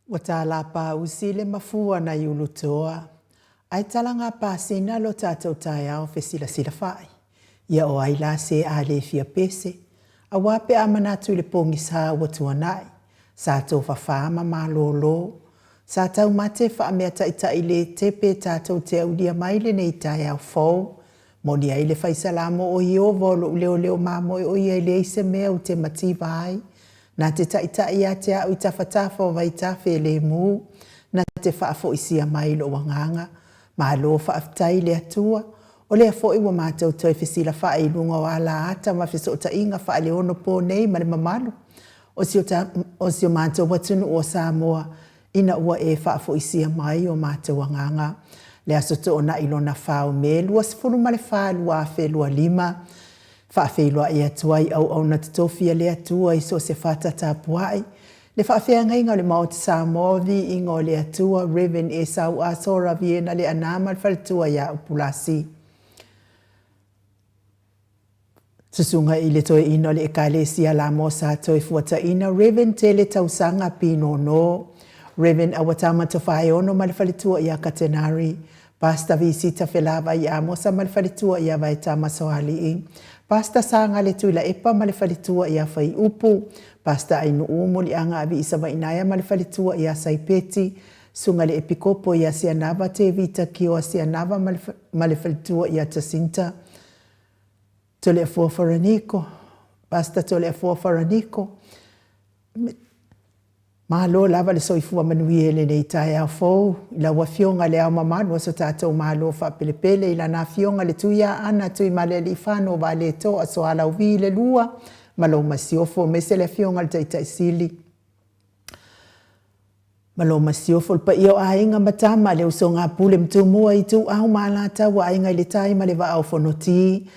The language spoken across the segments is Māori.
Watala pa usile mafua na yulutoa. Ai talanga pa sina lo tata utaya o fesila sila fai. Ia o aila se ale fia pese. A wape amanatu ile pongisa watuanai. Sa tofa fama malolo. Sa tau mate fa ameata ita ile tepe tata ute audia maile ne itaya o fau. Moni ile fai salamo o hio volo uleo leo mamo o ia ile ise mea ute mativa ai. Na te taita ia te au i tawhatafa o vai tawhe le mu. Na te whaafo isia mai lo wanganga. Ma lo whaaftai le atua. O lea fo iwa mātou toi whisila wha i lunga o ala ata. Ma whiso o ta inga wha le ono pō nei mare mamalu. O si o mātou watunu o Samoa. Ina ua e whaafo isia mai o mātou wanganga. Le asoto o na ilona whao me. Lua sifuru male wha lua fe lua lima. Whaafeilua i atuai au na tatofia le atua i so se whata tāpuai. Le whaafea ngainga le Mount Samovi ingo le atua Reverend Esau Asora Viena le anama le whalitua ia upulasi. Susunga i le toe ino le ekalesia la mosa toi fuata ina Reverend Tele Tausanga Pino no. Reverend Awatama Tofai ono ma le whalitua ia Katenari. Pastor Visita Felava ia mosa ma le whalitua ia Vaitama Sohali i. Pastor Sanga le tuila epa ma le whalitua ia Whai Upu. Pastor Ainu Umu li anga avi isa wainaya ma le whalitua ia Saipeti. Sunga le epikopo ia Sianava te vita kioa Sianava ma le whalitua ia Tasinta. Tole a Faraniko. Pastor Tole a Faraniko. Malo lava le soifua manuie le nei tae au fou. Ila wafionga le au mamanu aso tātou malo wha pelepele. Ila na fionga le tuia ana tui male li whano wa le to aso ala uvi le lua. Malo masiofo mese le fionga le taitai sili. Malo masiofo pa iyo ainga matama le usonga pule mtumua itu au maalata wa ainga ile tai male wa au fonoti.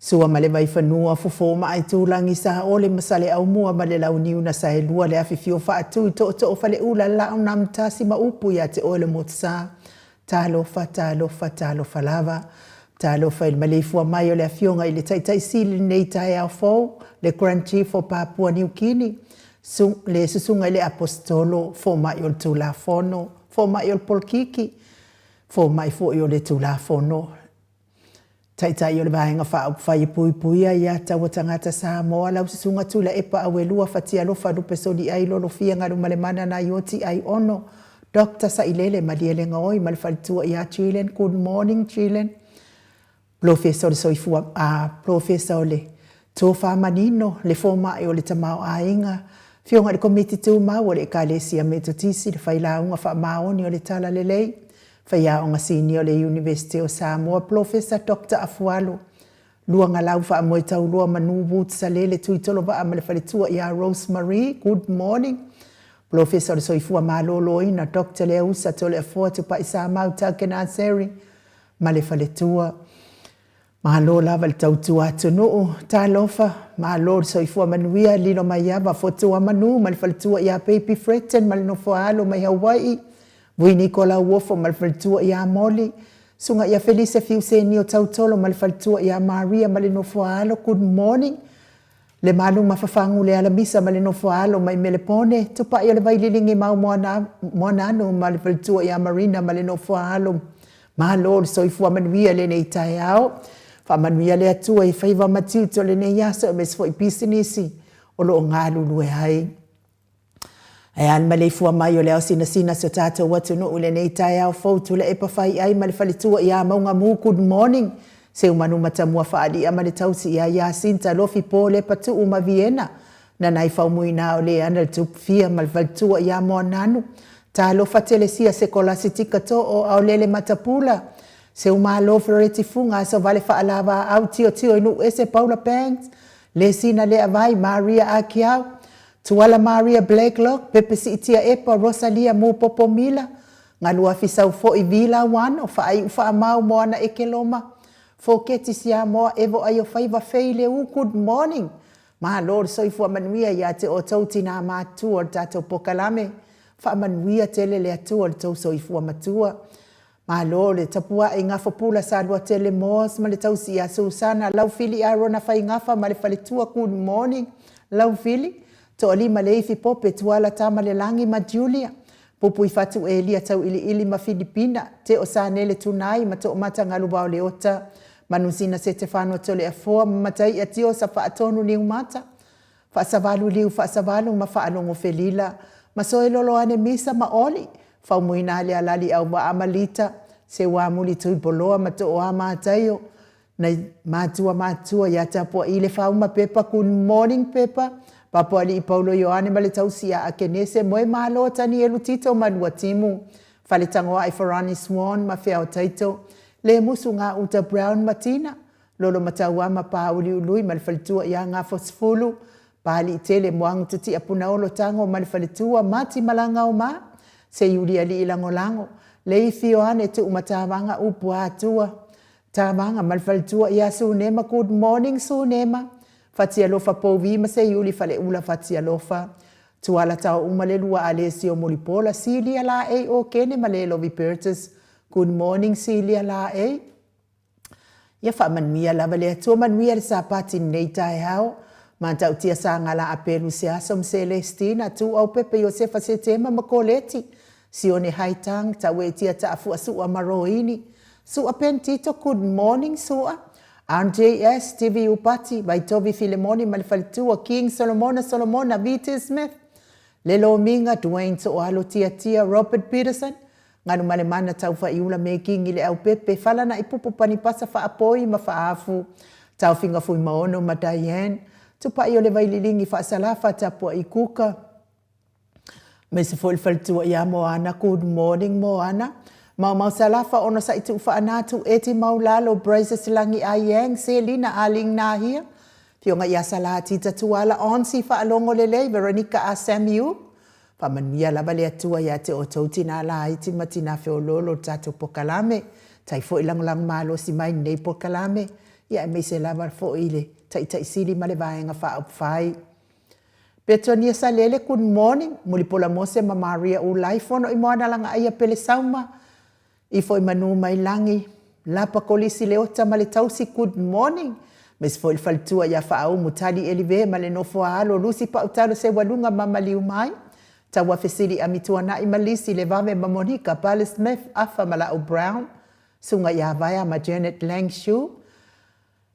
Sua male vai whanua fufoma ai tūlangi sa ole masale au mua male lau niu na sa e lua le awhiwhio wha atu i to o whale ula lau na mtasi ma upu ia te ole motsa. Talo fa lava. Talo fa il malefua mai o le awhionga i le taitai sili nei tai au fau. Le Grand Chief o Papua New Guinea. Le susunga i le apostolo fo mai o le tūla fono. Fo mai o le polkiki. Fo mai fo i o le tūla fono. Tai o le vaenga whai pui ia tawa tangata Samoa lau susunga tula epa awelua fatia lofa lupe soli ai lolo fia ngaru malemana na yoti ai ono. Dr. Sailele maliele ngoi malfalitua ia Chilen. Good morning Chilen. Professor soifua Professor le tofa manino le foma e o le tamao ainga. Fionga le komiti tu mau o le kalesia metotisi le whailaunga wha maoni o le tala lelei. Whaia o nga senior le University of Samoa, Professor Dr. Afualo. Lua nga lau wha amoe tau lua manu wut sa lele tuitolo wa amale whalitua ia Rosemary. Good morning. Professor soifua malolo ina Dr. Leusa tole afua tupa isa mau takena seri. Male whalitua. Mahalo lava le tautua atu nuu. Talofa. Mahalo soifua manuia lino maiava fotua manu. Male whalitua ia Baby Fretten. Male no foalo mai Hawaii. Vui Nicola Wofo malfaltua ia Moli. Sunga ia Felice Fiusenio tautolo malfaltua ia Maria malinofoalo. Good morning. Le malu mafafangu le alamisa malinofoalo mai melepone. Tupa ia le vaililingi mau moanano malfaltua ia Marina malinofoalo. Mahalo soifua manuia le nei taiao. Fa manuia le atua i faiva matiuto le nei yaso mesfo i pisinisi. Olo ngalu lue hai. Ayan malefua mai o leo sina so tātou watu no ule nei tai au fautu le epa whai ai malefalitua ia maunga mu good morning. Se umanu matamua whaali a male tausi ia Yasinta lofi po le patu uma Vienna. Na nai whaumui na o le ana tup fia malefalitua ia moa nanu. Ta lofa telesia se kola sitika to o au lele matapula. Se umalo fereti funga so vale whaalava au tio inu ese Paula Banks. Le sina le avai Maria Akiau. Tuala Maria Blacklock, Pepe Sitia Epa, Rosalia Mupopomila, Ngalua Fisau fo i Vila One, o whaai uwha mau moana eke loma. Fo keti sia moa evo ayo whaiva feile u, good morning. Maha Lord soifua manuia ia te o tauti nā mātua o tātou pokalame. Wha manuia tele le atua o tau soifua matua. Maha Lord le tapua e ngafo pula sa lua tele moas, ma le tausi ia Susana, lau fili a rona whai ngafa, ma le whaletua good morning, lau fili. To alima le ifi pope tuala tama le langi ma Julia. Pupu i fatu e lia tau ili ma Filipina. Te o sa nele tunai ma to mata ngalubao le ota. Manusina se te whanua tole a foa matai a tio sa whaatonu ni umata. Whaasavalu liu whaasavalu ma whaalongo felila. Ma soe lolo ane misa ma oli. Whaumuina le alali au ma amalita. Se wamuli tui boloa ma to o amataio. Na matua ya tapua ile whauma pepa good morning pepa. Papua li Paulo Ioane ma le tausia a kenese moe malo tani elu tito manua timu. Fale tangoa i Farani Swan ma fea o taito. Le musu ngā uta Brown Matina. Lolo mataua ma pauli ului ma le falitua ia ngā fosfulu. Pali i tele moangu tuti a punaolo tango ma le falitua mati malanga o ma. Se yuli ali ilango lango. Le i Ioane tu umatawanga upua atua. Tamanga malfaltua ia sunema, good morning sunema. Fatia lofa povi ma se yuli fale ula fatia lofa. Tuala tau umale lua Alessio Molipola, Celia la o kene male lovi Pertus. Good morning Celia la Ia fa man mia lava le atua man mia le sapati nei tai hao. Man tau tia sa ngala apelu se asom Celestina tu au pepe Josefa se tema makoleti. Si one haitang tau e tia ta afu asu amaroini. Su apentito good morning sua. RJS TV upati by Toby Filemoni malfaltua King Solomona Vita Smith. Lelo minga Dwayne Soalo tia Robert Peterson. Nganu malemana tau fa iula making ile au pepe fala na ipupu panipasa fa apoi ma fa afu. Tau finga fui maono ma Diane. Tupa iyo le vaililingi fa salafa tapua ikuka. Mese faltua ya Moana, good morning Moana. Mau salafa ono sa itu fa anatu eti maulalo Bryce Silangi Ayang Selina Aling Nahia. Fionga ya salati tatuala onsi fa alongo lele Veronica Asamiu. Paman mia la bale atua ya te otouti na la iti matina feololo tato pokalame. Tai fo ilang malo si mai nei pokalame. Ya mese lava fo ile. Tai sili male vaenga fa upfai. Petonia salele good morning. Mulipola mose ma Maria ulai fono imoana langa aya pele sauma. Ifo imanu mai langi. Lapa kolisi leota male tausi good morning. Mes fo ilfaltua ya fa au mutali elive male nofo alo lusi pa utalo se walunga mama liumai. Tawa fesili amitua na imalisi le vame mamonika pale Smith afa mala o Brown. Sunga ya vaya ma Janet Langshu.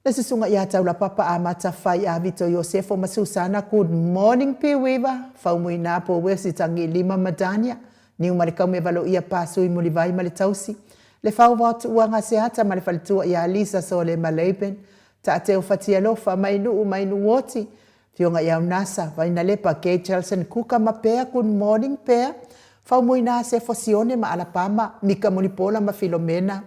Nasi sunga ya taula papa amata fai avito Yosefo masusana good morning piwiva. Faumui napo wesi tangi lima madania. Ni umarika umevalo ia pasu imulivai malitausi. Le fau watu uanga seata malifalitua ya Lisa sole maleben. Taate ufatia lofa mainu woti. Fionga ya unasa vainalepa Kay Chelson kuka mapea good morning pea. Faumui na se fosione ma alapama mika Molipola ma Filomena.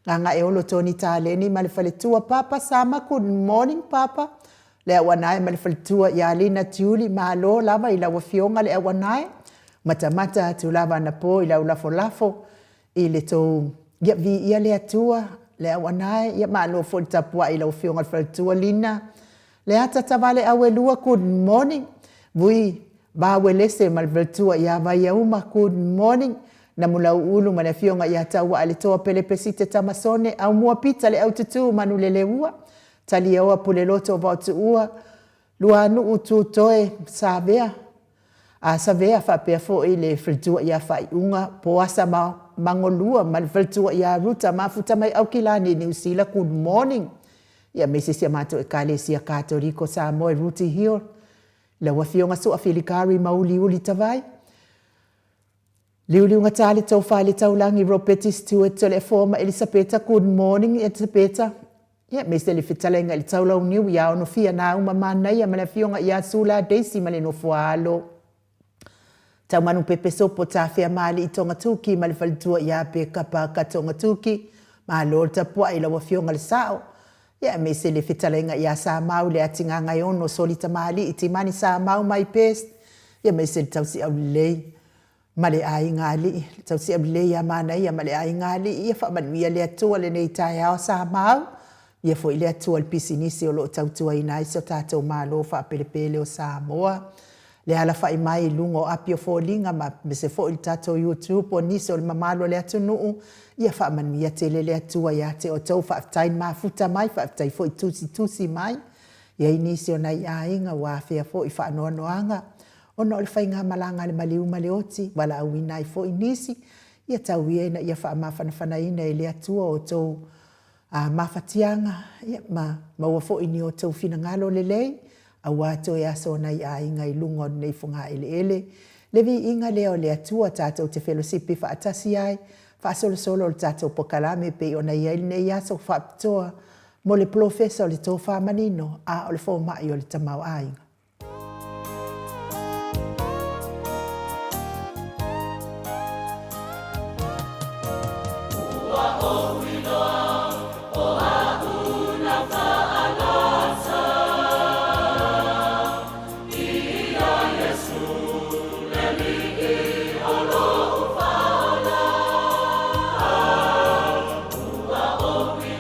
Nganga eolo Tony Taleni malifalitua papa sama good morning papa. Le awanae malifalitua ya Alina Julie malo lava ila wafionga le awanae. Mata tu lava na po ila ulafo ile to ya vi ia le atua le awanae ya malo fo tapua ila wafionga malifalitua Lina. Le ata tavale awelua good morning. Vui ba welese malifalitua ya vayauma good morning. Na mula ulu manafionga ya tawa alitoa pelepesite tamasone au muapita le au tutu manuleleua. Tali yawa puleloto vautu ua. Luanu ututoe savea. Savea fa perfo ile fritua ya faiunga. Poasa mangolua malfritua ya ruta mafuta mai au kilani ni usila good morning. Ya mesisi ya mato ekalesi ya Katoriko Samoe Ruti Hill. La wafionga su afilikari mauli uli tavai. Liu ngatali tau fali tau langi Robert Stewart tole forma Elisabetta good morning Elisabetta. Ya meseli fitalenga ili tau lau niu ya ono fia na umamana ya malafionga ya sula Daisy malino fualo. Tau manu pepe sopo tafia mali itonga tuki malifalitua ya peka paka tonga tuki. Malol tapua ila wafionga lisao. Ya meseli fitalenga ya saa mau le atinganga yono solita mali itimani saa mau mai pest. Ya meseli tau si au lei. Male ai ngali tau si abile ya mana ya male ai ngali ia fa man ia le atua le nei tai ao sa mau ia foi le atua le pisinisi o lo tau tua ina iso tatou malo fa pelepele o Samoa le ala fa mai lungo apio fo linga ma se fo il tatou YouTube o niso le mamalo le atunu ia fa man ia tele le atua ya te o tau fa tai ma futa mai fa tai fo tusi mai ia inisio nai ainga wa fia fo i fa noanga ono le fainga malanga le maliu maleoti wala awina i fo inisi ia tauia ina ia fa mafana ina ile atua o tou mafatianga ia ma fo ini o tou fina ngalo lelei awato ya so na ia inga ilungo nei funga ele levi inga leo le atua tatou te fellowship fa atasi ai fa solo tatou pokalame pe ona ia nei ya so fa toa mo le professor le to fa manino a o le fo mai o le tamau ai.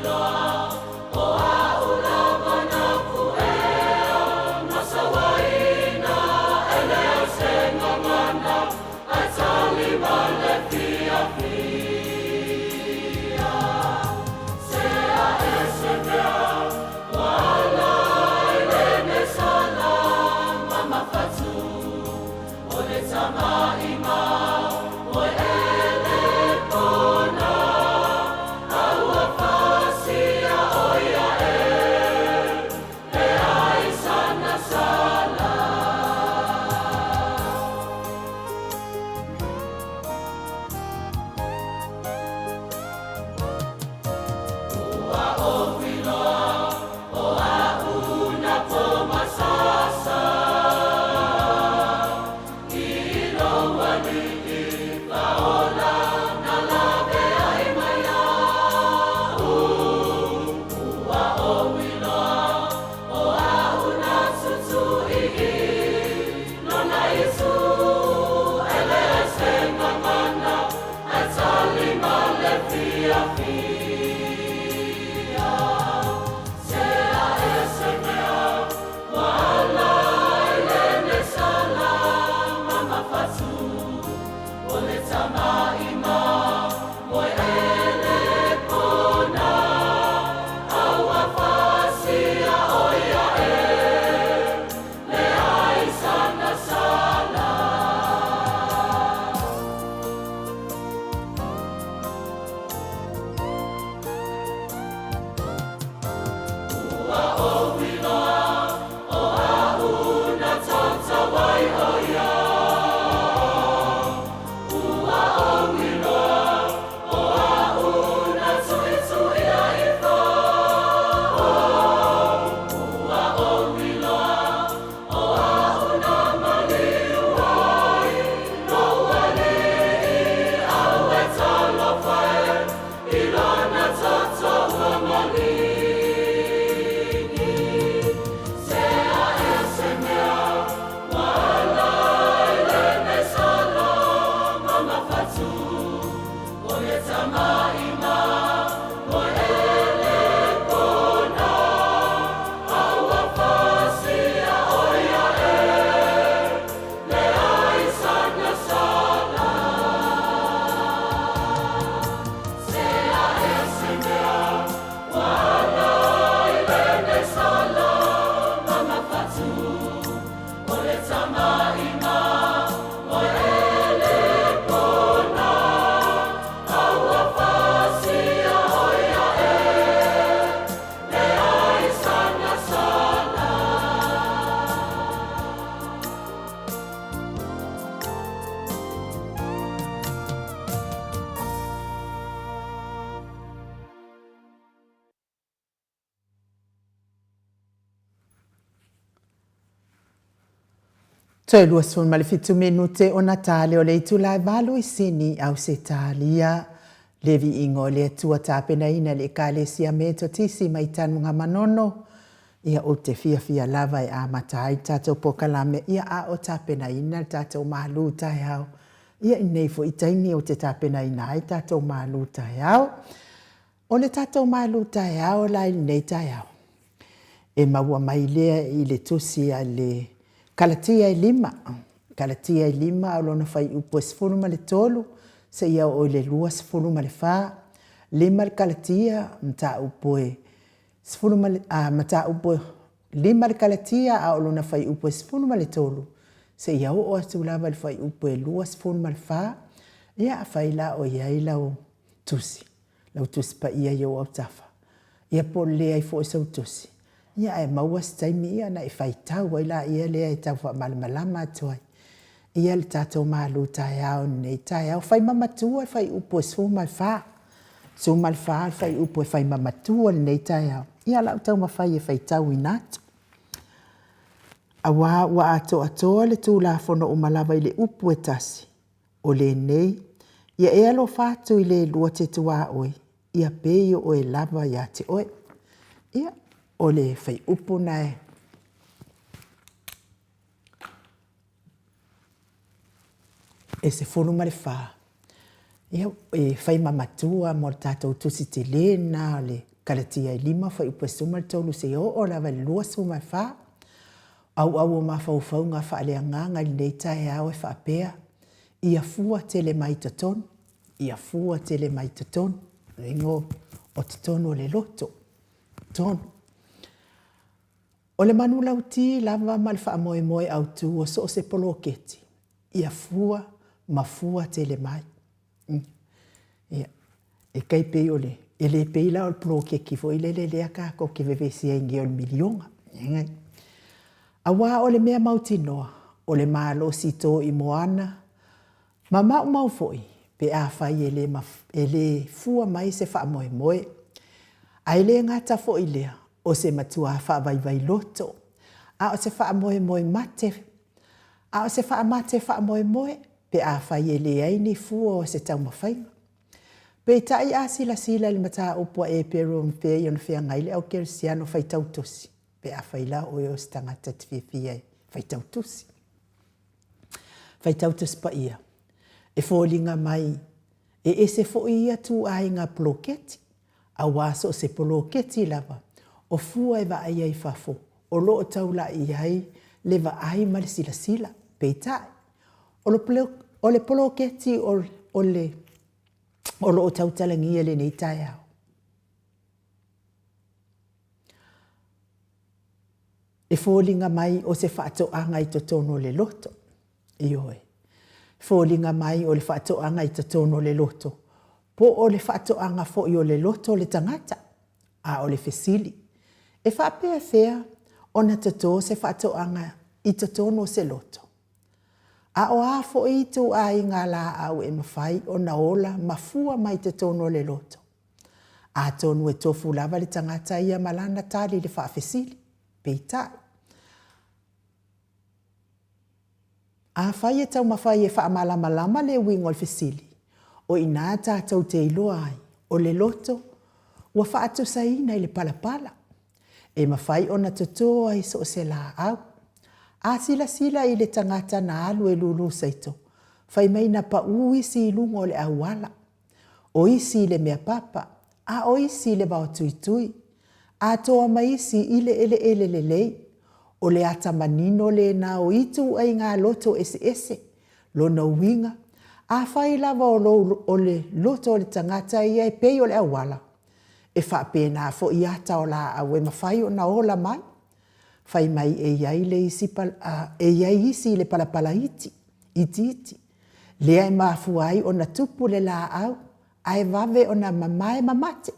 Lord. Toe lua sfun ma le fitu minute o Natale o le itu lai valu i sini au se talia. Levi ingo le tua tāpena ina le ka le sia me to tisi mai tanu ngā manono. Ia o te fia lava e a matai tātou pokalame. Ia a o tāpena ina tātou malu tai au. Ia inei fo itaini o te tāpena ina ai tātou malu tai au. O le tātou malu tai au lai nei tai au. E maua mai lea i le tusi a le Kalatia e 5. Kalatia e 5 au lona fai upo sfunu ma le tolu. Se ia o le lua sfunu ma le wha. 5 le Kalatia mta upo e sfunu ma le mta upo 5 le Kalatia au lona fai upo sfunu ma le tolu. Se ia o atu lava le fai upo e lua sfunu ma le wha. Ia a fai la o ia i lau tusi. Lau tusi pa ia i o au tafa. Ia po lea i fo i sau tusi. Ia e maua staimi ia na e whaitau wai la ia lea e tau wha malamalama atuai. Ia le tātou malu tai au nei tai au. Whai mamatua e whai upo e su malwha. Su malwha e whai upo e whai mamatua nei tai au. Ia lau tau mawhai e whaitau i natu. A wa ato atoa le tū la whono o malawa i le upo e tasi. O le nei. Ia e alo whātu i le lua te tua oe. Ia peio o e lava ia te oe. Ia. O le whai upo nei. E se whunu ma le wha. Ia e whai mamatua mo le tātou tusi te lena le Kalatia e 5 whai upo e suma le tolu se o la wale lua suma le wha. Au o ma whau ngā wha alea nganga li nei tae au e wha apea. Ia fua tele mai taton. Ia fua tele mai taton. Ringo o taton o le loto. Ton. O le manu lauti lava ma le wha moe moe au tu o so se poloketi. Ia fua, mafua tele mai. Ia, e kai pei o le. E le pei la o le polokeki fo i le lea kako ke vevesi e inge o le milionga. Ngai. Awa o le mea mauti noa. O le malo si tō i moana. Ma mau foi. Pe a fai e le fua mai se wha moe moe. Ai le ngata fo i lea. O se matua wha vai loto. A o se wha moe moe mate. A o se wha mate wha moe moe. Pe a whai e le aini fua o se tau mawhainga. Pe tai a sila le mata upua e peru mpe i on fia ngaile au kerisiano whai tau tosi. Pe a whai la o eo stangata te fia whai tau tosi. Whai tau tosi pa ia. E fōlinga mai. E se fo ia tu a inga ploketi. A waso se poloketi lava. O fua e vai ai fafo. O lo o taula i ai le va ai ma le sila. Peitai. O le poloketi o lo o tautalangia le nei tai au. E fōlinga mai o se whaatoanga i totono le loto. Ioe. Fōlinga mai o le whaatoanga i totono le loto. Po o le whaatoanga fo i o le loto le tangata. A o le fesili. E whapea fea o na tato se whaatoanga i totono se loto. A o a fo i tu a i ngā la au e mawhai o na ola mafua mai totono le loto. A tonu e tofu lava le tangata ia malana tali le whaafesili. Peitai. A whai e tau mawhai e whaamalama le wingo le fesili. O ina tātou te iloa ai. O le loto. Ua whaato saina i le palapala. E mawhai o na totoa i so se la au. A sila i le tangata na alu e lulu saito. Whai mai na pa isi i lungo le awala. O isi le mea papa. A o isi le bao tui. A toa mai isi ile ele lei. O le ata manino le na o itu ai ngā loto ese. Lona winga. A whai lava o le loto o le tangata i ai pei o le awala. E whapena fo i ata o la au e mawhai o na ola mai. Whai mai e iai isi le palapala iti. Lea e mafuai o na tupu le la au. A e vave o na mamae mamate.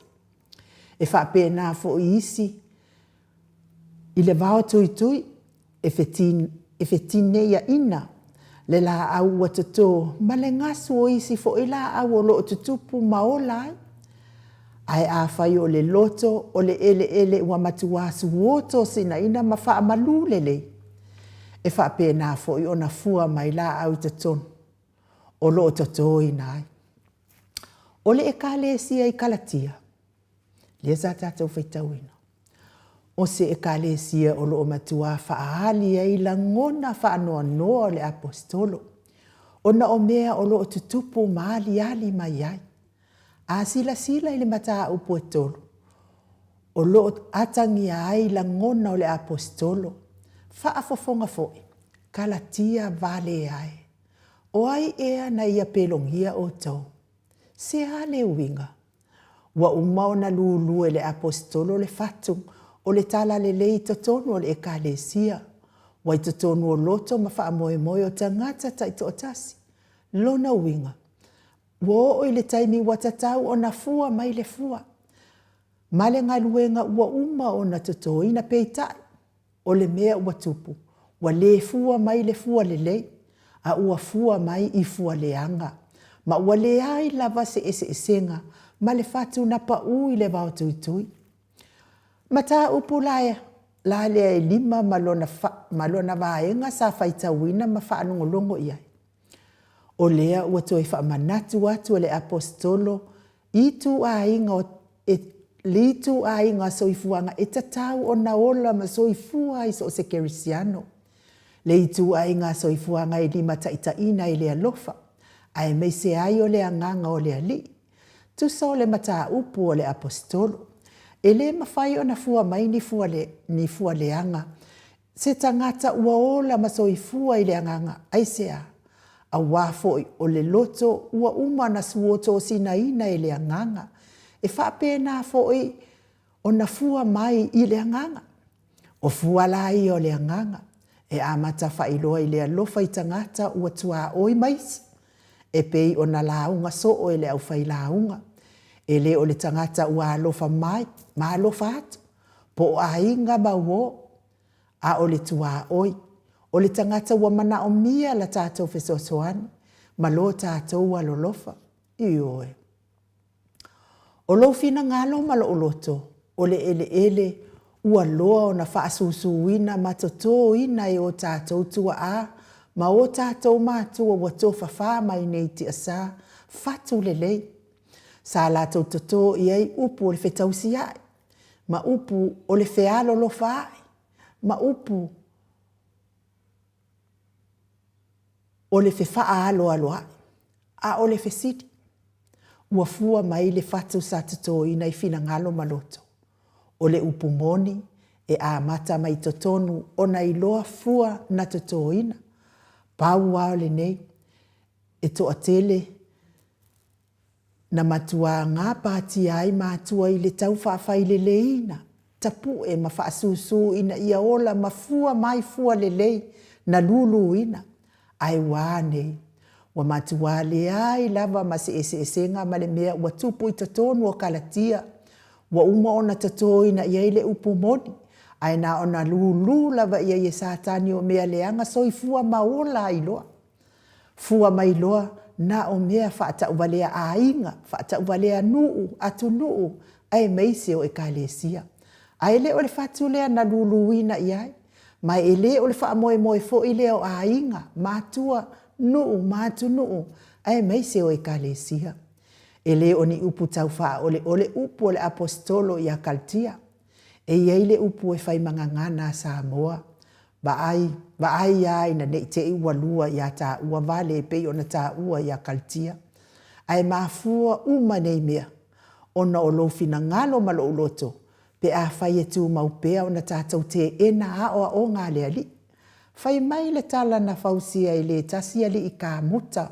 E whapena fo i isi. I le vao tui. E fetine ia ina. Le la au wa toto. Ma le ngasu o isi fo i la au o lo tutupu maolai. Ai a whai o le loto o le ele wa matuasu woto sina ina mawha amalulele. e whaapena fo i ona fua mai la au te tonu. O loo toto i nai. O le ekalesia i Kalatia. Lea sa tātou whaitauina. O se ekalesia o loo matua whaahali ai la ngona whaanoa noa le apostolo. Ona o mea o loo tutupu maali ali mai ai. A sila i le mataa upu e tolu. O loo atangi ai la ngona o le apostolo. Whaafofonga foi. Kalatia vale ai. O ai ea na ia pelongia o tau. Se hale uinga. Wa umao na lulu le apostolo le fatu. O le tala le lei totonu o le ekalesia. Wai totonu o loto ma wha moe moe o tangata taito o tasi. Lona uinga. Wo o le taimi watatau o na fua mai le fua. Male ngaluenga ua uma o na toto ina peitai. O le mea ua tupu. Wa le fua mai le fua le lei. A ua fua mai i fua le anga. Ma ua le ai lava se ese esenga. Ma le fatu na pa ui le vau tui tui. Mata upu lae. La lea e lima malona vaenga sa faitawina ma whaanongolongo iai. O lea ua toi whaamanatu atu le apostolo. Itu a inga soifuanga e tatau o na ola ma soifua i so se kerisiano. Le itu a inga soifuanga i lima taitaina i le alofa. Ai mei se ai o le anganga o le ali. Tu so le mata upu o le apostolo. E le mawhai o na fua mai ni fua le anga. Se tangata ua ola ma soifua i le anganga. Ai se a. A wafo o le loto ua uma na suoto sina ina i le anganga. E whapena foi o na fua mai i le anganga. O fua lai o le anganga. E amata whailoa i le alofa i tangata ua tua oi maisi. E pei o na launga so o le au whai launga. E le o le tangata ua alofa mai, ma alofa atu. Po o a inga mawo, a o le tua oi. O le tangata ua mana o mia la tātou fesosoani. Ma lo tātou wa lolofa. Ioe. O lo fina ngalo ma lo loto. O le ele ua loa o na whaasusuina ma toto ina e o tātou tua a. Ma o tātou mātua ua tofa wha mai nei ti asa. Fatu le lei. Sa la toto iai upu o le whetausi ai. Ma upu o le whealo lo whai. Ma upu o le whewha alo ai. A o le whesiti. Ua fua mai le whatu sa toto ina i fina ngalo maloto. O le upu moni e a mata mai totonu o na iloa fua na toto ina. Pau wao le nei. E to atele na matua ngā pāti ai mātua i le tau whaafai le leina. Tapu e ma whaasusu ina ia ola ma fua mai fua le lei na lulu ina. Ai wānei. Wa matua le ai lava ma se esenga ma le mea ua tupu i tatonu o Kalatia. Wa uma ona tato ina ia le upu moni. Ai na ona lulu lava ia i satani o mea leanga soi fua maola iloa. Fua mailoa na o mea whaata uwalea a inga, whaata uwalea nuu, atu nuu, ai meise o ekalesia. Ai le o le whatu lea na luluina iai, mai e le o le wha moe moe fo i leo a inga, mātua nuu, mātu nuu, ai meise o ekalesia. E le o ni upu tau wha o le upu o le apostolo i a Kalatia. E iei le upu e whai mangangana sa moa. Ba ai ai na ne te ua lua ia ta ua vale pe ona ta ua ia Kalatia. Ai mafua uma nei mea. Ona o lo fina ngalo ma lo loto. Pe a whai e tu maupea ona tātou te ena a o ngā lea li. Whai mai le tala na whausia i le tasia li i ka muta.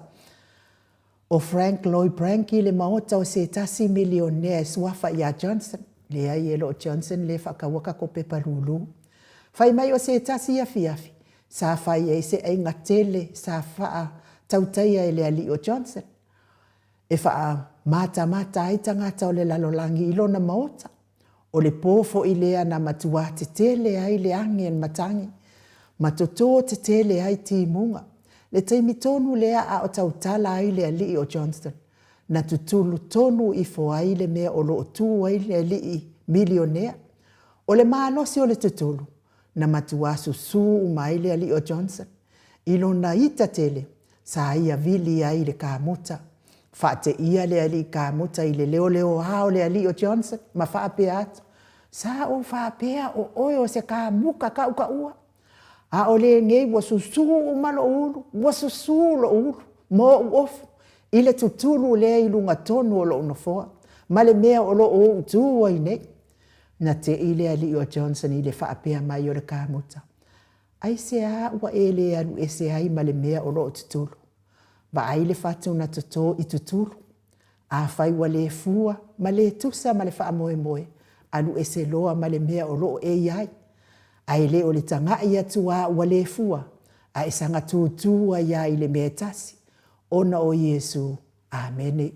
O Frank Lloyd Branky le maota o se tasi milionea swafa ia Johnson. Le ai e lo Johnson le whakawaka ko pepa lulu. Whai mai o se tasi afi. Sa whai e se ainga tele sa wha tautaia e le ali o Johnson. E wha mata ai tangata o le lalolangi ilo na maota. O le pōfo i lea na matua te tele ai le angi en matangi. Matoto te tele ai ti munga. Le teimi tonu lea a o tautala ai le ali o Johnston. Na tutulu tonu i fo ai le mea o lo tu ai le ali milionea. O le maalosi o le tutulu. na matua susu mai le ali o Johnson. Ilo na ita tele, sa ia vili ai le kamuta. Fate ia le ali kamuta i le leo hao le ali o Johnson, ma whaape atu. Sa o whaapea o oio se kamuka ka uka ua. A o le ngei wa susu umalo ulu, wa susu lo ulu, mo uofu. Ile tutulu le ilunga tonu o lo unafoa. Ma le mea o lo o utu wa inei. Na te ile ali o Johnson ile whaapea mai o le kamuta. Ai se a ua ele anu e se ai ma le mea o lo tutulu. Ba ai le fatu na toto i tutulu. A fai wa le fua, ma le tusa ma le wha moe moe. Anu e se loa ma le mea o lo e iai. Ai le o le tanga i atu a ua le fua. A sanga tutua ia i le mea tasi. Ona o Yesu. Amene.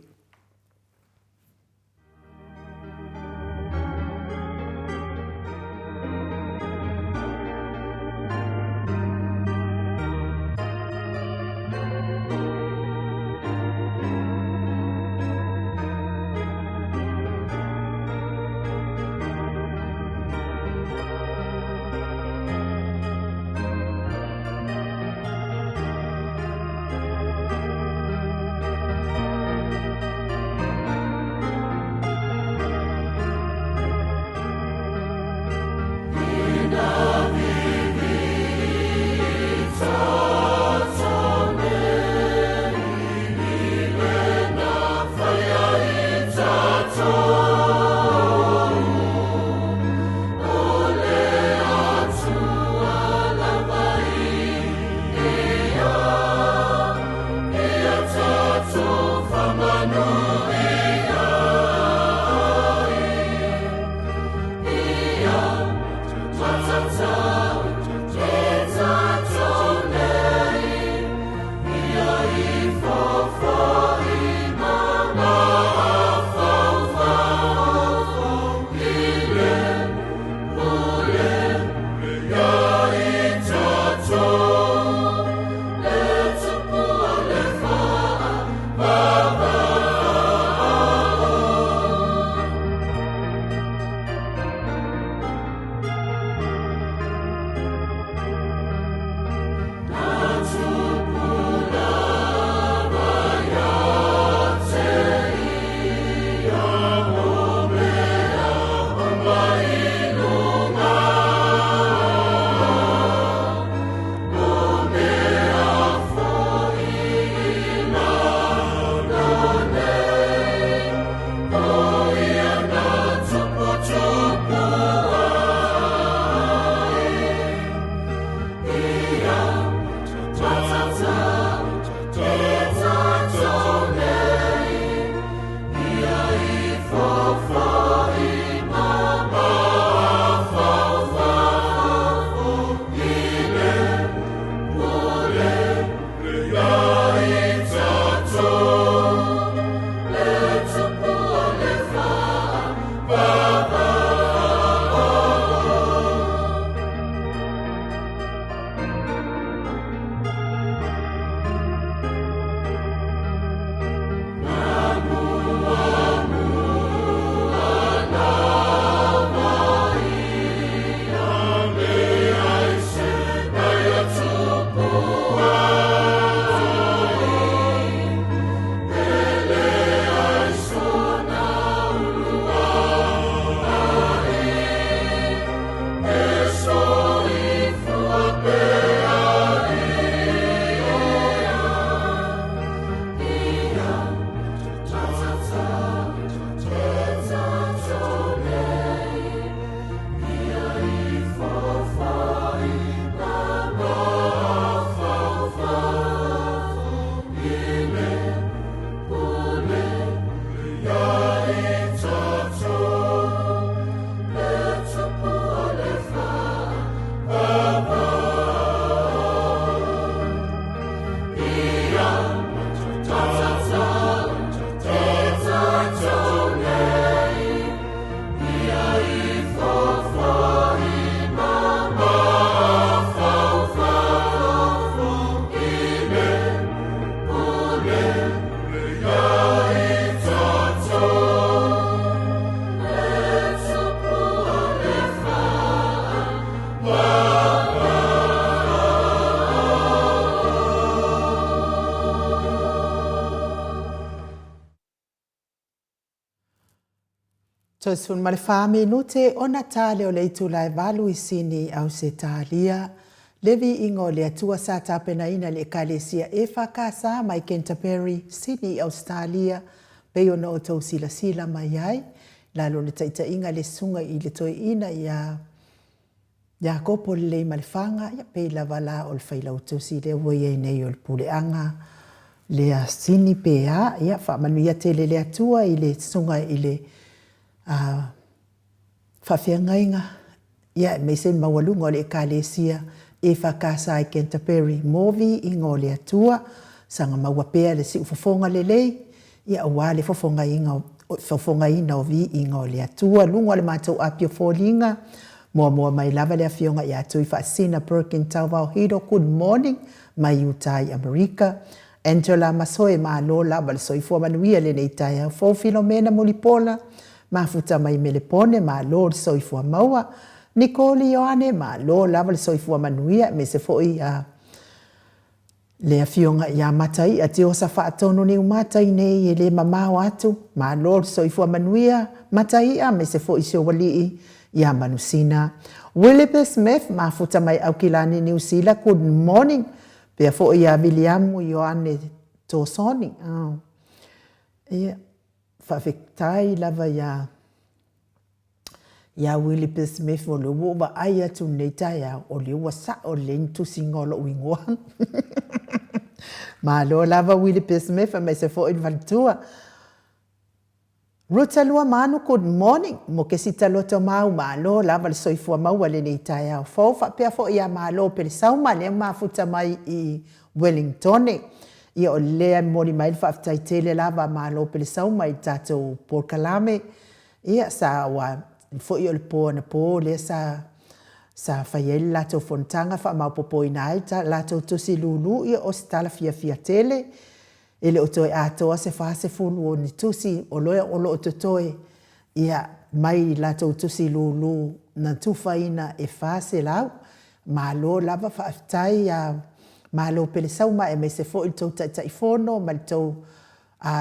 Tosun ma le wha minute ona tale o le itu lai valu I sini au se talia. Levi ingo le atua sa tapena ina le kalesia e whakasa mai Canterbury, Sydney, Australia. Peo no o tau sila sila mai ai. Lalo le taita inga le sunga I le toi ina ia kopo le malfanga ia pe la vala o le whaila o tau sile o ia nei o le puleanga. Le a sini pea ia whamanu ia tele le atua I le sunga I le whawhiangainga. Ia me sen mawalunga o le kalesia e whakasa I Canterbury. Movi I ngō le atua sanga mawapea le si ufafonga le lei. Ia awa le fafonga ina o vi I ngō le atua. Lunga le mātou apio fōlinga. Mua mai lava le awhionga I atu I whaasina Birkin Tauvau Hido. Good morning mai utai Amerika. Angela Masoe ma lo lava le soifua manuia le nei tai au. Fo Filomena Mulipola. Mafuta mai melepone ma lo le soifua maua. Nicole Ioane ma lo lava le soifua manuia me se foi le awhionga ia matai a te osa whaatono ni umatai nei e le mamao atu ma lo le soifua manuia matai a me se foi sio walii ia manusina. Willipe Smith mafuta mai au kilani New Zealand. Good morning. Pea foi ia Williamu Ioane Tosoni. Ia whawhektai lava ia Willipe Smith o le uwa ai atu nei tai au o le ua sa o le intu singolo uingoa. Ma lo lava Willipe Smith a me se fo in valitua. Rutalua manu good morning. Mo ke sita loto mau ma lo lava le soifua maua le nei tai au. Fo pea fo ia ma lo pere sauma le mafuta mai I Wellington. Ia o lea moni mai whaftai tele lava ma lo pere sauma I tatou Port Kalame. Ia sa wa fo I o le po na po le sa whaieli lato fontanga wha maupopo I nai ta lato tusi lulu ia o stala fia tele. Ele o toi atoa se whaase fulu o ni tusi o loea o lo o totoe ia mai lato tusi lulu na tufaina e whaase lau. Ma lo lava whaaftai ma lo pele sauma e me se fo I tau tai fono ma tau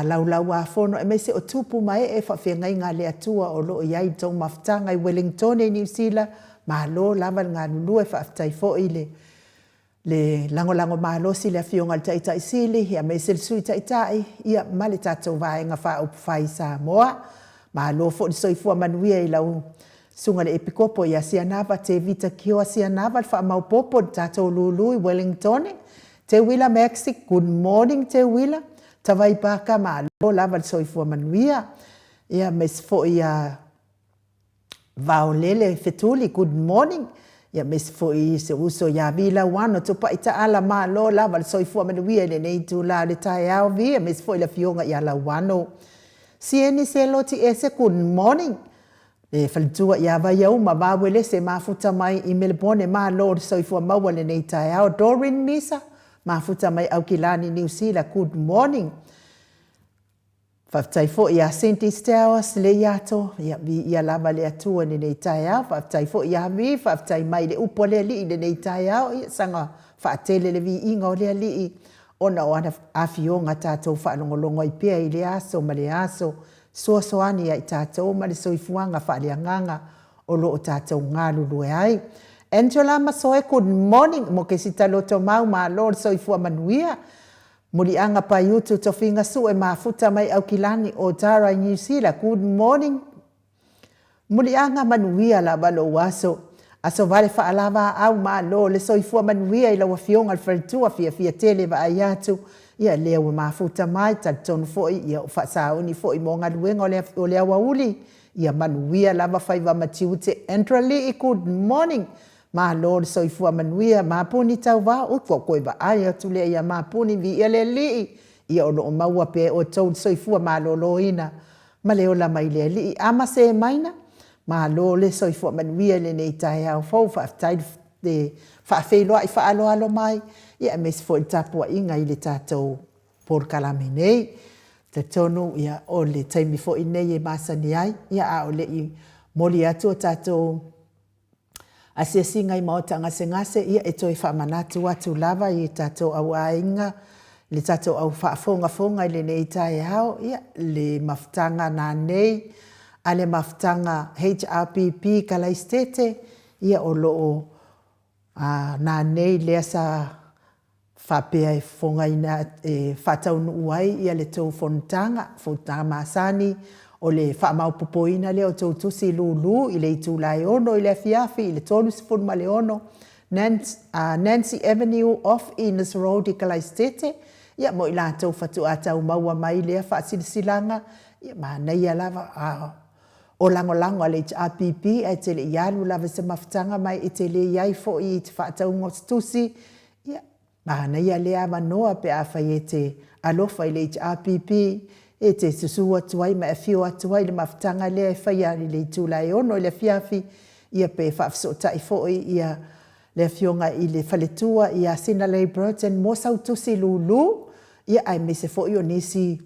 lau a fono e me se o tupu mai e whawhengai ngā le atua o lo iai tau maftanga I Wellington e New Zealand. Ma lo lava ngā lulu e whaaftai fo I le lango malo si le awhionga le tai sili ia me se le sui tai ia ma le tatou vaenga wha upwhai Samoa. Ma lo fo ni soifua manuia I lau sunga le epikopo ia Sianava te vita kioa Sianava le wha maupopo tatou lulu I Wellington. Te wila Mexic, good morning te wila. Tawai paka ma lo lava le soifua manuia. Ia me se fo ia Vaolele Fetuli, good morning. Ia me se fo I se uso ia vila wano tupa ita ala ma lo lava le soifua manuia le nei tu la le tai au via me se fo la fionga ia la wano. Sieni se loti ese good morning. Le falitua ia vai au ma wawele se mafuta mai I Melbourne ma lo le soifua maua le nei tai au. Doreen Misa mafuta mai au kilani New Zealand, good morning. Whaftai fo ia St. Estelles le iato, ia lava le atua ni nei tai au. Whaftai fo ia vi, whaftai mai le upo le li le nei tai au. Ia sanga whaatele le vi inga o le li. Ona o ana awhionga tātou whaalongolongo I pia I le aso ma le aso. Soasoani ai tātou ma le soifuanga whaaleanganga o lo o tātou ngā lulue ai. Angela Masoe, good morning. Mo ke sita loto mau ma lo soifua manuia. Muri anga pa yutu tofinga su e mafuta mai au kilani o Tara New Zealand. Good morning. Muri anga manuia la balo waso. Aso vale whaalava au ma lo le soifua manuia I la wafionga al whalitua fia tele wa ayatu. Ia lea wa mafuta mai tatonu foi ia o whaasauni foi mo ngā luenga o lea wauli. Ia manuia lava whaiva matiute. Entrali, good morning. Ma lo le soifua manuia mapuni tau wa o koe ba ai atu le ia mapuni vi ia le li ia o lo maua pe o tau soifua ma lo ina ma le ola mai le li ama se maina ma lo le soifua manuia le nei tai au fo fa tai de fa felo ai fa alo mai ia me se fo tapua inga I le tatou Port Kalame nei te tonu ia o le taimi fo inei e masani ai ia a o le I moli atu tatou Asia singa I maotanga se ngase ia e toi whamanatu atu lava I tatou au ainga le tatou au whaafonga I le nei tai hao ia le maftanga nā nei ale mafutanga HRPP kalaistete ia o loo nā nei lea sa whapea e whonga ina whataunu uai ia le tau whontanga masani o le whamau popoina le o tau tusi lulu i le itu lai ono i le fiafi i le tolu sifun ma le ono Nancy Avenue off Innes Road i kalaistete ia mo i la tau whatu a tau maua mai lea whaasilisilanga ia mana ia lava o lango ale HRPP e te le ialu lava se mafutanga mai e te le iai fo i te whaatau ngostusi ia mana ia lea manoa pe a whai e te alofa i le HRPP e te susu atuai ma e fio atuai le mafutanga lea e whai ali le tula e ono i le fiafi ia pe whaafsota i fo ia le fionga i le whaletua ia Sina Lei Burton mo sautusi lulu ia ai me se fo i o nisi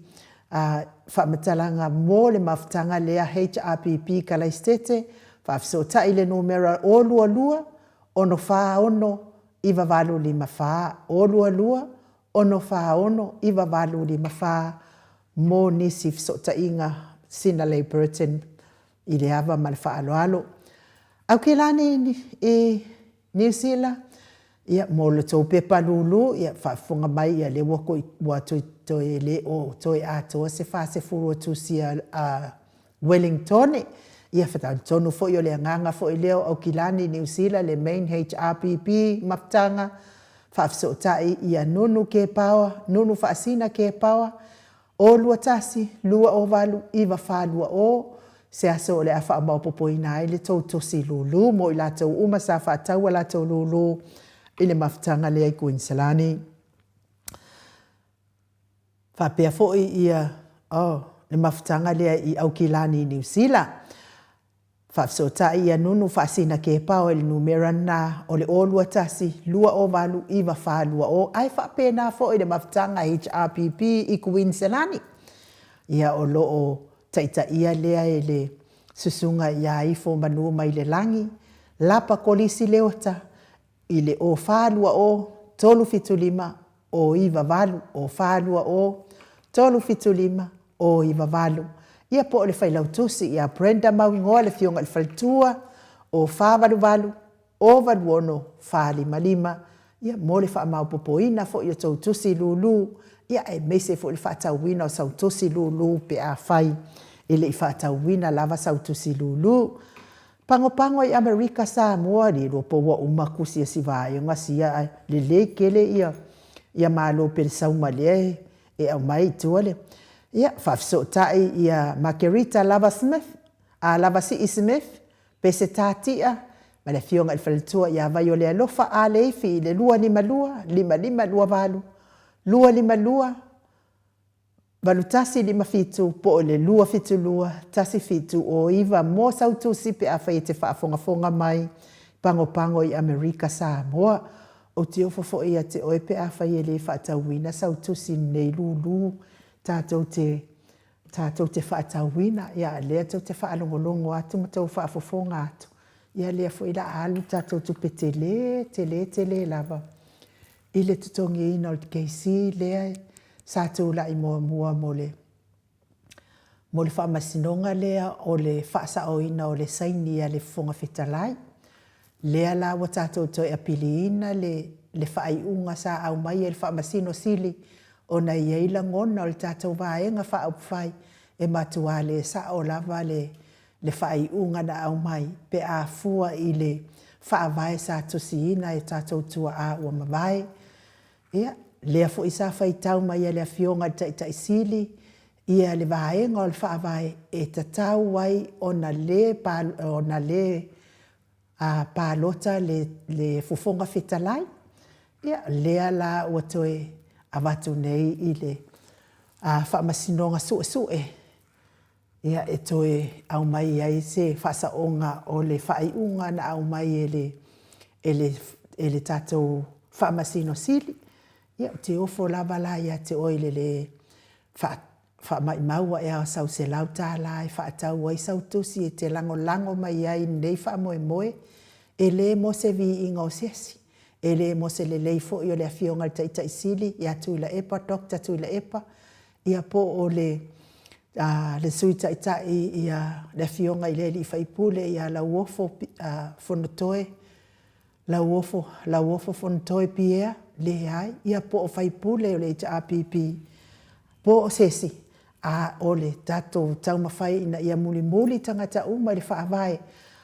whamatalanga mō le mafutanga lea HRPP kalaistete, whaafsota i le numera o lua lua, ono wha ono, iwa walu lima wha, o lua lua, ono wha ono, iwa walu lima wha, mō nisi wsota inga Sina Lei Burton i le awa ma le wha alo alo. Au ke lani i New Zealand, ia mo le tau pepa lulu, ia whaafunga mai ia le wako i wā toi le o toi atoa se wha se furu tusi a Wellington, ia whatau tonu fo i o le anganga fo i leo au kilani New Zealand, le main HRPP maptanga, whaafsotai ia nunu ke pawa, nunu whaasina ke pawa, o lua tasi, lua o walu, iwa wha lua o, se aso o le a wha mau popo ina ai le tau tosi lulu, mo i la tau uma sa wha tau la tau lulu, i le mafutanga lea i Queenslandi. Whapea fo'i ia, le mafutanga lea i Aukilani New Zealand. Whafsota ia nunu whaasina ke pao e le numera na o le olua tasi, lua o walu, iwa wha lua o. Ai whapea na fo'i le mafutanga HRPP i Queenslandi. Ia o loo taita ia lea e le susunga ia i fo manu mai le langi. Lapa kolisi leota. I le o whālua o tolu fitulima o iwa walu o whālua o tolu fitulima o iwa walu. Ia po le whailau tusi ia Brenda Mawingoa le fionga le whalitua o whāwalu walu o walu ono whālima lima. Ia mo le whaamau popoina fo ia tau tusi lulu. Ia e mese fo le whaatauwina o sau tusi lulu pe a whai. Ile i whaatauwina lava sau tusi lulu. Pango i Amerika Samoa li ropo wa umakusi ya siwai ngasi ya le kele ia malo pe sauma le e au mai tuale ia whafsotai ia Margarita Lava Smith Lava C. Smith pe se tatia ma le fionga il faltua ia vai o le alofa a le fi le lua lima lua valu lua lima lua valu tasi lima fitu po le lua fitu lua tasi fitu o iwa mo sautu sipe a whai te whaafonga mai pango i Amerika Samoa o te ofofo ia te oepe a whai e le whaatauwina sautu si nei lulu tātou te whaatauwina ia lea tau te whaalongolongo atu ma tau whaafofonga atu ia lea fo ila alu tātou tupe te le lava i le tutongi ina o te keisi lea sa tula i mua mo le whaamasinonga lea o le whaasao o le saini a le fonga whitalai. Lea la wa tātou toi apili ina le whaaiunga sa au mai e le whaamasino sili o na ieila ngona o le tātou vaenga whaauwhai e matua le sa o lava le whaaiunga na au mai pe a fua i le whaavae sa tosi ina e tātou tua a ua mawai. Ia, lea fo isa whai tau mai a lea fionga ta isili, ia le vaenga o le whaavae e tatau wai o na le pālota le fufonga whitalai. Ia lea la ua toe awatu nei i le whaamasinonga sue. Ia e toe au mai ai se whasaonga o le whaiunga na au mai e le tātou whaamasino sili. Ia te ofo lava la ia te oile le whaamai maua e au sau se lau tā la e whaatau ai sau tusi e te lango mai ai nei whaamoe e le mo se vi inga o sesi. E le mo se le leifo i o le afionga ta ita isili i atu ila epa, dokta tu ila epa. Ia po o le le sui tai ia le fionga i le li faipule ia la uofo fonotoe la uofo fonotoe pia le ai ia po o faipule o le APP po o sesi o le tatou taumawhai ina ia muli tangata uma le whaavae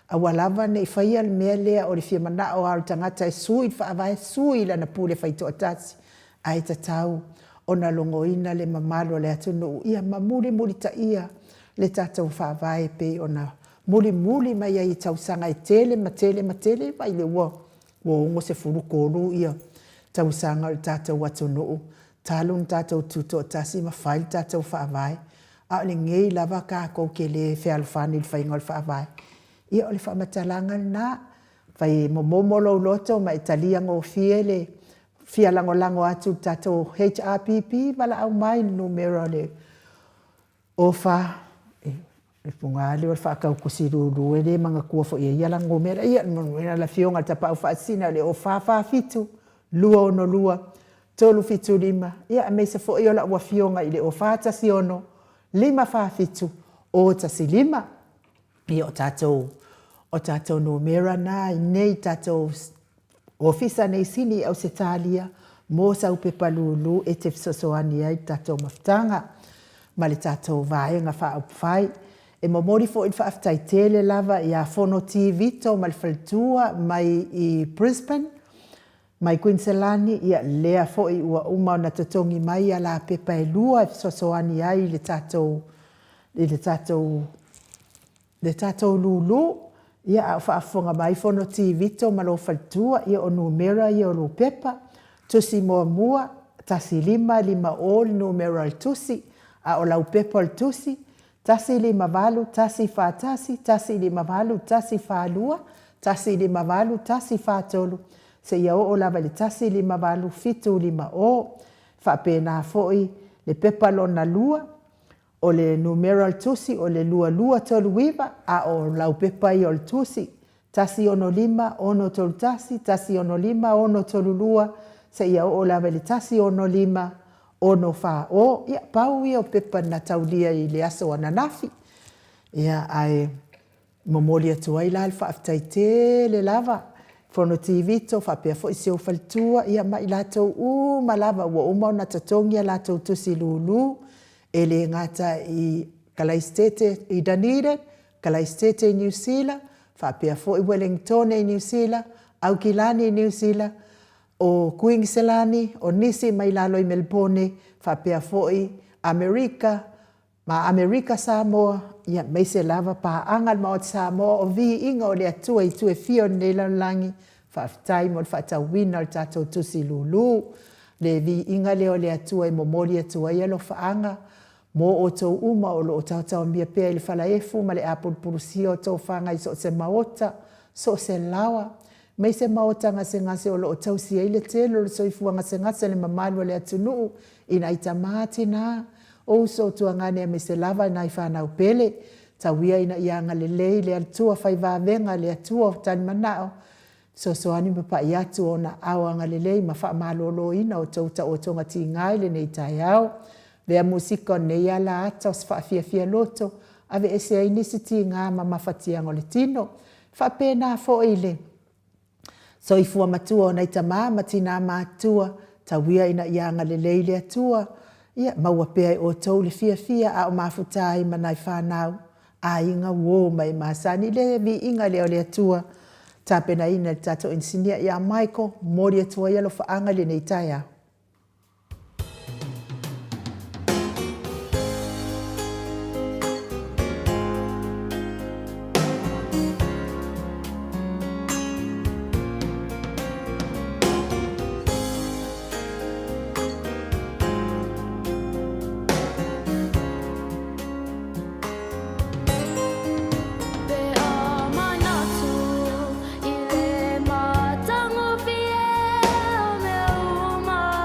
a walawa ne i whaia le mea lea o le fia mana o au tangata e sui whaavae sui lana pule whaito atasi ai tatau ona longoina le mamalo le atunu ia muli ta ia le tatou whaavae pe ona muli mai ai tausanga e tele matele mai le ua ngo se furu koru ia tausanga le tatou atunu talun tatou tuto tasi ma file tatou whaavae a le ngei lava ka ko ke le fealfani le whaingol whaavae ia o le whamatalanga na whai momo loto ma italia ngō fiele fia lango atu tatou HRPP wala au mai numero le ofa e punga le whakau kusiru e le manga kua fo ia lango mera ia la fionga tapa au whaasina le ofa fitu lua ono lua tolu fitu lima ia me se fo ia la ua fionga i le ofa tasi ono lima fitu o tasi lima ia o tatou numera na nei tatou ofisa nei sini au se talia mo sau pe palulu e te fisosoani ai tatou maftanga ma le tatou vaenga whaapwhai e momori fo i whaaftai tele lava i a Fono TV to ma le faltua mai i Brisbane mai Queenselani ia lea fo i ua uma na totongi mai a la pepa e lua e fisosoani ai le tatou lulu ia a whaafonga mai Fono TV to ma lo faltua ia o numera ia o lo pepa tusi mua tasi lima o numero al tusi a o lau pepa al tusi tasi lima valu tasi fatasi tasi lima valu tasi falua tasi lima valu tasi fatolu se ia o lava le tasi lima valu fitu lima o whapena foi le pepa lo na lua o le numero al tusi o le lua tolu wiva a o lau pepa i al tusi tasi ono lima ono tolu tasi ono lima ono tolu lua se ia o lava le tasi ono lima ono fa o ia pau ia o pepa na taulia i le aso ananafi ia ai momoli atu ai la alfa aftai le lava Fono TV to fa pe fo se o faltua ia mai latou ma lava o na tatongia latou tusi lulu ele ngata i Kalaistete i Dunedin, Kalaistete i New Zealand, whapea fo i Wellington i New Zealand, Aukilani i New Zealand, o Queenselani, o Nisi mai lalo i Melbourne, whapea fo i Amerika, ma Amerika Samoa, ia mai se lava pa angal ma o Samoa, o vi inga o le atua i tue fio nei langi, whaftai mo whatau wina o tatou tusi lulu, le vi inga leo le atua i momoli atua i alo whaanga, mo o tau uma o lo tau mia pea ili fala efu ma le apul purusio tau whanga i so se maota, so se lawa. Mai se maota ngase o lo tau sia ile telo lo soifua ngase le mamalu le atunu ina itamati na o so tuangane me se lava na i whanau pele. Tawia ina ianga le lei le atua whaiva venga le atua tani manao. So ani mapa i atu o na awanga le lei ma wha malolo ina o tauta o tonga ti ngai le nei tai au. Vea musika nei ala ata o sfafia loto, ave ese ai nisiti ngā mamawhatianga o le tino, whapena fo ile. So i fua matua o nei tamā, matina mātua, tawia ina ianga le leile atua, ia maua pea o tau le fia a o mafutai manai whanau, a inga wō mai masani le vi inga leo le atua, tāpena ina le tato insinia ia Michael, mori atua ia lo whaanga le nei tai au. Tango fiel, meu uma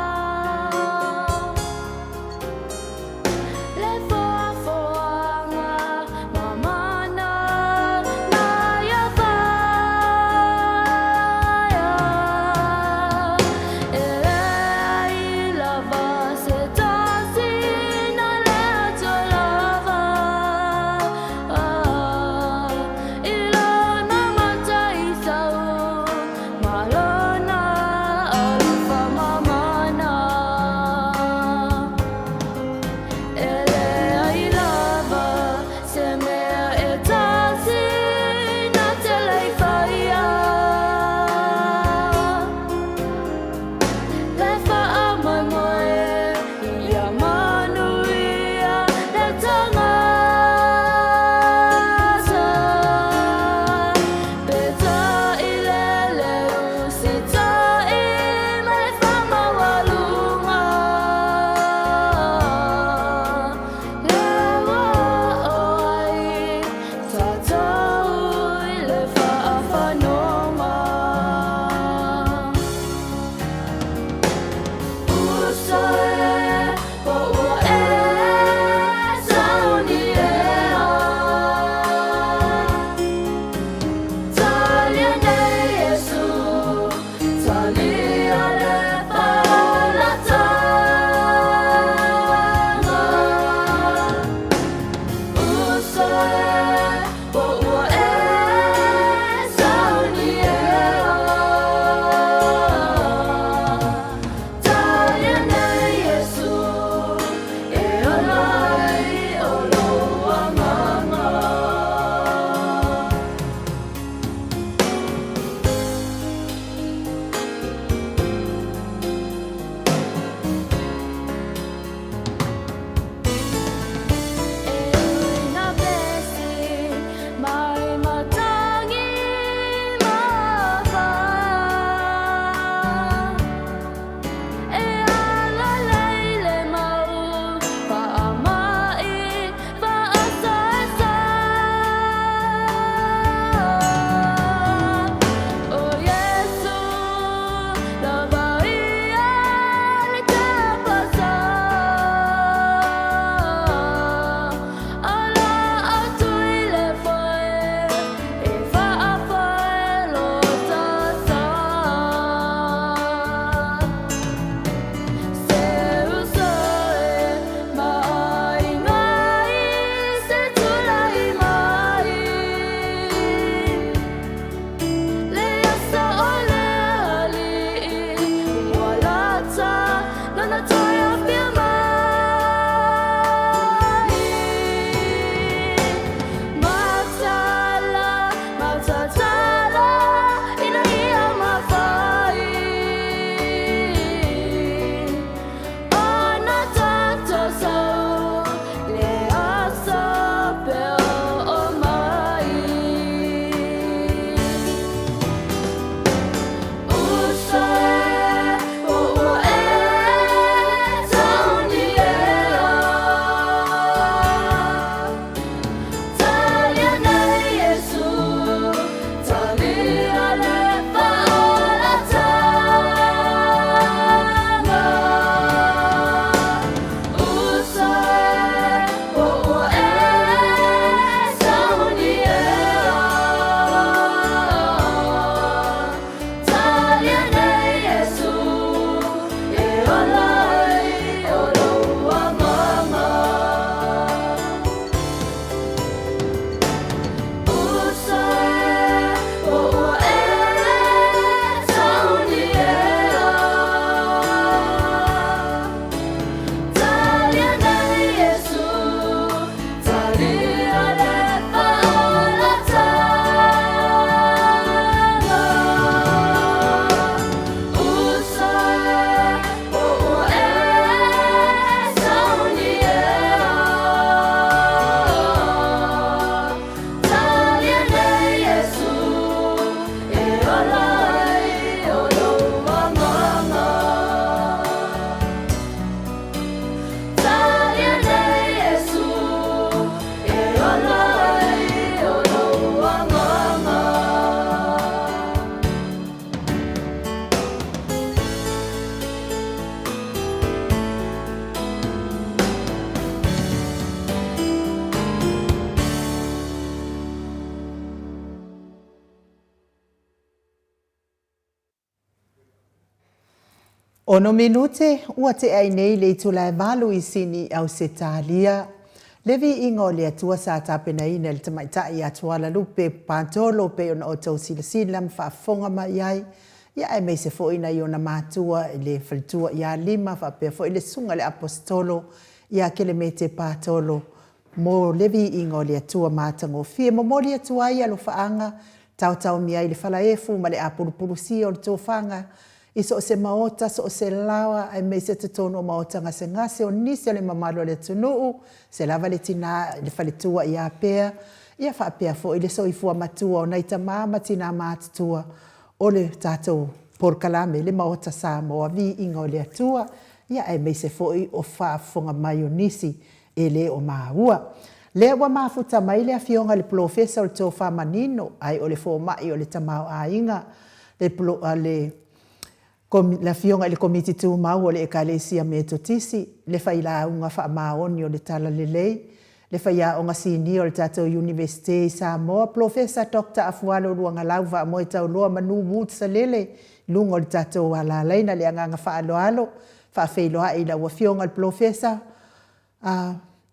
Ono minute ua te ai nei le tula valu I sini au se talia. Levi ingo le atua sa tapena ina le tamaita I atuala lupe pantolo pe ona o tau silasila mfaafonga mai ai. Ia ai mei se fo ina I ona matua le falitua ia lima whapea fo ile sunga le apostolo ia kele me te patolo. Mo levi ingo le atua matango fie mo mori atua ia lo faanga tau mi ai le falaefu ma le apurupuru si o le tofanga. Iso se maota, so se lawa, ai mei se te tono maota ngase o nisi le mamalo le tunuu, se lava le tina le faletua I apea, ia whaapea fo ile so ifua matua o naita mama tina mātutua o le tātou porkalame le maota sa moa vi ingo le atua, ia ai mei se fo I o whaafonga mai o nisi e le o maua. Le wa mafuta mai le afionga le profesa o le tō whamanino, ai o le fo mai o le tamau a inga, la fionga le komiti tu mau o le ekalesia me totisi, le faila unga wha maoni o le tala lelei, le faia o ngasini o le tatou Universite Samoa, Profesa Dr. Afualo Luanga Lauva mo e tau loa manu wut sa lele, lungo le tatou wala leina le anganga wha alo, wha feiloa I la wa fionga le profesa,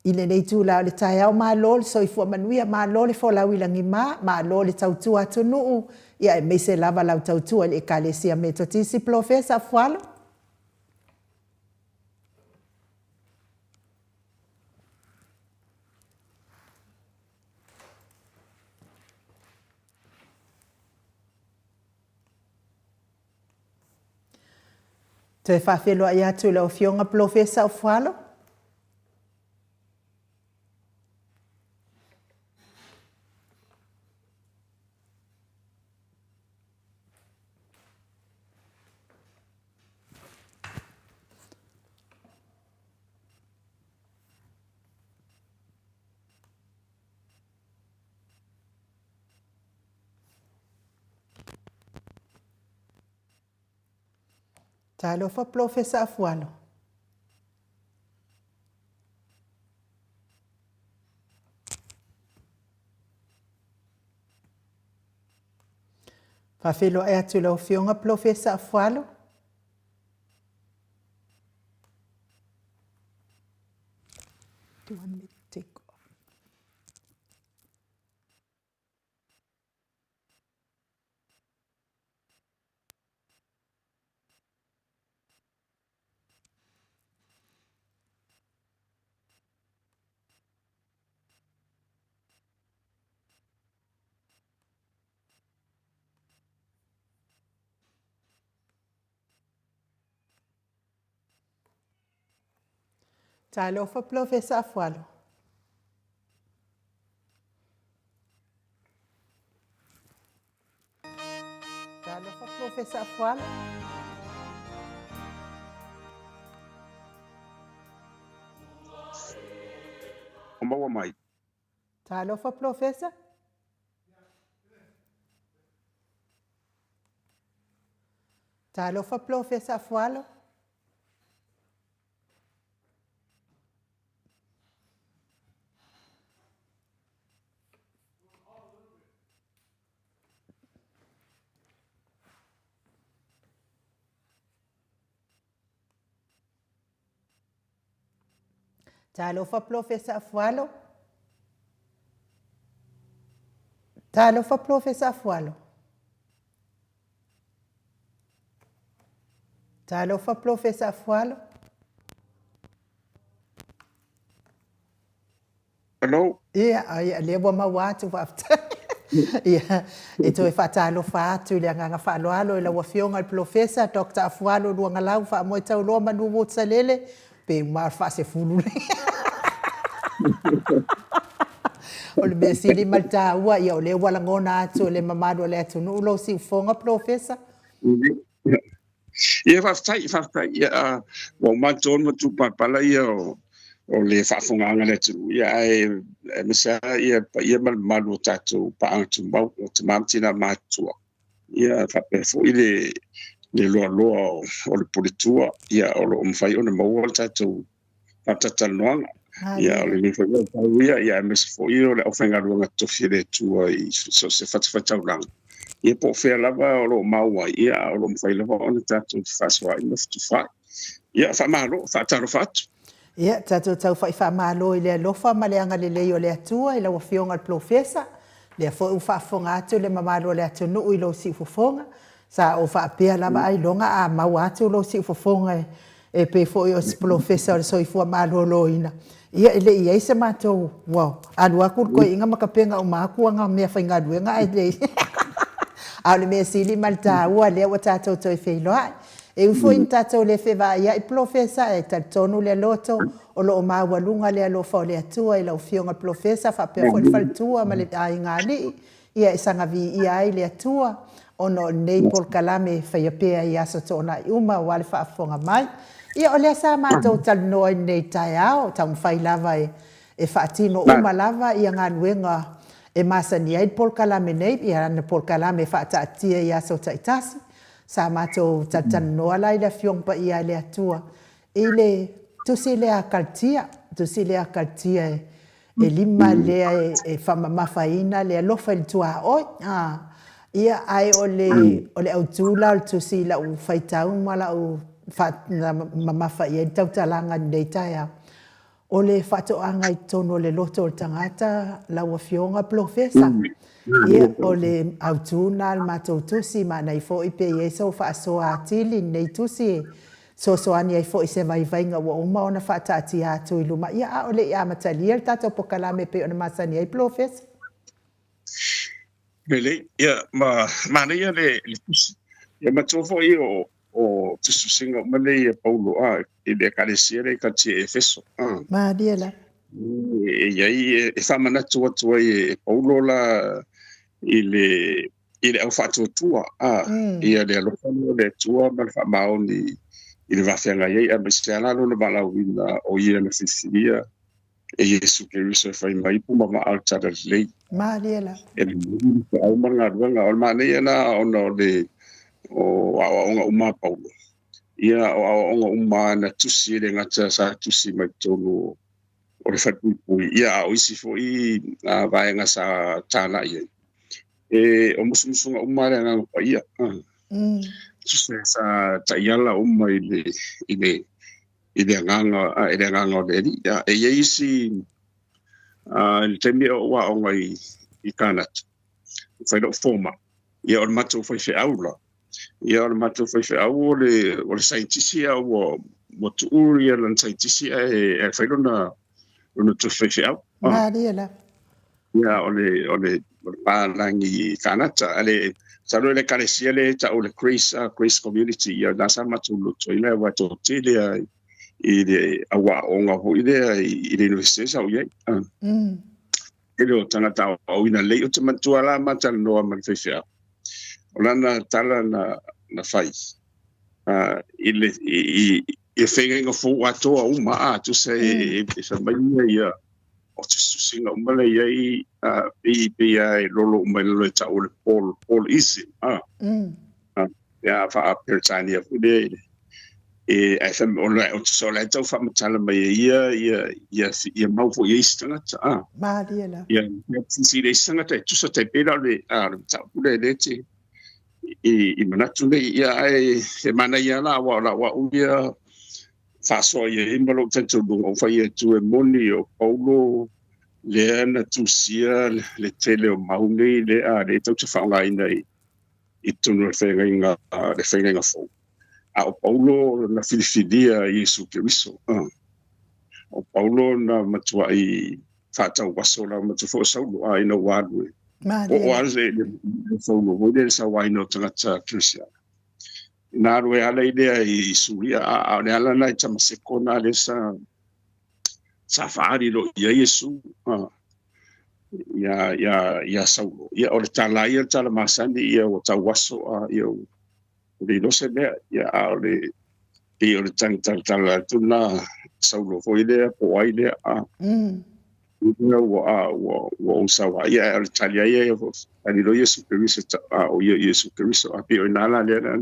ile nei tu la le tai au ma lo so I fu manuia ma lo le fo la wila ngi ma lo le tau tu atu nuu ia me se lava la tau tu le ekalesia metotisi profesa Afualo. Te whawhelo ai atu la o fionga profesa Afualo. Talo fa profesa Afualo. Whawhelo ai atu la o fionga profesa Afualo. Do you want me to take off? Talofa Professor Afualo. Talofa Professor Afualo. Maua mai. Talofa Professor. Talofa Professor Afualo. Talofa Professor Afualo. Talofa Professor Afualo. Talofa Professor Afualo. Hello. Ia, lewa mawatu wafta. Ia, ito e whatalofa atu le nganga whaaloalo e la wafionga al Professor Dr. Afualo luanga lau wha moe tau loa manu wotsalele pe mar whase fulule. O le mea sili malta ua ia o le wala ngona atu o le mamado le atu nu ulo si ufonga Professor. Ia whaftai, ia o manton matu papala ia o le whafunganga le tu. Ia e misa ia malu tatu paanga tu mau o te mamtina matua. Ia whapefo i le loa o le politua. Ia o lo umwhai o le maua le tatu whatatanoanga. Ia o le nifai o tauia ia misa fo i o le awhenga ruanga tofi le tua i so se whatawranga. Ia po fea lava o lo maua ia o lo mwhai lava o le tatu whaswa i maftu whai. Ia whamalo, whataro whatu. Ia, tatu tau whai whamalo i le alofa ma le anga le leo le atua i la wafionga al Professor. Le fo u whafonga atu le mamalo le atu nu i lo si ufofonga. Sa o whapea lava ai longa a mau atu lo si ufofonga e pe fo i o Professor so i fua malo lo ina. Ia ele ia isa matou, wow, alu aku ko inga makapenga o maku nga mea whainga duenga ele. Au le mea sili malta ua lea wa tātou toi whailoa. E ufo in tātou le whewa ia i Professor e tonu le loto o lo o mawalunga le alofa o le atua i la ufionga Professor whapea fo le faltua ma le ai ngali. Ia isanga vi ia ai le atua o no nei Paul Kalame whaiapea i aso tona i uma wale whaafonga mai. Ia o lea sa mātou tal noa nei tai au, tau mwhai lava e whaatino uma lava i ngā luenga e masani ai Paul Kalame nei, i ana Paul Kalame whaataatia i aso taitasi, sa mātou tal noa lai le fiongpa i ai le atua. I le tusi lea kaltia e lima lea e whamamafaina lea lofa ili tua oi. Ia ai o le autula o tusi la u whaitau ma la u mamafa ia tau talanga nei taia. O le whatoanga i tono le loto o tangata la wafionga Professor. Ia o le autuna al matou tusi ma nei fo i pe yeso whaasoa atili nei tusi so ani ai fo i se vai vainga wa uma ona whaatati atu i luma. Ia o le ia matalia le tato po Kalame pe ona masani ai Professor. Mele, ia ma ia le tusi. Ia matofo i o tusu singa male ia paulo i le kalesia le kati e feso. Ma diela. Ia e whamana tua i paulo la i le au whatuatua. Ia le alofano le tua ma le whamao ni i le whawhianga iei a mesiana lo na malawina o ia na whiwhiria e Yesu Keriso e whai mai puma ma altara lei. Ma diela. E le mwini ka au manga ruanga o ma nei ana ona o le o aonga uma paulo. Ia o aonga uma na tusi le ngata sa tusi mai tonu o le whatupui. Ia o isi fo i vaenga sa tāna iei. E o musumusunga uma le nganga pa ia. Tusi sa taiala uma i le nganga o le ri. E iei si le temi o aonga i Kanata. Whaidok foma. Ia o le matou whaiwhi aula. Ia o le matou whaiwhi au o le saintisi au o tuuri lan saintisi e whaidona tu whaiwhi au. Ma diela. Ia o le pālangi Kanata. Salo le kalesia le ta o le Grace Community. Ia nasa matou loto i le wato tele i le awa o nga ho i le university sa o ye ele o tangata o ina le o te matua la mata noa man fefia o lana tala na fai ile i fenga fo ato o ma tu se e sa mai ia o te singa umale ia i ai lolo mai lo ta o le Paul isi ya fa Peritania fude e fa ona o te sola tau fa matala mai ia mau fo ia stanga ma diela ia si le stanga tu sa te pela le ta fude le te i manatu le ia e mana ia la wa ia fa so ia i malo tanto o fa ia tu e moni o Paulo le ana tu sia le tele o maunei le le tau te fa ngai nei i tunu whenga le whenga fo. O Paulo na Filifidia Yesu Kiriso. O Paulo na matua i whatau waso la matua fo saulo a ina wadwe. O aze le saulo vode sa waino tangata Kirisia. Nā rue ala idea i suria a ne ala nai tamaseko na le sa whaari lo ia Yesu. Ia saulo. Ia o le tala ia tala masani ia o tau waso ia o le lose mea ia o le tala tuna saulo foi lea po ai lea ia o sawa ia o le talia ia ani lo Yesu Kiriso o ia Yesu Kiriso a pe o nala lea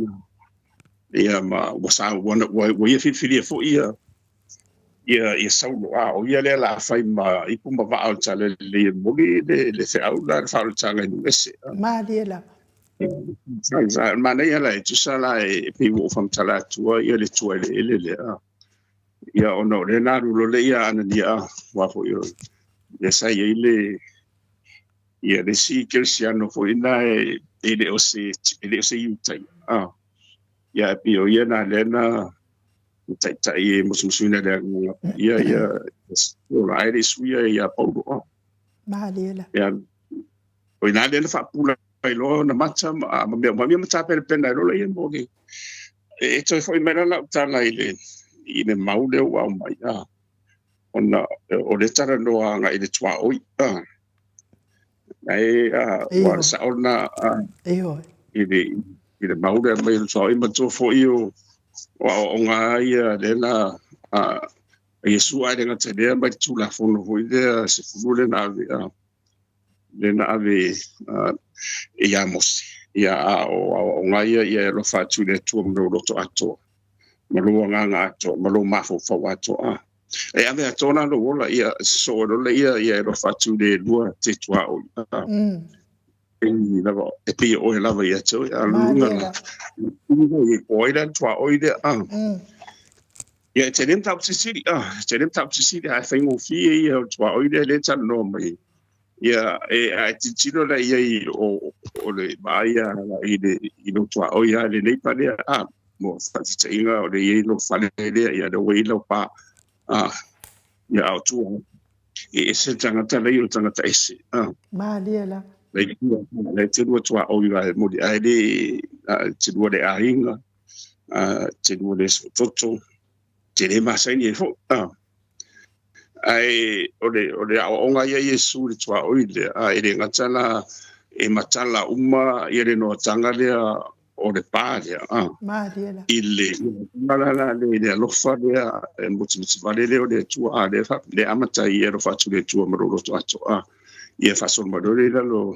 ia ma wasa wana wa ia fifilia fo ia saulo o ia le la fai ma I puma va al tale le mogi le fe au la fa al tale no ese ma diela ma nei ala tu sala e pe wo fam tala tua ia le tua le ia ono le na lo le ia ana dia wa fo yo le sai ile ia le si cristiano fo ina ele o se yutai ia pe o ia na le na tai musumusuna le ia o ai le suia ia Paulo ma diela ia o ina le fa pula ai lo na macha ma mata per pena lo ia mo ke e toi foi mena na tala ile maude wa mai ona o le tara no anga ile twa oi ai wa sa ona ile maude mai so I mato fo io o nga ia lena Yesu ai nga tele mai tu la fono ho ide se fule na ave ia mos ia o nga ia lo fa tu le tu mo lo to ato mo lo nga ato mo lo mafo fa ato e ave ato na lo la ia so lo le ia lo fa tu le lua te tua o e pe o la va ia to a lunga la o ida tua o ida ia tenem tap sisi ai fa ngo fi ia tua o ida le tan no mai ia ai tino la ia o le baia i no tua o ia le nei pa le mo fa tsinga o le ia no fa le ia do we lo pa ia o tu e se tanga tala i tanga ta ese ma diela le tino tua o ia mo di ai de tino de ainga tino de toto tene masa ni fo ai ole o nga ia Yesu le tua o ile ele ngatala e matala uma ile no tanga le o le pale ma diela ile la le lo fa le mutu vale le o le tua le fa le amata ia lo fa tu le tua mo lo to ia fa so mo le lo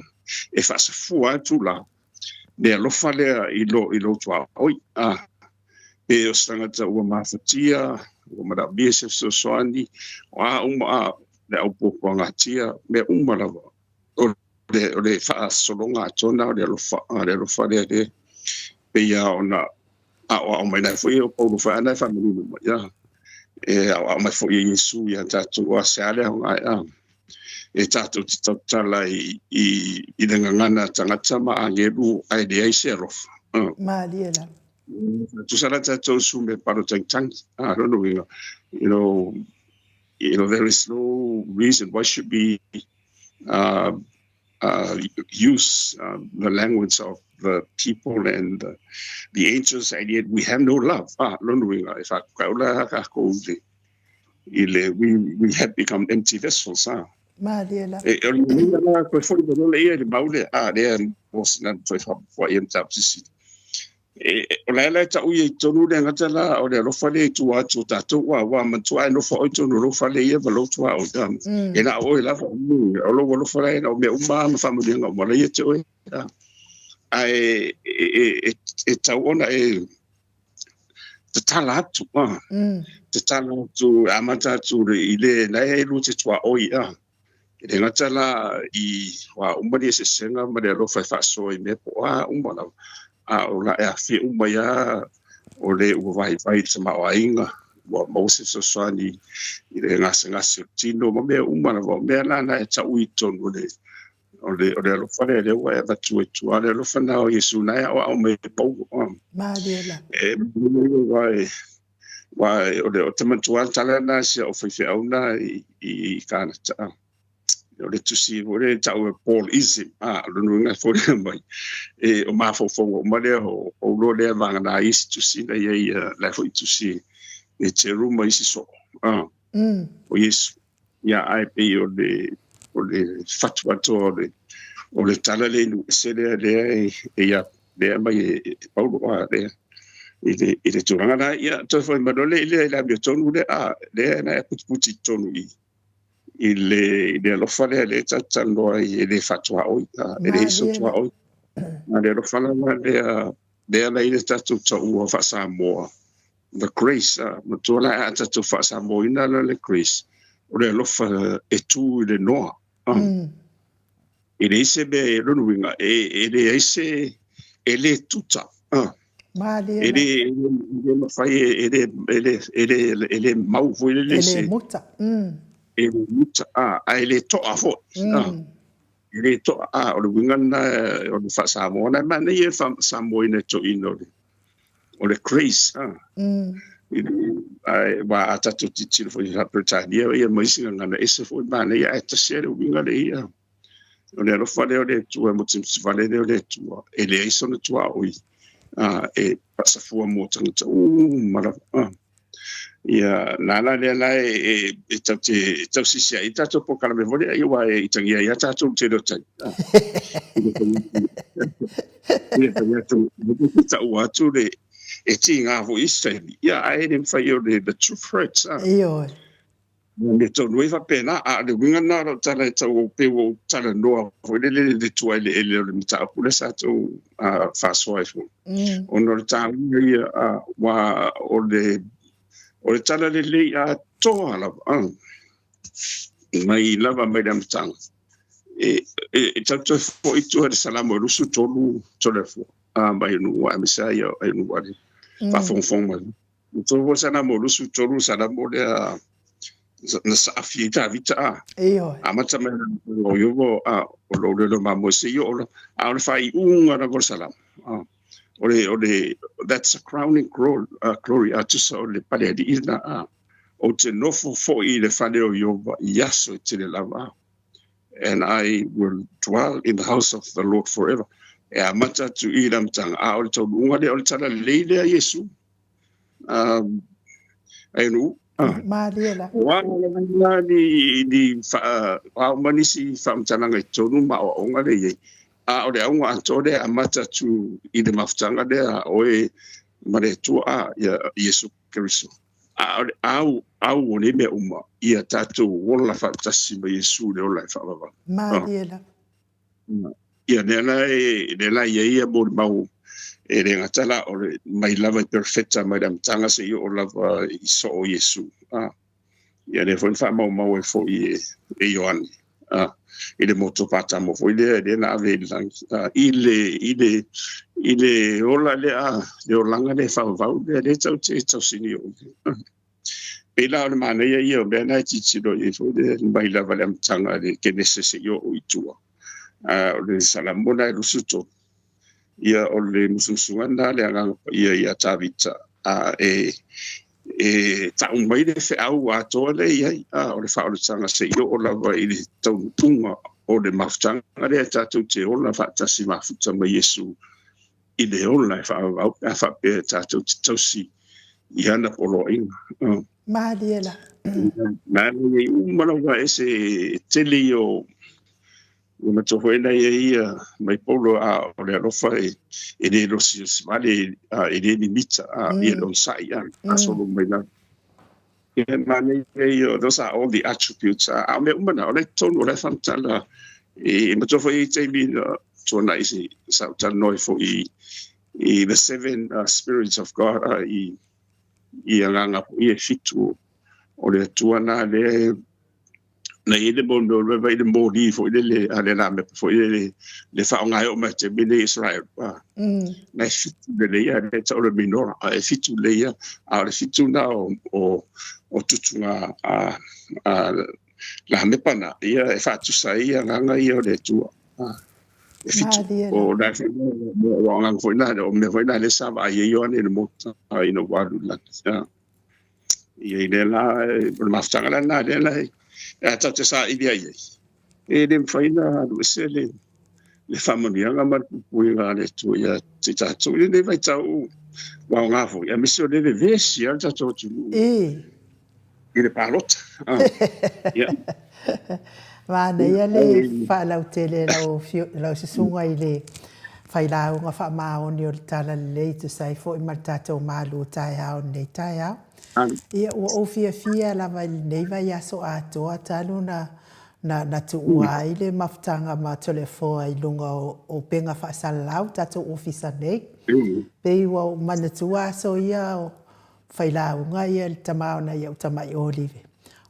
e fa se fu tu la le lo fa le ilo tua oi e o stangata ua mafatia o mara bese so soani le au popo ngatia me lava o le fa solonga tona le lo fa le pe ia ona o mai na foi o Paulo fa na fa minu ya e o mai foi Yesu ya tatu o sale nga e tatu tala i le ngana tangata ma angelu ai de ai serof ma diela tu sala tatu sume paro tang I don't know there is no reason why should be use the language of the people and the angels, and yet we have no love. We have become empty vessels. Olala ta uye tonu de ngatala o de rofale tu atu tatu wa mantua no fo tonu rofale ye valo tu au dam ena o la fo mu o lo valo fale no me umma ma famu de ngo mo ye tu ai e ta ona e tala tu tala tu amata tu ile na e lu te tua o ia e ngatala I wa umma de se senga ma de rofa fa so I me po umma la o la e afi umaya o le vai sama o ainga wa Moses so swani I le ngase tino ma me umana wa me na e tau I tonu o le lo fale le wa va tu ale lo fana o Yesu na o me po ma diela wa o le o tamantua tala na se o fe auna I kana ta o le tusi o le tau Paul Ism lunga fo mai e o mafo o male o lo le vanga na isi tusi na ye la fo tusi e te ruma isi so o Yesu ya ai pe o le fatwa to o le tala le nu se le ya le mai Paulo le ile turanga na ya to fo madole ile la biotonu le na puti tonu ile lo fale le tatando ile fatwa o ile sotwa o na le lo fale le la ile tatu to o fa Samoa the grace matola tatu fa Samoa ina le grace o le lo fa e tu le no ile se be lo winga ile se ele tuta ele lo fa ele mau vo ile se muta ele muta ele to afo ele to o le wingana o le fa Samoa na ma ne fa Samoa ne to ino o le grace ai wa atatu titilo fo ya Britania ia mai singa ngana ese fo ma ne ya ta sere winga le ia o le lo fa le tu mo tsim vale le tu ele iso no tu oi e pasa fu mo tanga mara ia nana le la e tau sisia I tato po kala me vole ai wa I tangia ia tato te do tai ia tato watu le e tinga vo Israeli ia ai nem fa yo the true threats io me to no ifa pena le winga na ro tala tau pe wo tala no vo le tu ele le mita pula sa to fast wife ono tala ia wa o le tala le a toa la mai lava mai dam tang e tato fo itu de salamo rusu tolu tolefo mai no wa misaya ai no wa fa fong mai to vo sana mo rusu tolu sana mo le na sa afita vita io amata mai o yo o lo mamo se yo o fai unga na salam ole that's a crowning glory to so le pale di ina o te nofo fo I le fale o yo yaso te le lava and I will dwell in the house of the Lord forever e amata tu ilam tang o to unga le o tala leile Yesu ai no Mariela wa di fa manisi fam tananga tonu ma o ngale ye o le unga antode amata tu I de maftanga de o mare tu ya Yesu Kristo au ne me uma ia tatu wola fa tasi me Yesu le ola fa baba Mariela ia ne la ia mo mau e le ngatala o mai lava perfecta mai dam tanga se yo lava I so o Yesu ia le fon fa mau fo I Ioan ile moto pata mo fo ile na ave lang ile ola le olanga le fa le tau sini o pela o mana ia be na titilo I fo de mai lava le tanga le ke necesse yo o itua le salamona rusuto ia o le mususuana le anga ia tavita tau mai le fe au ato le ia o le fa o tanga se yo o lava I le tau tunga o le mafutanga le tātou te ola whaatasi mafuta ma Yesu i le ola e whaavau a whape tātou te tausi i ana polo inga. Mahaliela. Nā e umana wa e se tele o ma tofu e nei ia mai polo a o le alofa e le rosi vale e le limita i lo sai a solo mai na. Those are all the attributes. I mean, I like to know that but for tona isi sa tanoi for the seven spirits of God I anganga I fitu o le tuana le na ile bondo le vai de modi for le ale na me for le fa nga o ma te bile Israel na fitu le ya le tsa o le minora a fitu le ya a le fitu na o tutunga la me pana ia e fa tu sai nga ia le tu e fitu o da o nga foi na o me foi na le sa va ia yo ne mo ai no guardo la ia ile la ma ftanga na le la e tata sa i dia e le faina do se le famiglia nga ma pui nga le tu ia ti ta tu le vai tau wa nga fo ia misio le vesi al ta tu ile parlot ia va ia le fa la tele la se sunga ile fai la nga fa ma on yo tala le te sai fo i martato malu tai au nei tai au ia o fia la vai nei vai aso ato atalu na tu uai le maftanga ma telefo ai lunga o penga fa salau tato ofisa nei pe wa manatua so ia fai la nga ia tamau na ia tamai olive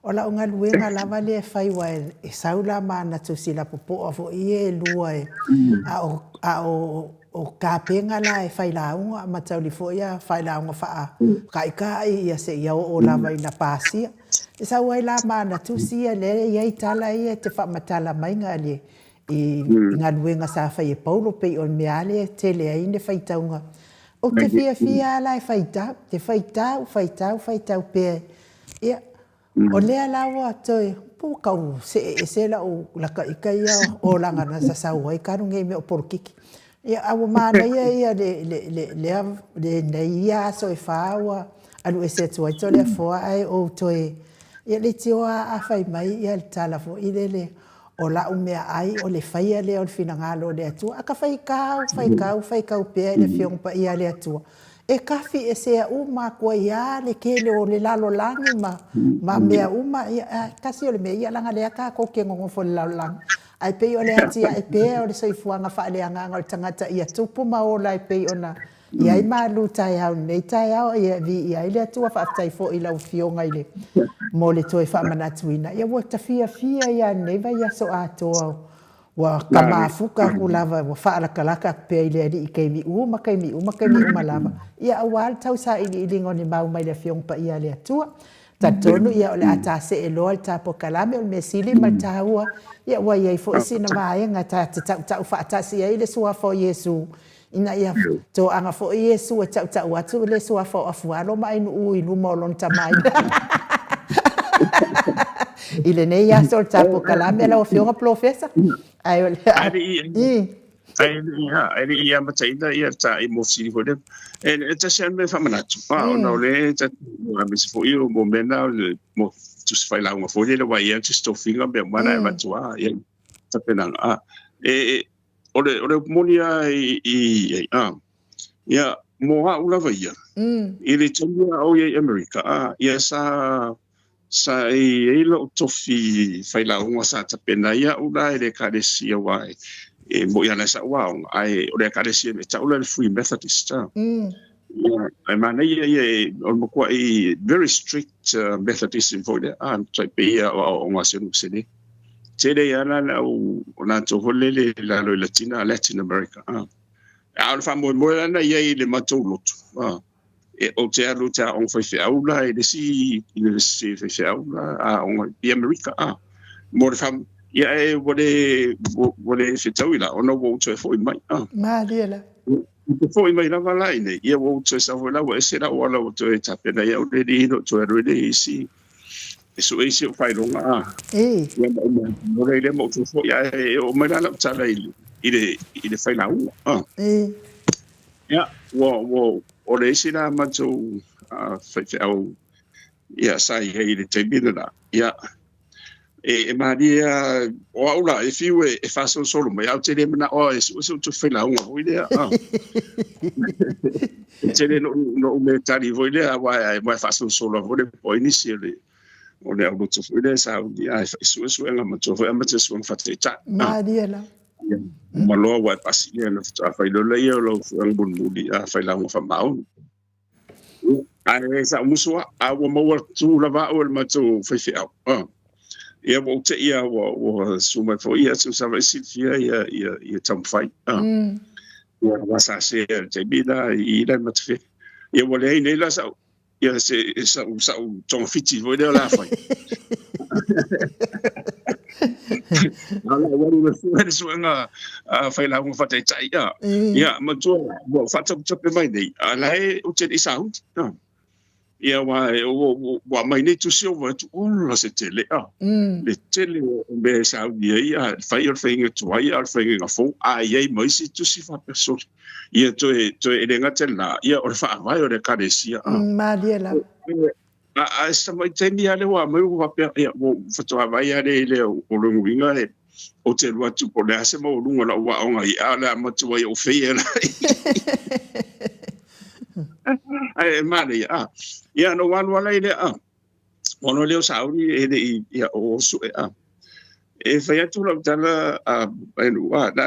ola unga luenga lava le fai wa e saula ma na tu sila popo fo ie lua a o ka penga la e fai la unga ma tau li fo ia fai la unga fa kai ia se ia o lava ina pasia e sa wai la ma na tu sia le ia itala ia te fa matala mai nga le i nga luenga sa fai e paulo pe on meale tele ai ne fai taunga o te fia la e fai tau pe ia o lea lawa toi pu kau se la o la ka ia o langa na sa sa wai ka nge me o porkiki ia awu mana ia le nei ia so e fawa alu ese tu ai tole fo ai o toi ia le tio a fai mai ia tala fo ile o la umea ai o le fai le o fina ngalo le tu aka fai kau pe le fiong pa ia le tu e kafi e se uma ko ia le kele o le lalo langi ma mea uma kasi o le mea ia langa le aka ko ke ngongo fo le lalo lang ai pe o le atia ai pe o le soifuanga fa le anga o tangata ia tupu ma o lai pe ona ia i malu tai au nei tai au ia vi ia ile tua fa tai fo ila o fionga ile mo le toi fa manatuina ia wo tafia ia nei vai ia so ato wa kama fuka kulava wa fa ala kalaka pe ile di ke mi uma lava ia awal tau sa ili ngoni mau mai le fiong pa ia le tua tatonu ia ole ata se elo ta po kalame o mesili maltaua ia wa ia fo sina vai nga ta fa ta si ile suwa fo Yesu ina ia to anga fo Yesu ta watu le suwa fo afualo mai nu inu molon tamai ile nei ia sol ta po kalame la o fionga professor ai ia mataina ia ta I mo sini fo de e ta sian me famanatu no le ta me se fo io mo mena mo tu se fai la uma fo le wa ia tu sto finga be mana va tua ia ta penanga ore monia ia mo ha ula va ia ile tania o ia America ia sa e lo tofi fai la uma sa ta pena ia ula ile karesia wai e mo ia na sa wa ai ore karesia me ta ula Free Methodist ai mana ia o ko ai very strict Methodist in for the type ia o ngasiu sini tele yana na to holele la Latin America a fa mo na ia le matoloto e o te alu ta on foi aula e si university foi aula on di America mo fam ia e vole se tawila ono wo to foi mai ma diela foi mai la vala ine ia wo to sa vola wo se la wala wo to ta pena ia o de no to really si so e se fai longa E. ia mo le mo tu fo ia o mai la tsala ile fai la E. ia o le sina ma tu fai au ia sai he le te bina ia e maria o aula e fiu e fa solo mai au te le mana o e so tu fai la o ile te le no me tari vo ile wa fa solo vo le po initially o le au tu ile sa ia so nga ma tu ma te so fa te ta Maria la. ma lo wa pasile na fa lo le yo lo ang bun muli fa la mo fa mau ai sa musua a wo mo tu la va o ma tu fa fi au ia wo te ia wo su mai fo ia su sa vai silfia ia tam fai ia wa se te bida i la mat fe ia wo le nei la sa ia sa ton fiti vo de la fai ala wa ni su nga fai la mo fa te tai ia ma tu wo fa tam pe mai nei ala e o te isa ia wa mai nei tu se o tu o se tele le tele be sa ia fai o fai tu ai al fai nga fo ai mai si tu si fa perso ia to e le ngatela ia o fa vai o le karesia Maria la. a sa mai teni ale wa mai wa pe ia wo fa to vai ale le o lo winga le o te lua tu po le ase mo lunga la wa nga ia la ma tu ai o fai la ai mali ia no wan wala ile ono leo sauri ele ia o su e fai tu la tala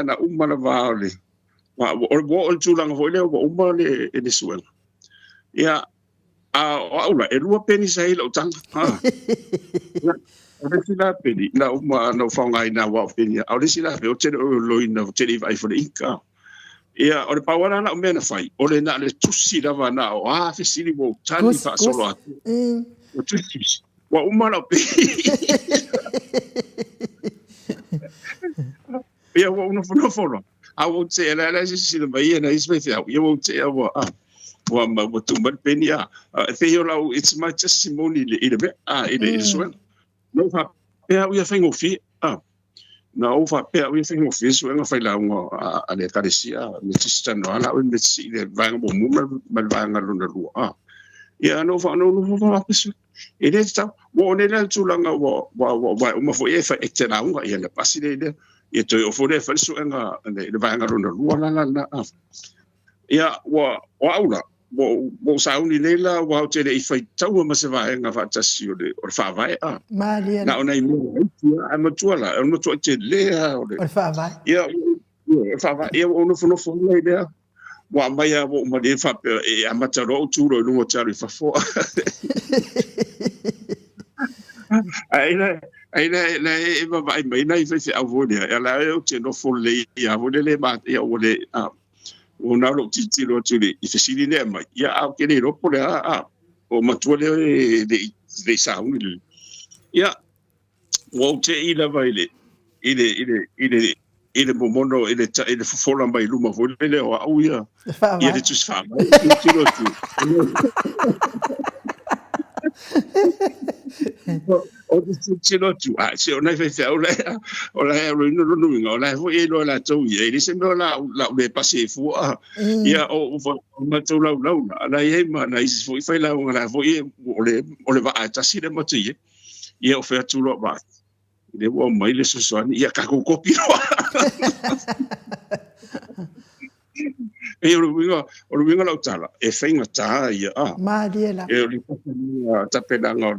na umma la vale o tu lang ho le o umma le e suel ia aula e lua peni sai lo tang o le sila peni na umma no fonga ina wa peni o le sila o te loina o te vai fo inka ia o le pawara na o mena fai o le na le tusi lava na o fe sili mo tani fa solo atu o tusi wa umana pe ia wa uno fono a o te la si le mai na isme fe ia o te wa ma o tu mal penia fe yo la it's my testimony ile be ile so no fa pe ia fengo fi na o fa pe we fing office we fa la ngo ale karesia me sistan no ala me si le vanga bo mu mal vanga lo na lu ia no fa pesu e le sta wo ne la tu langa wo ma fo e fa etena nga ia le pasi le e to o fo le fa su nga le vanga lo na lu la ia wa aula wo sa uni lela wa te le fa tau ma se va nga fa tasi o le fa vai Maria na ona mo ama tuala ona tu te le o le fa vai ia fa vai ia ona fo le dia wa mai a wo ma le fa e ama taro tu ro no tari fa fo ai la e va vai mai na fa se avodia ela e o te no fo le ia vo le ma ia o le o na lo titi lo tuli i fesili le mai ia a ke le ro po le o matuale de sa uni ia o te ila vai le ile momono ile fofola mai luma vo le o au ia ia le tus fa mai tu lo tu o te lo tu se ona fe fe o la ro no no o la vo e lo la tu ia ile se no la le pase fu ia o ma tu la la ia ma na is vo fa la vo e o le va a tasi le mo tu ia o fe tu lo ba ile wo mai le so so ia ka ko kopi e o winga la tala e fenga ta ia Mariela e o li ta pedanga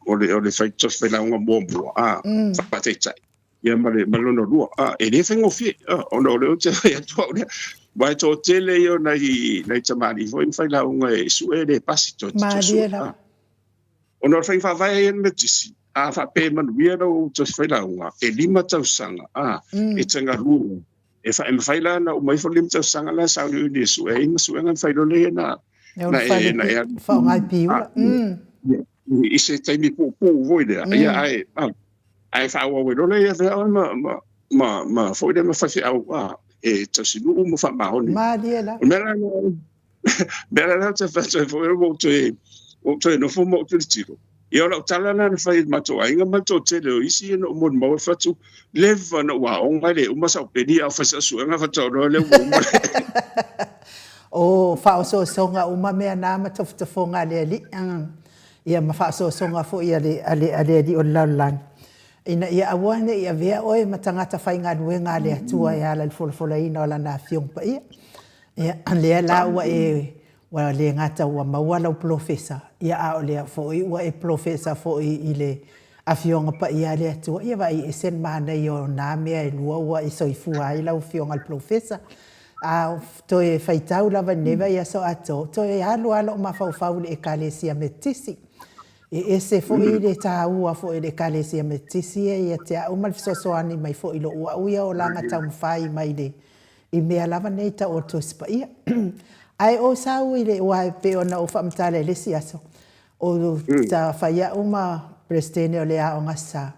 o le fai tos pe la unha bombo pa te tai ia malono lua e le fenga fi o no le o te ia to vai to tele io nei tamani foi fai la unha e su e le pasi to Mariela o no fai fa vai en metisi fa pe man wiero to fai la unha e lima tau sanga e tanga lua e fa em fai la na o mai fo lim tau sanga la sa ni su e ngan fai lo le na fa ngai piula i se taimi po voi de ia ai fa wa we lo le ia ma foi de ma fa au e tasi lu mo fa ma oni Mariela mera te fa foi o to no fo mo to tiro ia la tala na fai mato ainga mato tele isi no mon mo fatu leva no wa on ngale uma sa pedi a fasa su nga fatu no le uma o fa'asoasoga uma mea na matofotofoga aleali ia ma fa'asoasoga fo'i aleali o le lalolagi ina ia aua ia vea oe ma tagata faigaluega a le atua ia la folafolaina o lana afioga paia ia lea la ua ua le gata ua maua lau profesa ia a o lea fo'i ua profesa fo'i i le afioga paia a le atua ia vai esen manai o na mea lua ua soifua ai lau fioga le profesa a toe faitau lava neva ia so ato toe alu alo ma faufau le ekalesia metisi ese fo'i le tāua fo'i le ekalesia metisi ia te au mal fisosoani mai fo'i lo ua uia o langa tau mwhai mai le i mea lava nei ta o tospa ia ai o sau i le ua pe ona o whamtale le si aso o ta whaia uma prestene o le a o ngasa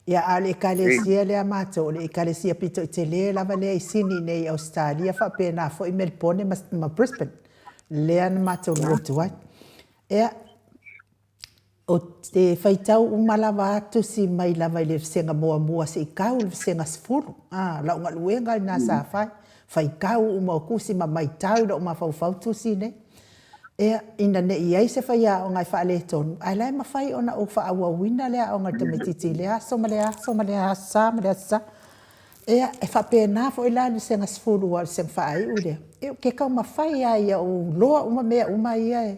ia a le ekalesia le amato le ekalesia pito i te le lava le isini nei Australia fa pena fo i Melbourne ma Brisbane le an mato lotu ai ia o te faitau uma lava atu si mai lava i le fisenga mua se i kau le fisenga sifuru la unga luenga na sa fai kau uma o kusi ma mai tau la uma fau tusi nei ina ne ia se fai a o ngai fa le tonu ai lai ma fai ona o fa awa wina le a o ngai tametiti le a so ma le a sa e fa pena fo ila le senga sfulu wa sen fai u le ke ka ma fai a ia o loa uma mea uma ia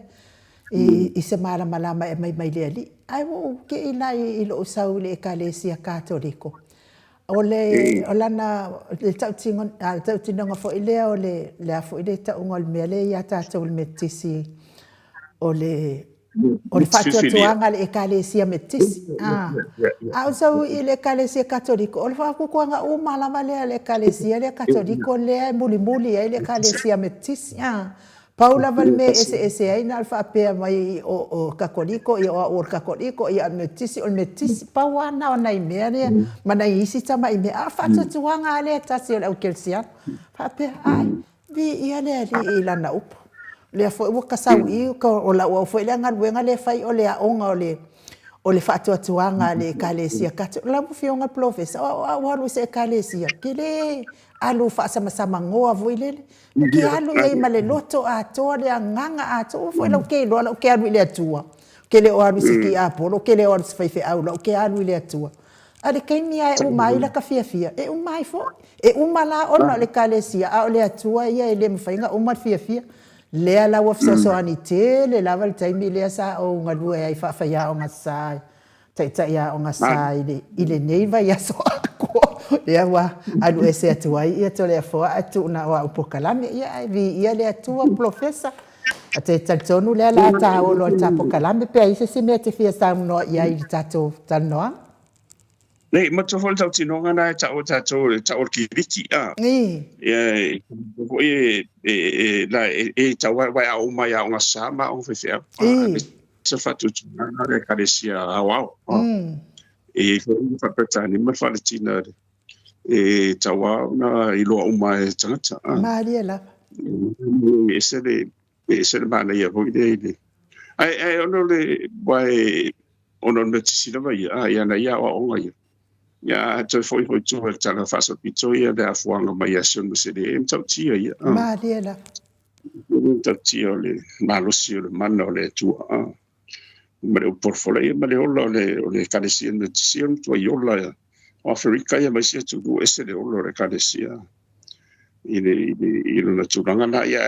i se mala malama e mai le ali ai o ke ila i lo sau le ekalesia katoliko o lana le tautinga fo ilea o le a fo ile ta ungol mea le ia tātou le metisi o le whatuatuanga le ekalesia metisi au sau i le ekalesia katoliko o le whakukuanga umalawa le ekalesia le katoliko le muli le ekalesia metisi Paula valme ese ai na alfa pe mai o kakoliko i o kakoliko i metisi o metisi pawana o nai mea mana isi tama i mea fa tuanga ale tasi o kelsia fa pe ai vi ia le i lana upo le fo o kasau i ko o la o fo le ngaluenga le fai o le onga o le fa tuanga le kalesia kato la bu fionga professor o lu se kalesia kile alu fa sama ngoa voilele ke alu ia male loto a to le nganga a to fo lo ke alu le atua ke le o alu siki a polo ke le o se fe au lo ke alu le atua ale ke mia e umai la kafia e umai fo e umala ona le kalesia a le atua ia le mfainga uma fia le ala wa so anite le lava le taimi le sa o ngalu ai fa ya o ngasai tai ya o ngasai ile neiva ya so ia wa alu ese atua ia to le fo atu na wa upokalame ia le atua professor ate tonu le la ta o lo ta pokalame pe ai se me te fia sa no ia i tato tanoa nei mato fol tau tinonga na ta o kiriki ia ta wa o mai a nga sama o fe se fatu na le kalesia wow fa petani ma fa le tina tawa na ilo uma e tangata Mariela ese le mana ia hoide ai ono le vai ono le tsina vai ia na ia o ngai ya to foi tu tala faso pizzoia da fuanga mai asion se de mtautia ia Mariela mtautia le malosio le mano le tu ma le portfolio ma le ole kalesia de sion tu iola Afrika ia mai se tu ese de ole kalesia ile na turanga na ia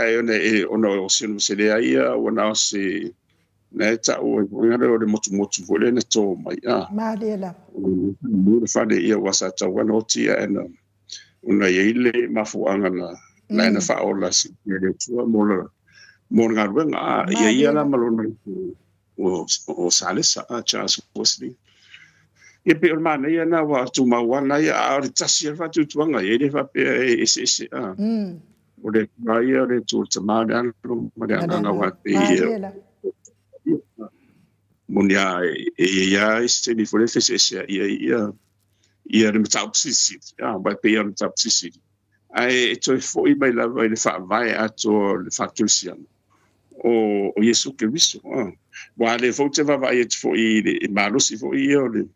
ono sion se de ia ona se na ta o ngare o le motu vole na to mai Mariela mo fa de ia wasa ta wana tia ana una ile mafuanga na fa ola si de tu mo ngarwenga ia la malona o sales a chas posli e pe o mana ia na wa tu ma wana ia a tasi fa tu tuanga ia fa pe ese o le ia le tu tama dan ma dan wa Mariela Munia ia este ni fole fese ia le mtapsisi ba pe ia mtapsisi ai to foi mai la vai le fa vai ato le factusian o Yesu Keriso. Wa le fo te va e fo i malusi fo i o le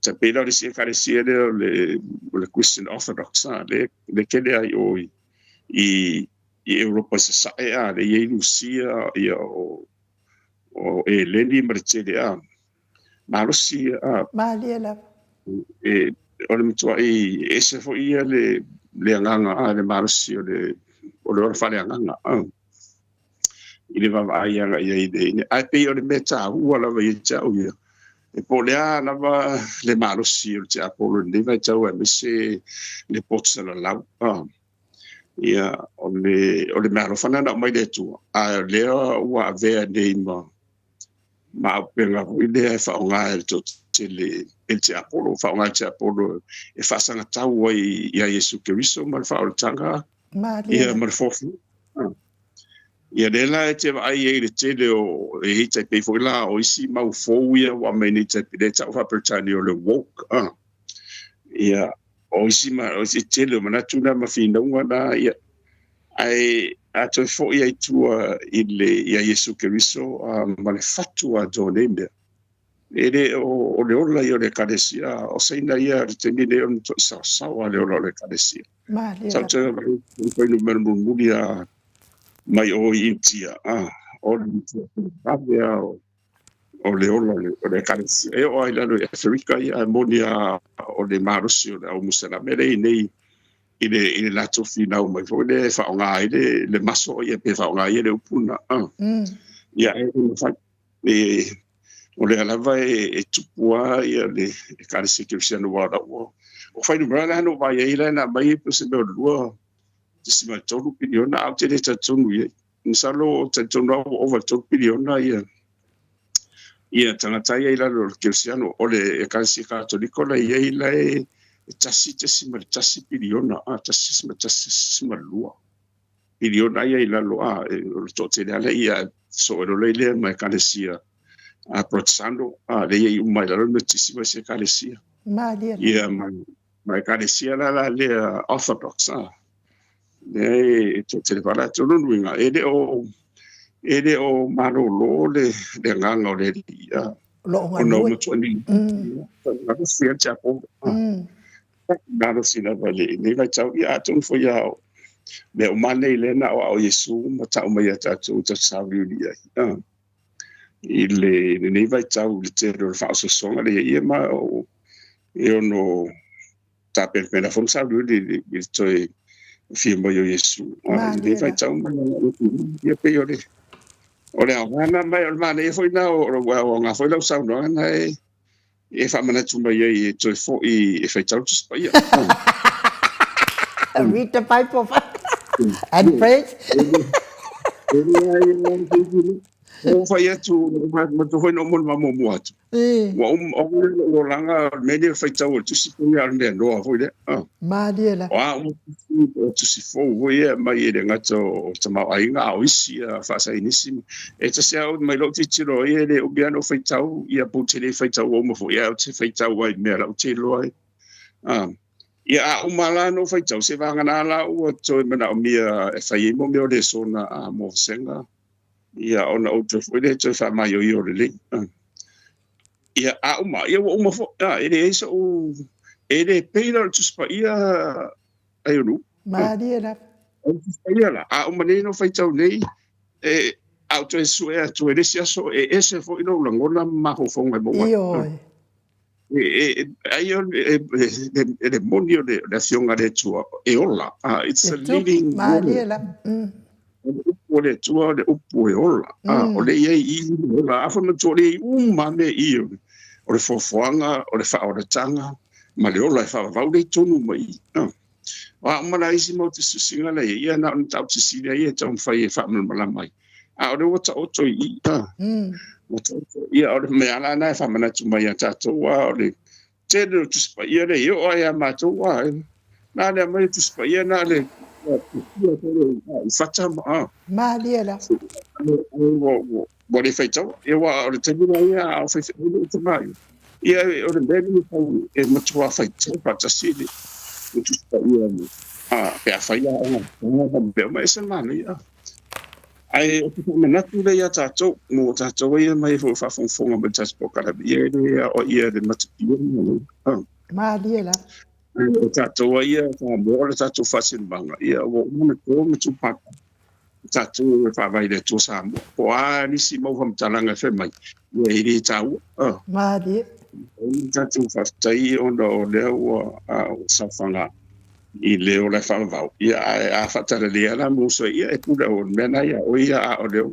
te pela le sia kalesia le Christian Orthodox le kele ai o i Europa sa le ye Lucia o leni martele malusi Maliela. o le mitua se fo i le nganga le malusi o le fa le nganga i le va ai anga i de ai pe o le meta ua la vai cha o e po le ana va le malusi o te apolo le vai cha o se le potsala la ia o le maro fana na mai le tu a le ua ve de ma penga i le fa nga el to te apolo fa nga te apolo e fa sanga tau ia Yesu Keriso mal fa o tanga ia mal fofu ia le la te ai le tele o e hita pe fo la o isi mau fo ia wa meni te pe ta fa per tani o le woke ia o isi ma o isi tele ma na tuna ma fina una ia ai a to fo ia tu ia Yesu Keriso ma le fatu a John ele o le ola ia le kadesia o seina ia te ni le on to sa wa le ola le kadesia sa te ko ni mer mulia mai o intia o le ola le kadesia e o ila le Afrika ia monia o le marusi o musela mele nei ile la tofina o mai fo le fa nga ile le maso ia pe fa nga ile upuna ia e o le alava e tupua ia le kadesia Cristiano wala o fai no brana no vai ile na mai pe se me o sima tolu piliona au te tonu ye nsalo te tonu over 2 piliona ia tangata ia ila lo Cristiano o le kansi katoliko la ia ila e tasi piliona tasi lua piliona ia ila lo o to te ala ia so lo le mai kansia a protestando le ia mai la no tisi vai se kansia ia mai kansia la le orthodox te para tu no winga ele o manolo le nganga le ia lo no mo toni na sia chapo na sina vale ni vai chau ia tun fo ia le o mane le na o Yesu ma tau mai ta tu ta savi dia ile ni vai chau le te ro fa so songa le ia ma o eu no ta per na fon savi le toi firma yo Yesu le vai chau ma ia pe yo le o le ana mai o mane foi na o nga foi lo sa no na e fa mana tu mai e toi fo e fai chau tu spa ia read the Bible and pray o fai atu ma tu foi no mo mo atu wa o langa me le fai chau tu si ia le no foi le Maliela wa tu si fo ia mai le ngato tama ai nga o isi fa sa inisi e te sia mai lo ti tiro ia le o biano fai chau ia pu te le fai chau o mo fo ia te fai chau ai me la te lo ai ia o malano fai chau se va ngana la o to mana o mia e fai mo me o le sona mo senga ia ona o te foi le te fa mai o le ia o ma ia o mo fo ele eso ele peira tu spa ia ai no Maliela ia la o maneno fai chau nei e au te suea tu ele sia so e ese foi no ngona ma ho fo mai mo ai el demonio de nación aretua e ola it's a living Maliela o le tua le upu e ola o le i ola afa ma tole uma me i o le fofoanga o le whaoratanga ma le ola e whawau le tonu mai wa mana isi mo te susinga le ia na on tau te sina ia tau mwhai e whamal malamai o le wata oto i ia o le mea lana e whamana tu mai a tātou o le tēne o tu spa ia le i o ai a mātou nā le mai tu spa ia nā le fata ma Maliela mo le feitau e wa o le tēmina ia o feitau te mai ia o le meni e matua feitau patasili o tu spa ia pe a whaia o be mai se mana ia ai manatu le ia tatou mo tatou ia mai fo fa fonga ma tatou kala ia o ia de matu Malia la. o tatou ia fa mo le tatou fasin banga ia o mo ko mo tu pa tatou fa vai de tu sa mo o a ni si mo fam talanga fe mai ia iri tau Malia. tatou fa tai o le o sa fanga I leo le whawau. Ia a whatara lea la muso ia e kura o mena ia o ia o leo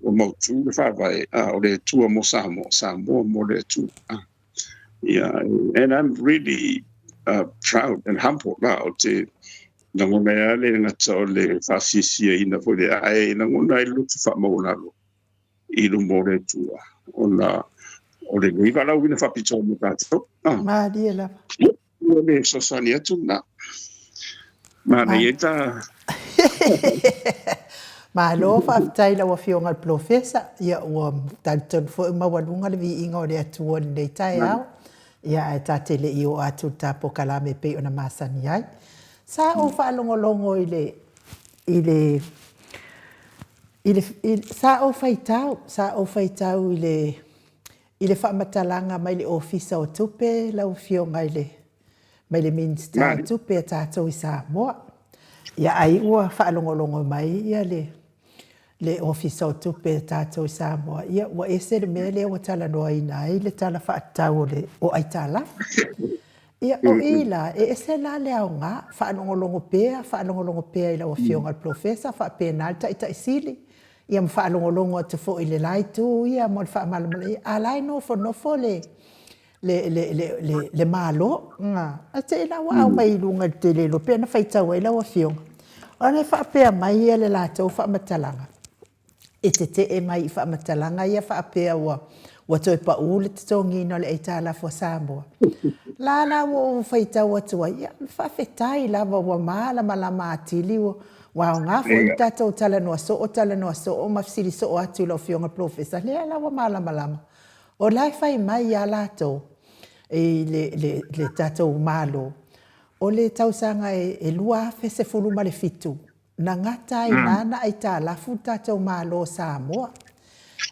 o mautu le whawai o le tua mo Samoa mo le tua. Yeah, and I'm really proud and humbled now to nangona ia le ngata o le whawhisia ina po le ai nangona I lutu whamau I lu mo le tua. O le ngui wala wina whapito mo tātou. Malia la. O le sosani atu na. Mana ia Ma lo fa tai la wa fionga profesa ia o tanton fo ma walunga le vi inga o le atu le tai au ia ta tele I o atu ta po kala me pe ona masani ai sa o fa longo ile sa o faitau ile fa matalanga mai le ofisa o tupe la o fionga ile mai le minister tupe ta I Samoa ia ai ua whaalongolongo mai ia le ofisa o tupe tātou I Samoa ia ua ese le mea lea ua tala noa ina ai le tala whaatau o ai tala ia o ila ese la le au ngā whaalongolongo pēa ila ua fionga profesa whaapena ta isili ia ma whaalongolongo te fo I le lai tu ia mo le whaamalamala ia alai nofo le malo nga ate la wa mai lunga te le lo pena faita wa la wa fiong ona fa pe mai ia le la tau fa matalanga te mai fa matalanga ia fa pe wa toi pa u le tongi no le itala fo Samoa la wo faita wa tu ia fa fetai la wa mala matili wa nga fo tato tala no so o mafsiri so atu lo fiong professor le la wa mala o lai fai mai ia la to le tatou malo o le tausanga e lua fe se fulu ma le fitu na ngata I nana ai ta lafu tatou malo Samoa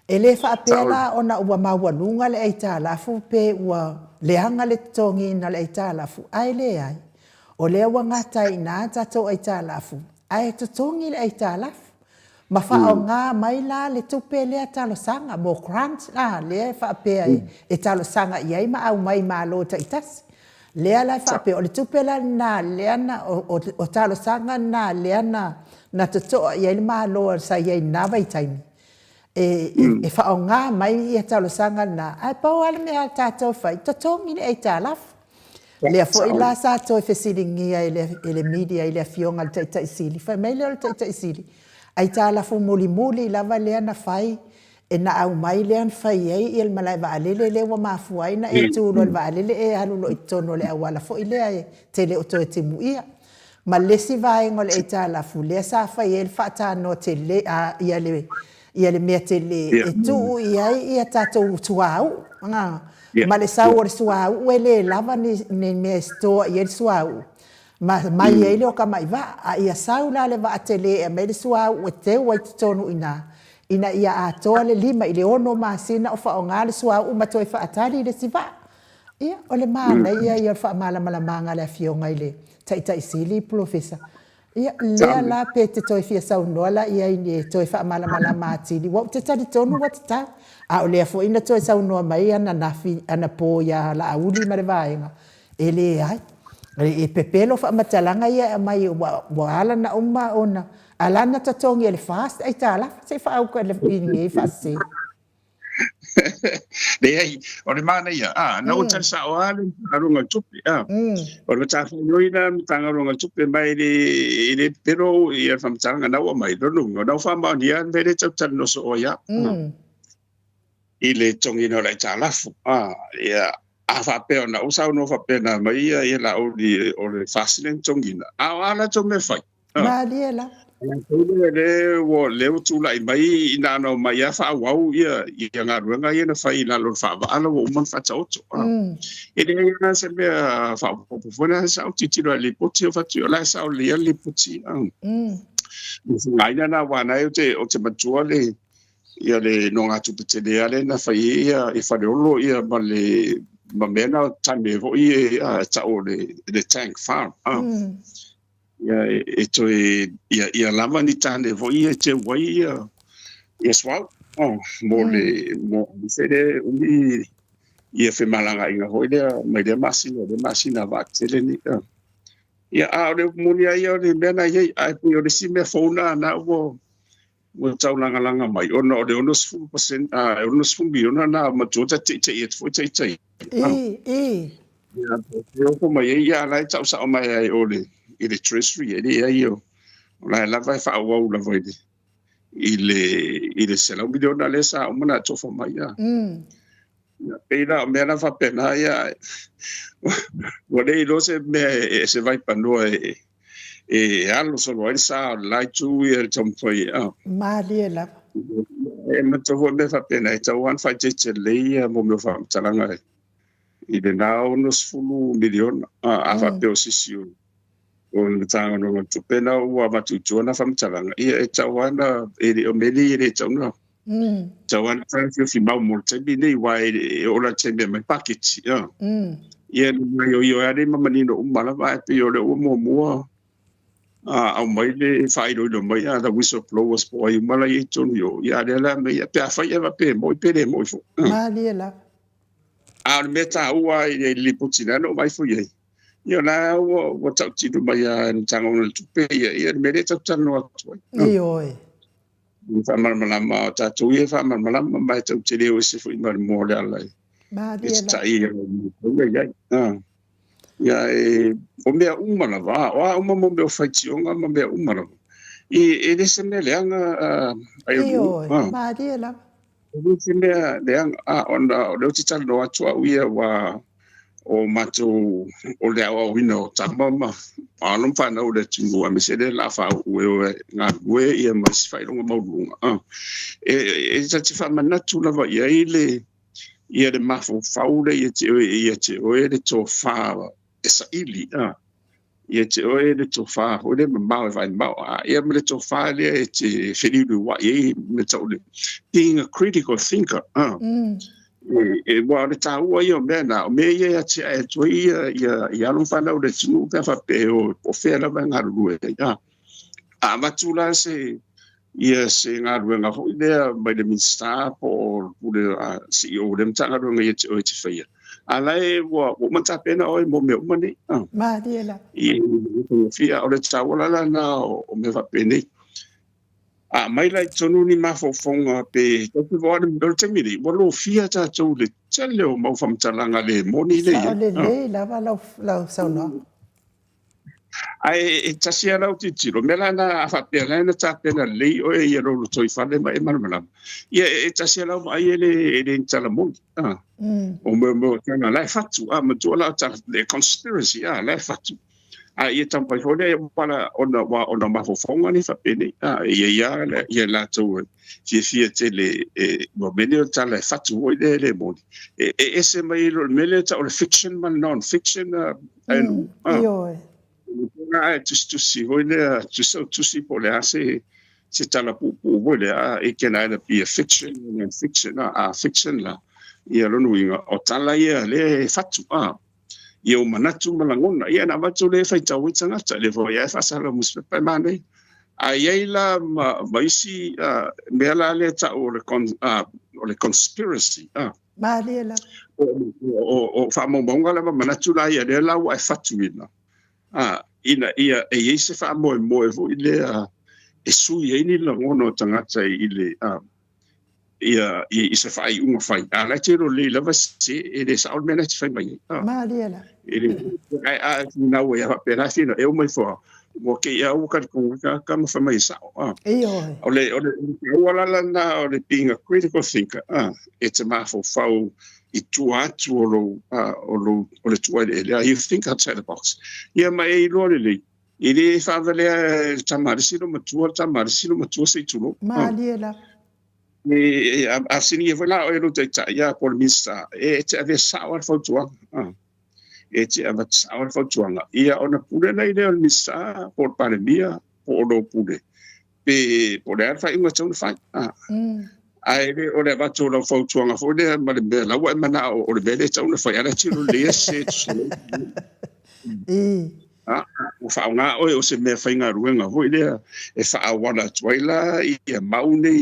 e le whaapela ona ua mawalunga le ai ta lafu pe ua leanga le tongi na le ai ta lafu ai le ai o le ua ngata I nana tatou ai ta lafu ai totongi le ai ta lafu ma whao ngā mai la le tupe lea talo sanga mo grant la lea whaapea e talo sanga iai ma au mai malo ta itasi lea lai whaapea o le tupe la na lea na o talo sanga na lea na totoa iai le malo sa iai nawa I taimi e whao ngā mai I talo sanga na ai pau ala mea tātou whai totongi le ei tā lafu lea fo I la sa toi fesilingia ele media I le fionga le taita isili whai mai leo le taita isili ai ta la fu muli lava le na fai e na au mai le an fai ai il malai va le wa mafu ai na e tu lo va le alu lo itono le awala fo ile tele o to te muia ma le si vai ngol e ta la fu le sa fai el fata no tele a ia le me tele e tu ia ta tu au nga ma le sa o suau le lava ni me sto ia suau mai ele o ka mai va ia saula le va tele e me sua o te o tonu ina ia a tole lima ile ono masina o fa onga le sua o matoi fa atali le siva ia o le mana ia fa mala manga le fionga ile taita isili professor ia le la pe te toi fia sa nola ia ni toi fa mala matili wa te tali tonu wa ta a o le fo ina toi sa no mai ana nafi ana po ya la uli mare vaenga ele ai e pepelo fa matalanga ia mai wa ala na umma ona ala na tatongi le fast ai tala se fa au ko le pingi fa se Dei o le mana ia na o tsa sa o ale arunga tupi o le tsa noina tanga runga tupi mai le pero ia fa matalanga na o mai do no na fa ma dia vele tsa no so ia ile tongi no le tala ia a fa pe ona usa no fa pe na mai ia la o le fascinating tongina ala to me fai Mariela le wo le tu la mai ina no mai fa wau ia nga ruanga ia na fai na lo fa ala wo man fa tau e le na se me fa po fona sa o titiro le poti o fa tu la sa o le puti ngai na wana o te matua le ia le no ngā tupetele ale na whai ia e whareolo ia ma mena tame vo ia tau le tank farm. Ia e toi ia lama ni tane vo ia te wai ia swau. Mo sere umi ia fe malanga inga hoi lea mai le masina va tele ni. Ia a le munia ia le mena ia ai pu o le sime fauna na wo tau langa mai ona o le 1% ono sfumbi ona na matota te fo te ia ko mai ia lai tau sa mai ai o le terrestrial ia la vai fa wa la vai ile sela miliona le sa mana to fo mai ia Pena mena fa pena ia wale lo se se vai pano alo solo il sa lai tu ia tomfai Malia la me to me fa pena ita wan fa te le mo me fa talanga I de now nos fulu milion a fa pe osisio on tanga no to pena wa ma tu jona fa talanga ia ita wan o meli ile tona Tawan thank you fi mau mo te bine wai ola te me mai package ia yo ade mamani no umala vai pe yo le mo au mai le fai do mai da whistleblowers boy mala I tonu yo ia de la me pe fa ia va pe mo fo Malia la a meta ua I le putina no mai fo ye yo na wo tau ti do mai tanga no tupe ia me le tau tano atu Ioi fa malama tatu ia fa malama mai tau te leo se fu mai mo le ala Malia la ia o mea umana wa mo me faitionga mo mea umana I le se me leanga Ioi Malia la se me leanga ona le ti tano atu ia wa o mato o le awa wino tamama alum fa na o le tingu a mesele la fa we nga we ia mas fa longa maulunga e ti fa manatu la va ia ile ia de mafo faule ia te o le to fa esa ili ia te o le to fa o le ma va ma ia me le to fa le te feliu wa ia me to le being a critical thinker e wa le taua ia mena me ia te e toi ia no fa na le tinu ka fa pe o fe la va ngaru ia a matula se ia se ngaru nga ho ile mai le minsta po le CEO le mtanga ro ngai te o te fa ia ala e wa mata pena o mo me mani ma diela I fia o le taua la na o me fa pena mai lai tonu ni mafofonga pe to vo do te miri mo lo fia ta to le tele o mo fam talanga le moni le le la va la so no ai ta sia la ti tiro mela na fa pe na ta pe na le o e ro lo toi fa le mai mal ia ta sia la mai ele tala mo o mo kana la fatu mo to la ta le conspiracy la fatu ia tampai hore wala ona mafofonga ni fapene ia la to fia te le mo mele tala fatu o le moni ese mai lo mele ta o fiction man non fiction io just to see hole to see por ase se tala pu hole it can either be a fiction and fiction fiction la ia lo nuinga o tala ia le fatu Ia manatu malangona ia na watu le fai tau itanga ta le vo ia fa sala muspe pa mane ai la maisi mela le ta o le conspiracy Malia o fa mo monga la manatu la ia le la wa fatu ina ia e se fa mo vo ile e su ia ni la ngono tanga ile ia I se fai unga fai ala te ro le lava se ele sa o mena te fai mai Malia ele ai na we ha pena sino e o mai fo mo ke ia o ka ka mo fa mai sa o le wala la na o le being a critical thinker it's a mafo fau I tu atu o le tu ele you think outside the box ia mai lo le ele fa vale tamarisino matua se tu Malia a sini e wala o ero te ia por misa te ave sawa fautua te ave sawa fautua ia ona pule nei le misa por pandemia por lo pule pe po le fa inga tau fa ai le o le va to lo fo tuanga fo le ma le la wa mana o le bele tau le fa ya tiro le se o fa nga o se me fa inga ruenga ho le e fa wana twaila i maune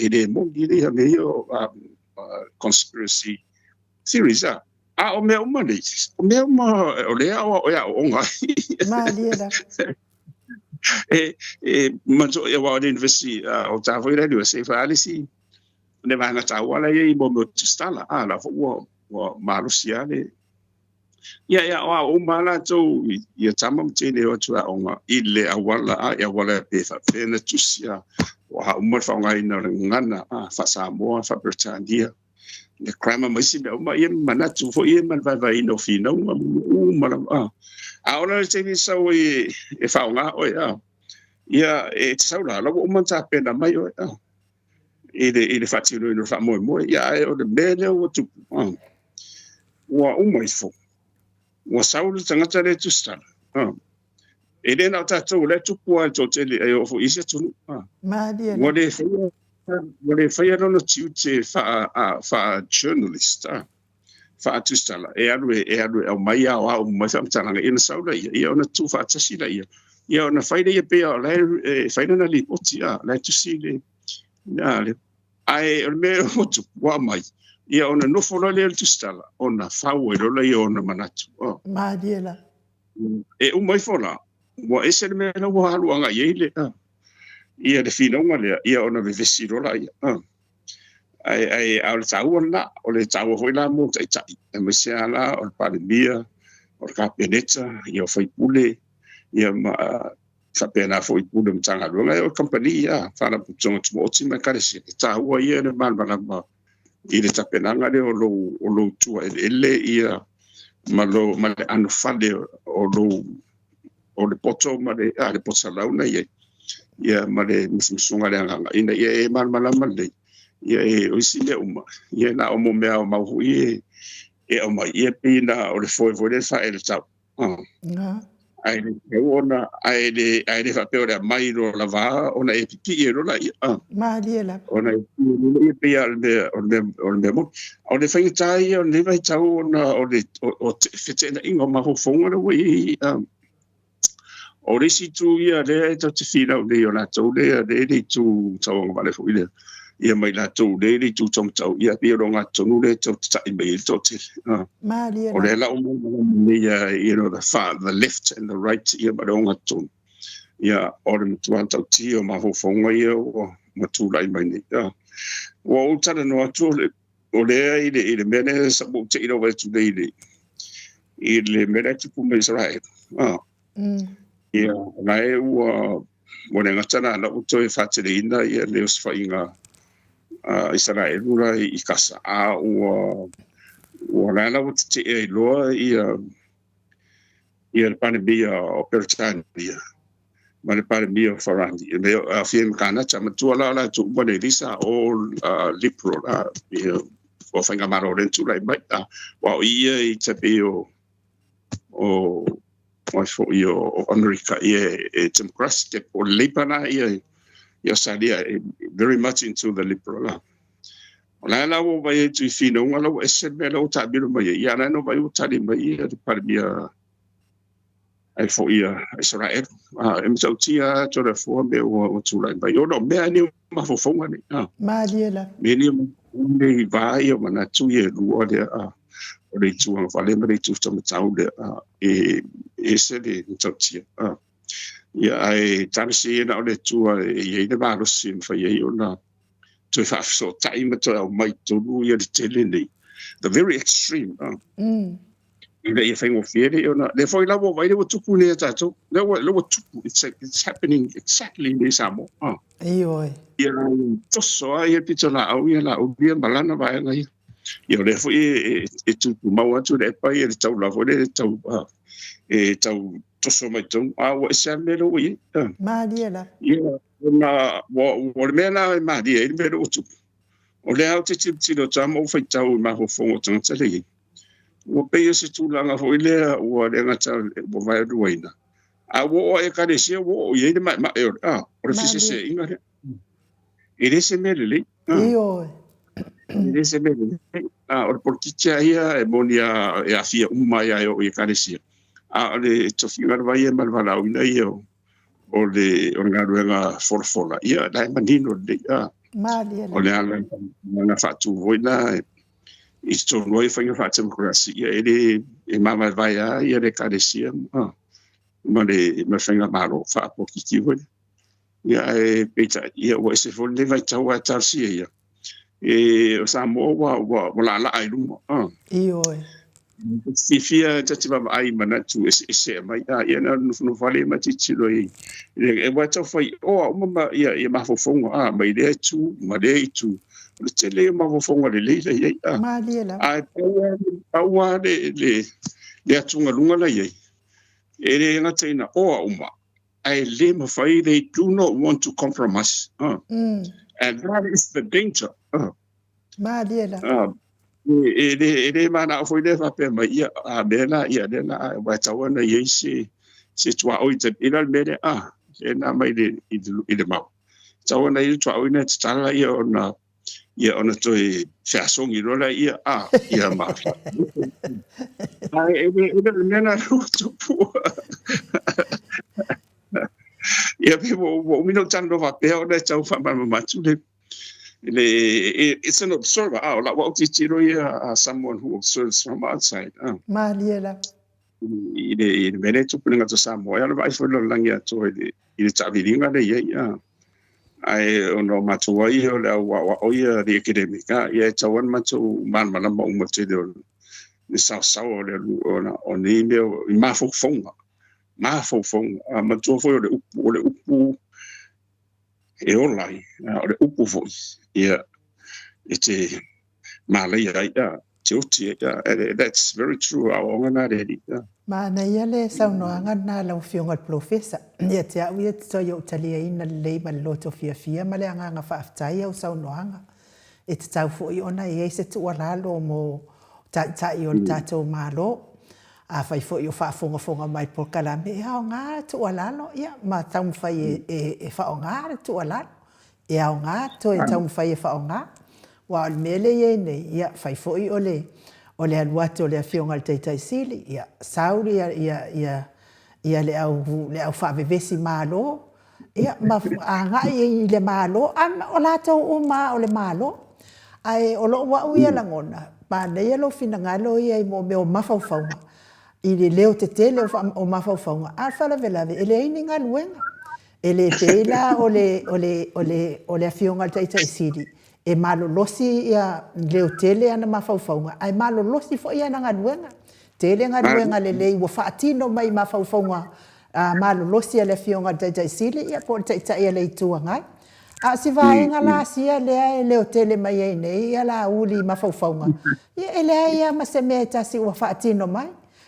e le mo le me o conspiracy series o me o mani o me o le o ya o nga ma le manzo e wa university o ta foi le se fa alisi ne va na ta wala ye mo mo stala la fo wa marusiale ya o mala to ya tama mtene o tua onga ile awala ya wala pe fa pena tusia wa o mo fa ngai na ngana fa Samoa fa Britannia le crime mai si ma ye mana tu fo ye man va ino fino mala ona te ni so e fa nga o ya e saula lo o man ta pena mai o ele fatino no fa mo ya o de bele o tu wa o mai fo wa saula tangata le tu sta ele na ta to le tu po to te le o fo ise tu ma dia wa le fa no tu te fa journalist fa tu sta la e adu o mai o mai fa tanga in saula ia ona tu fa tasi la ia ona fa ile pe o le fa na li potia la tu si le le ai o me o tu wa mai ia ona no fo le tu stala ona fa o le ia ona manatu ma dia e o mai fo la wa ese me no wa lu anga ye le ia de fino ngale ia ona ve vesiro la ia ai au tau ona o le tau ho la mo tai tai e me se ala o pa le bia o ka peneta ia foi pule ia ma sa pena foi pule mtanga longa o compania fa na putonga tu oti ma kare se ta wa ia le man bana ma ile ta pena ngale o lo tu ele ia ma le anu fade o le poto ma le poto launa ia ma le msunga le anga ina ia man malama le ia o sile uma ia na o mo mea o mau e o mai ia pina o le foi le fa ele tau ai le ona ai le fa pe o le mai ro la va ona e pipi e ro la ma dia la ona e pe al de o le mo o le fai tai o le vai tau ona o le o fete na ingo ma ho fonga le we o le si tu ia le to te fina o le ona to le tu tau ngwa le foi le ia mai la tu le tu tong tau ia pe ro nga tonu le to tai mai to te ma dia o le la o mo ia the left and the right ia ma ro nga tonu ia o le tu anta ti o ma ho fonga ia o ma tu lai mai ni o tana no atu o le ile mene sa mo te ino vai tu ile mene tu pu mai Israel ia nai o le ngatana na o to e fatele ina ia le os fa inga Israel ura I kasa o la o te e loa ia le pane bia o Peritania ma le pane bia o Farandi me a fiem kana chama tu la tu bone lisa o lipro ia o fanga maro le tu lai mai wa ia I te pe o fo io America e democratic o Lebanon ia salia very much into the liberal la o vai tu fino ngala o ese belo ta bilo mai ia na no vai o tali mai ia de parbia ai fo ia Israel em so tia to the for me o tu lai vai o no me ani ma fo fonga ni ma dia la me ni me vai o mana tu ye lu o de o le tu ang fale me tu sto tau de ese de so tia ia ai tansi na o le tu e de ba lo sin fa ye ona to fa so time to mai to ia de tele ni the very extreme ile e fengo fiere ona le foi la wo vai le tu pune ta to le wo tu it's happening exactly in Samo oi ia to so ia pitona au ia la o bien balana vai ngai ia le foi e tu mau tu le pai e tau la vo le tau tau toso mai tau o se melo wi ma dia la ia na o le mena ma dia ele melo tu o le au te ti no tamo fai tau ma ho fongo tanga le o pe se tu langa ho ile o le ngata o vai ruina a wo e ka de se wo ye ma o fise se inga re ele se mele Io. ele se mele o por kicha ia e monia e afia uma ia o ikaresia a le tofinga vai e malvala ina ia o le o ngaruenga forfola ia dai manino de o le ala na fatu voina i sto noi fai fatu kurasi ia ele e mama vai ia le karesia ma le ma fenga malo fa po kitivo ia e peta ia o se fo le vai tau a tarsia ia e o sa mo wa la ai lu Io. Fifia tati ba ai mana tu ese mai ia na no vale ma titi loi e wa tau fai o mama ia ma fo fonga mai le tu ma le tu le tele ma fo fonga le ia Ma liela. a wa le atunga lunga la ia e nga tena o uma ai le ma fai they do not want to compromise and that is the danger Ma liela. ele mana foi le fa pe mai ia a bela ia le na wa tawana ia se tua o te ila mele e na mai le ile mau tawana ia tua o na tsala ia ona toi fasong i rola ia ia ma ai ele mena tu ia pe mo mino tando va pe ona tau fa ma matu it's an observer. Like what someone who observes from outside. Maliela. Ile mene tu pulinga to Samoa. Ya vai foi langia to ile tavilinga le ya. Ai ono matua I o ia the academica. Ya tawan matu man mana mo mate le sa le ona oni me ma fo fonga. Ma fo fonga. Matu foi le upu e olai. Le upu foi. Yeah, it's a Malaya. That's very true. Mana ia le saunoanga na lau fionga profesa. Ia te au ia te yo talia ina lei ma loto fia ma le anga whaaftai au saunoanga. E te tau fo I ona I se tu walalo mo tai o tatou malo. A fai fo I o whaafonga mai por kalame. E hao ngā tu walalo. Ia, ma tau mwhai e whao ngā tu walalo. E au ngā, to e tau mwhai e whao ngā. Wa o mele ye nei, ia, whai fōi o le aluate o le awhionga le teitai sili, ia, sauri ia le au whaavevesi mālo, ia, ma a ngai I le mālo, o lātou o mā o le mālo, ai o lo wau ia langona, ma nei alo fina ngalo ia I mo me o mawhauwhaunga, I le leo te tele o mawhauwhaunga, a whala velave, ele aini ngā luenga, ele teila o le afionga le teitai siri e malo losi ia leo tele ana mawhauwhaunga ai malo losi fo ia na nganuenga tele nganuenga le lei wa whaatino mai mawhauwhaunga malo losi le afionga le teitai siri ia po le teitai ia le itua ngai a si vaenga la sia leo tele mai ei nei ia la uli mawhauwhaunga ia ele ia maseme tasi wa whaatino mai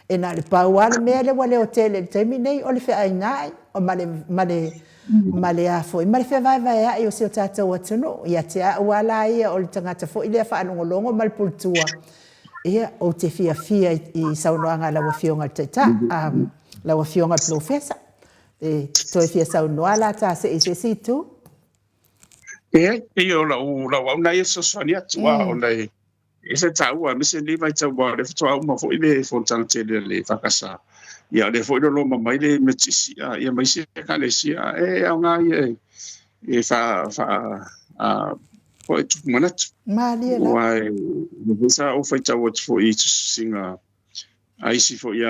e na le pauana mea le wa leo tele le teimi nei o le whea ngai o male a foi male fe vai ai o se tatou atuno ia te a wala ia o le tangata foi le fa longo mal pultua ia o te fia I saunoanga la wafionga teta la wafionga professor e to fia saunoala ta se situ e o la na ia so sonia tua o nei e se tau a mise ni vai tau wa le tua uma foi le fontang tele le fakasa ia le foi lo mai le metisi ia mai se ka le sia e au nga e fa foi tu manat Maliela wai no sa o foi tau foi singa ai si foi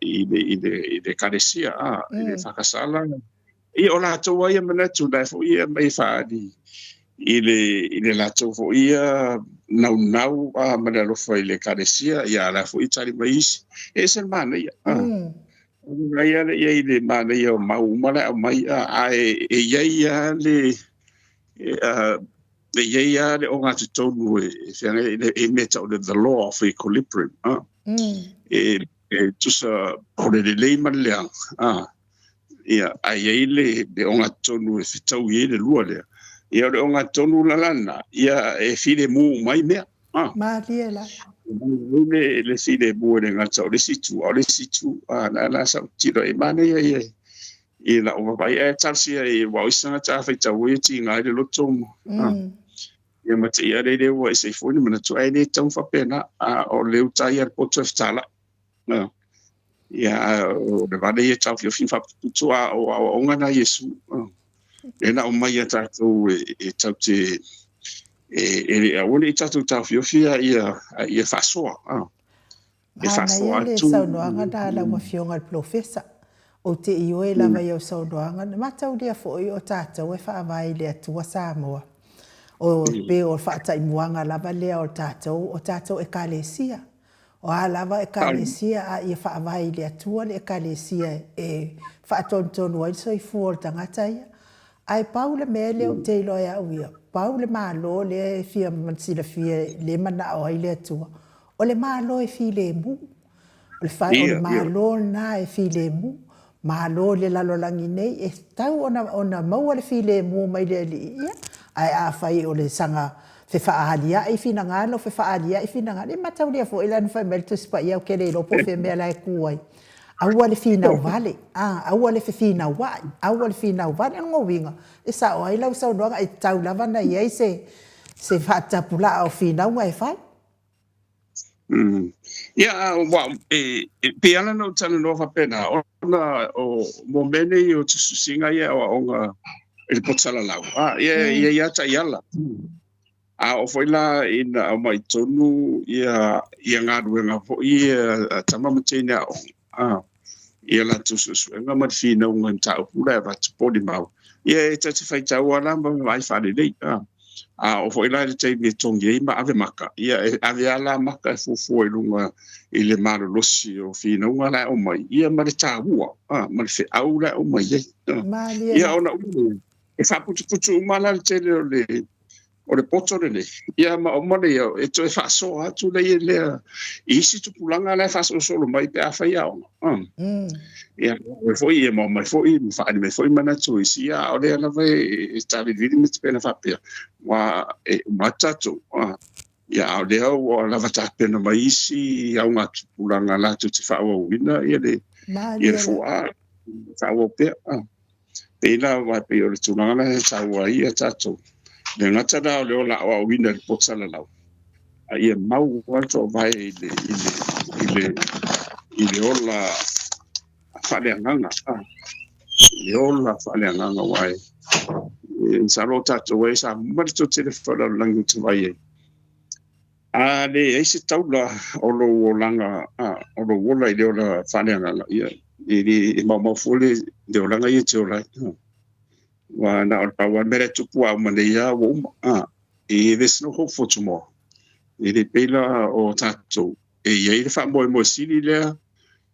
I de carecia e fakasala e o la tau ia manatu da foi mai fa di ile la tau foi nau mana lo foi le carecia ia la foi tari mai e se mana ia ia le mana ia mau mana mai e ia le ia le o ngatu tonu e meta o the law of equilibrium e tu sa o le lei mana ia ai le o ngatu tonu e fitau I le lua le ia o ngatu tonu lana ia e file mu mai mea Maliela le file mu le ngatu le situ na sa tiro e mana ia I la o vai e tarsia e wa isanga ta fa tau e ti ngai le loto mo. Ia ma te ia re wa se fo ni mana tu ai ne tau fa pena a o le utai ar poto ftala. Ia o le vale e tau fin fa tu a o nga na Yesu. E na o mai a tatu e tau te e a wole i tatu tau fia ia fa soa. E fa Hana soa ia le tu. saunoanga na la mafionga le profesa. O te ioi lava iau saunoanga. Matau lia fo i o tātou e whaavai le atua Samoa. O pe o whaatai muanga lava lea o tātou e kalesia. O a lava e kalesia a ia whaavai le atua le kalesia e whaatontonu ai soi fuol tangata ia. Ai paule mele o te iloa au ia. Paule malo le fia mansila fia le mana o ai le atua. O le malo e fi le mu. O le whai o le malo na e fi le mu. Malo le lalolangi nei e tau ona maua le fi le mu mai le li ia. Ai a whai o le sanga fe whaalia i fina ngalo, fe whaalia i fina ngalo. E matau lia fo ilan whai meltu sipa iau kere lopo fe mea lai kuai. Aua le fina vale, aua le fina wai, aua le fina vale ngo winga. E sa o ai lau sau noanga e tau lava na iai se whaatapula o fina ua e whai. Ia, pe ana no tana no fa pena ona o momene i o tusinga ia o onga il potala lau. Ia ta iala. O foi la ina o mai tonu ia ngaruenga fo ia tama matena o. Ia la tususuenga ma fina unga tau pula va podi mau. Ia te fai tau ala ma vai fa le lei. O foi la te me tongi ma ave maka. Ia ave ala maka fo lunga i le malo losi o fina unga la o mai. Ia ma le tāua. Ma le fe aula o mai. Ia ona unu. E fa putu umala le tele o le poto le. Ia ma o male e to e fa so atu le isi tu pulanga le fa so solo mai pe afa ia o. Ia foi e mo mai foi mi fa me foi mana tu isi ia o le la vai sta vivendo mi pena fa pe. Wa e matato. Ia o le o la va ta pena mai isi au nga pulanga la tu te fa o wina ia le. Ia fo fa o pe. Pela wa pe o le tunanga le sa wa ia tato. Le ngata da o le ola o wina le potsala lau. Ia mau wanto vai ile ola whaleanganga. Le ola whaleanganga wai. Sa lo tato wai sa marito te le whala langu te vai e. Le eise taula o lo langa, o lo wola i le ola whaleanganga. I mau fole le olanga i te ola. Wa na o wa mere tupu a maneia wo there's no hope for tomorrow. E le pela o tato e ye le fa mo sili le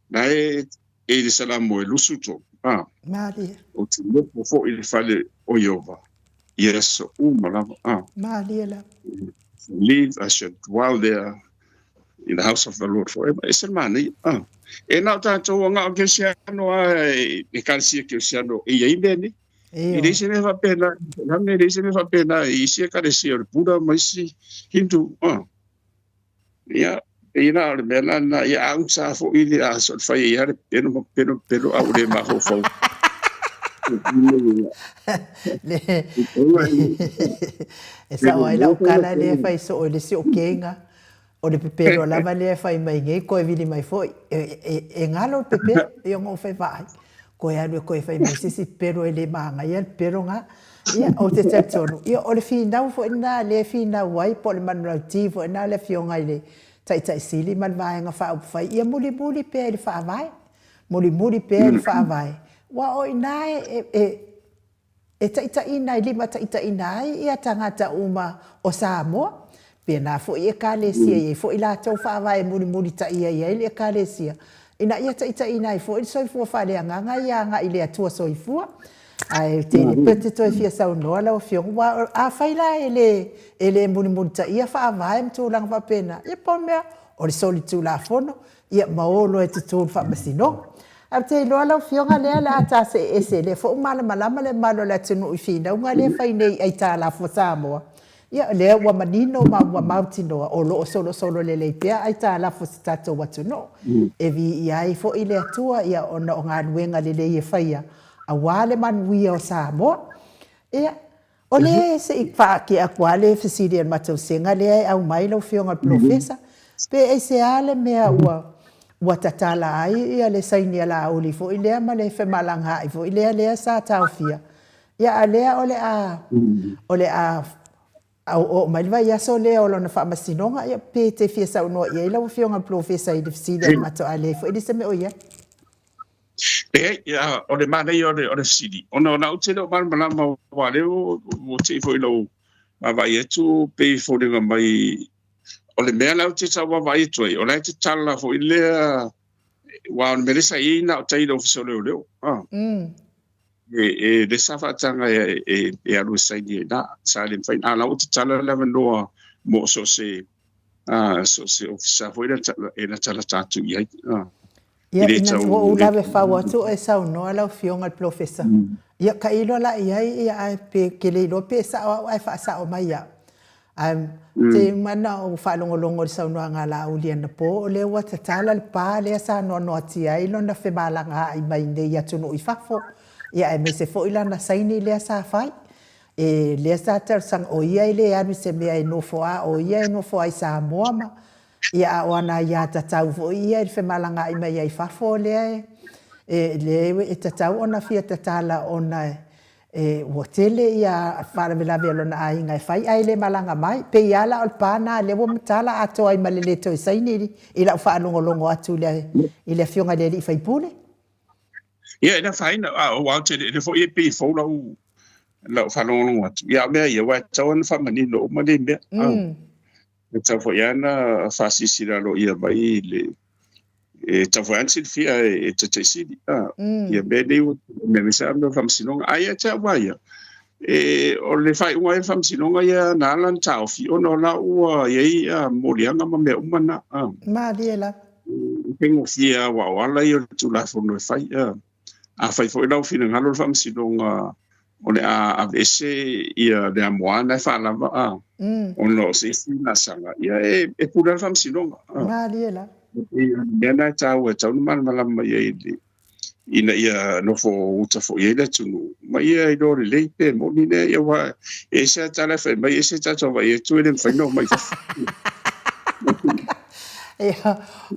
na e le sala mo lusuto Maria o te mo fo il fale o yova yes mala Maria la live I should dwell there in the house of the Lord forever. It's a man e na tato nga o kesiano e kalsia kesiano e ye bene. E reise me fa pena, me reise me fa pena i sia karesi o pura maisi hindu. Ia, ina le mela na ia ang sa fo ili a so fa ia pero au le ma fo fo. Esa o ila o kala le fa so o le si o kenga. O le pepero lava le fa mai nge ko e vili mai foi. E ngalo pepero e ngo fa vai. Ko ia no ko fai mai sisi pero ele manga ia pero nga ia o te tatono ia o le fina fo na le fina wai po le manualti fo na le fionga ile tai sili man vai nga fa fai ia muli pe le fa vai muli pe le fa vai wa o ina e tai ina lima tai ina ia tangata uma o Samoa pe na fo ia kalesia ia fo ila tau fa vai muli tai ia ile kalesia ina ia tai ina i fo i soifua whaleanganga ia nga i le atua soifua. Ai te ni pete toi fia sau noa lau fionga. Wa a whaila ele muni ta ia wha avae mtu lang wapena. Ia pon mea o le soli tu la fono. Ia maolo e te tūn wha masino. A te loa lau fionga lea la ata se ese le fo umala malama le malo le tunu i fina. Unga le whainei ai tā la fo Samoa. Ia lea ua manino ma ua mautinoa o loo solo le leipea ai tā la fo si tato watu no. E vi ia i fo i le atua ia ona o ngā nuenga le le i whaia. a wale manuia o Samoa. Ia, o le se i wha ki a kua le fesiri an matau senga le ai au mai lau fionga profesa. Pe e se ale mea ua tatala ai ia le saini ala auli fo i lea ma le fe malanga i fo i lea sa tau fia. Ia a lea o le a o mai vai ia so le o lona fa masinonga ia pe te fia sa no ia ila fionga profesa i le fesiri an matau ale fo i se me o ia. Ia, o le mana i o le sidi. Ona uti leo malama wa leo, o te fo i lau vai etu pe fo ringa mai o le mea lau te tawa vai etu ai. O lai te tala fo i lea wa on meresa i na o taida ofiso leo. Le safatanga e alu saini e na, sa le mfain. A lau te tala lewa noa mo so se ofisa fo i na tala tatu i ai. Ia ina fo ulawe whaua tu e sau noa lau fionga al profesa. Ia ka ilo la iai ia ai pe kele ilo pe sa o ai wha sa o mai ia. Te mana o whalongolongo le sau noa ngā la uli ana po o le ua tatala le pā lea sa noa noa ti ai lo na whe malanga ai mai ne ia tunu i whafo. Ia e me se fo ila na saini lea sa whai. E lea sa tar sang o ia i le anu se mea e nofo a o ia e nofo ai sa moama. Ia o ana ia tatau fo ia i whe malanga i mai ai whafo lea e tatau ona fia tatala ona ua tele ia wharamelawe alona a inga e whai ai le malanga mai pe ia la ol pāna le wa matala ato ai malele to i saini i la whaalongolongo atu i le fionga le i whaipune. Ia ina whaina o wau te le fo i pe fo lau whalongolongo atu. Ia mea ia wa tauan whamani no umane mea. Tau fo iana whasisira lo ia mai le tau fo ansin fia e te sidi. Ia mea nei me misa ame whamsinonga. Aia te awaia. O le whai unga e whamsinonga ia nālan tau fi ono la ua iei morianga ma mea umana. Maari e la. Pengo fia wa wala i o tu la fono e whai. A whai fo i lau fina ngalo whamsinonga o le a vese ia le amoana e whalama ono se fina sanga ia e pura whamsinonga. Maari e la. Ia nai tau e tau numan malama ia ina ia nofo uta fo ia tunu. Ma ia i dore leite mo nine ia wa e se tala whai mai e se tato wa ia tu e whaino mai.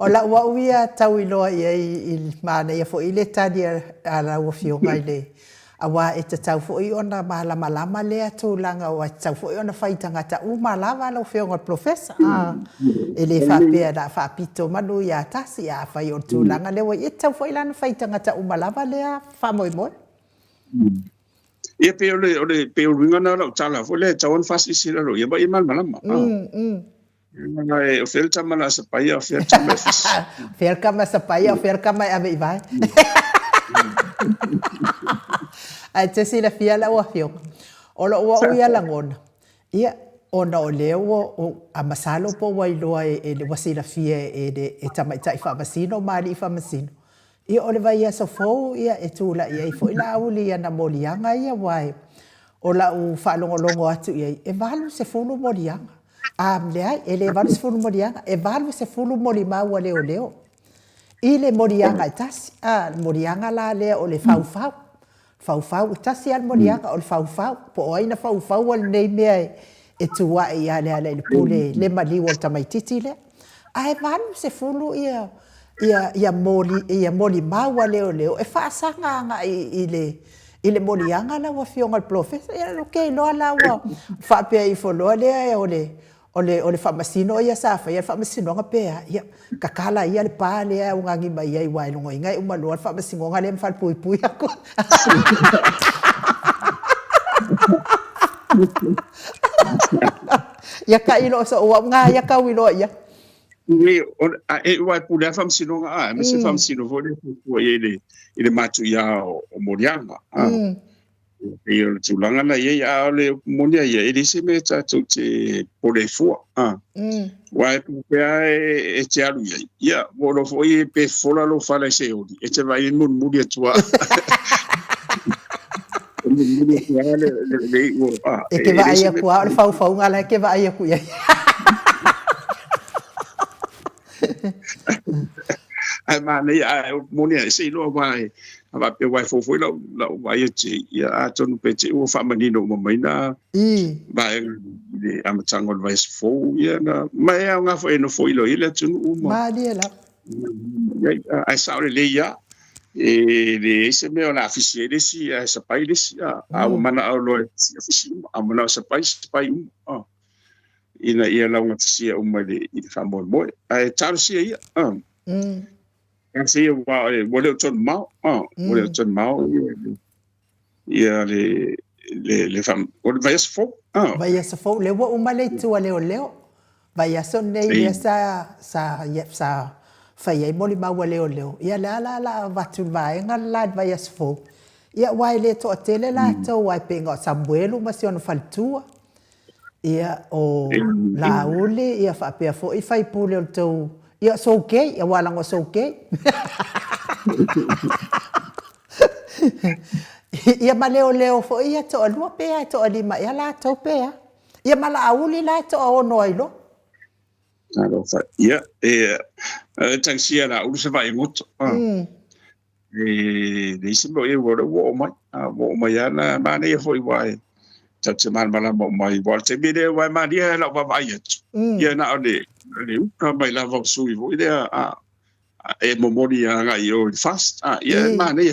O la ua uia tau i loa ia i mana ia fo i le tani a la ua fionga i le. Awa e te tau fo i ona malama lea tūlanga o te tau fo i ona whaitanga ta umalawa lau whionga profesa. E le whapea da whapito manu i a tasi a whai o tūlanga lewa i tau fo i lana whaitanga ta umalawa lea whamoimoe. Ia pe ole pe o ringa na lau tala fo le tau an fasi sira lo ia ba i malama. Nga e o whelta mana sa paia o whelta mai fisi. Whelka mai sa paia o whelka mai ame i vai. Ai te sila fia la ua whionga. O la ua uia langona. Ia, ona o leo o a masalo po wailoa e le wasila fia e tamaitai whamasino, maari i whamasino. Ia o le vai ia so fou, ia e tūla ia i fo ila auli ia na molianga ia wai. O la u whalongolongo atu ia e walu se fulu molianga. Leai, e le walu se fulu molianga, e walu se fulu moli maua leo leo. I le molianga i tasi, molianga la lea o le fau. Fau, tasi al morianga o le fau, po o aina fau al nei mea e tua e ia lea le pule le maliu o tamaititi le. Ai manu se fulu ia moli maua leo, e whaasanga anga i le morianga la wa fionga al profesa, ia lo kei loa la wa whapea i foloa lea o le whamasino ia safa, ia whamasino nga pea, ia kakala ia le pā lea o ngangi mai ia i wailongo i ngai umalua le whamasino nga lea mwhal pui ako. Ia ka ilo so ua ngā ia ka wilo ia. E wai pule a whamasino nga me se whamasino vole i le matu ia o morianga. E o tūlanga na ia le monia ia e se me tātou te pole fua. Wai pupea e te alu ia. Ia, wolo fo i pe fola lo whale se ori. E te vai mun muri atua. E ke vai a kua, o le fau ngala e ke vai a kua. Ai mana ia monia se ilo vai ava pe wai fo la wai te ia a tonu pe te o fa manino mo mai na vai le amatanga vai fo ia na mai a nga fo no fo ilo ile tunu uma Madia la. ai sa le ia e le se me ona officiele si sa pai le si a o mana o lo si a mana sa pai ina ia la nga si o mai le i fa mo mo ai tar si ia kan si wa o le ton mau o le ton mau ia le fam o vai se fo vai se fo le wa uma le tu le leo vai son nei le sa fai ai moli mau leo ia la va tu vai ngala vai se fo ia wai le to tele la to wai penga sabuelo ma si on faltua ia o la ule ia fa pe fo i fai pule o to ia so okay ia wala ngo so okay ia ma leo fo ia to lua pe to lima ia la to pe ia ma la uli la to o noilo ia tang sia la ulu se vai moto e se mo e wo mai ana ma ne foi vai tatu man mala mo mai volte bi de vai ma dia la va vai ia na ole le ka mai la va sui vo idea e mo mori nga io fast ia ma ne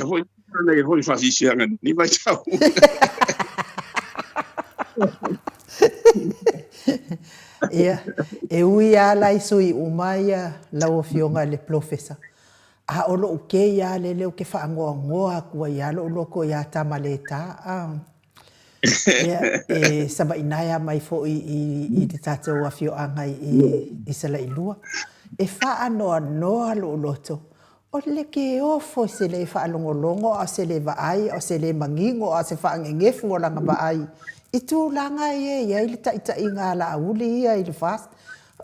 foi fast sia nga ni vai tau ia e ui ala sui umaia la o fionga le professor a olo ke ya le ke fa ngoa ku ya lo ko ya tamaleta e saba inaya mai fo i te tato a fio anga i sala ilua e fa ano lo loto o le ke o fo se le fa longo o se le vai o se le mangingo o se fa ngefu o langa vai i tu langa ia i ta inga la uli ia i fast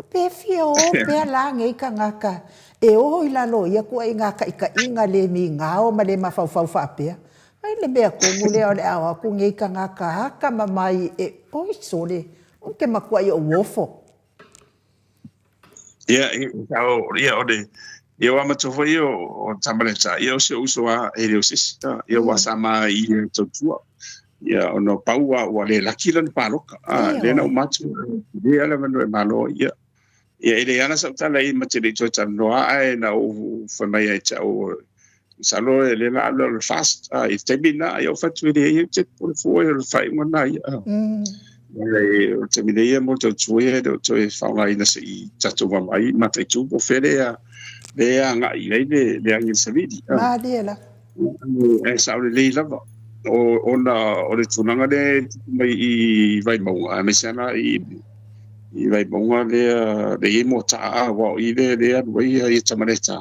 pe fio pe langa i ka ngaka e o i la lo ia ku inga ka inga le mi ngao ma le mafau fa pe ai le bea ko mule o le awa ku ngai ka ngaka haka mamai e oi sole o ke makua i o wofo ia o de ia wa matofo ia o tamaleta ia o se uso a e le sis ia wa sama i to tua ia ono paua wa le lakilan paloka le na matu ia le mano e malo ia ele ana sa tala i matele to tano ai na o fa mai ai cha o salo le la lo fast i temina io faccio vedere io c'è por fuori lo fai una le temina molto tuoi do to fa una ina si chato va mai ma te tu po fere le anga i le angi savidi ma diela e sa le lava o le tunanga le mai i vai mo a me sana i vai mo le mo ta wa i le wai i tamaleta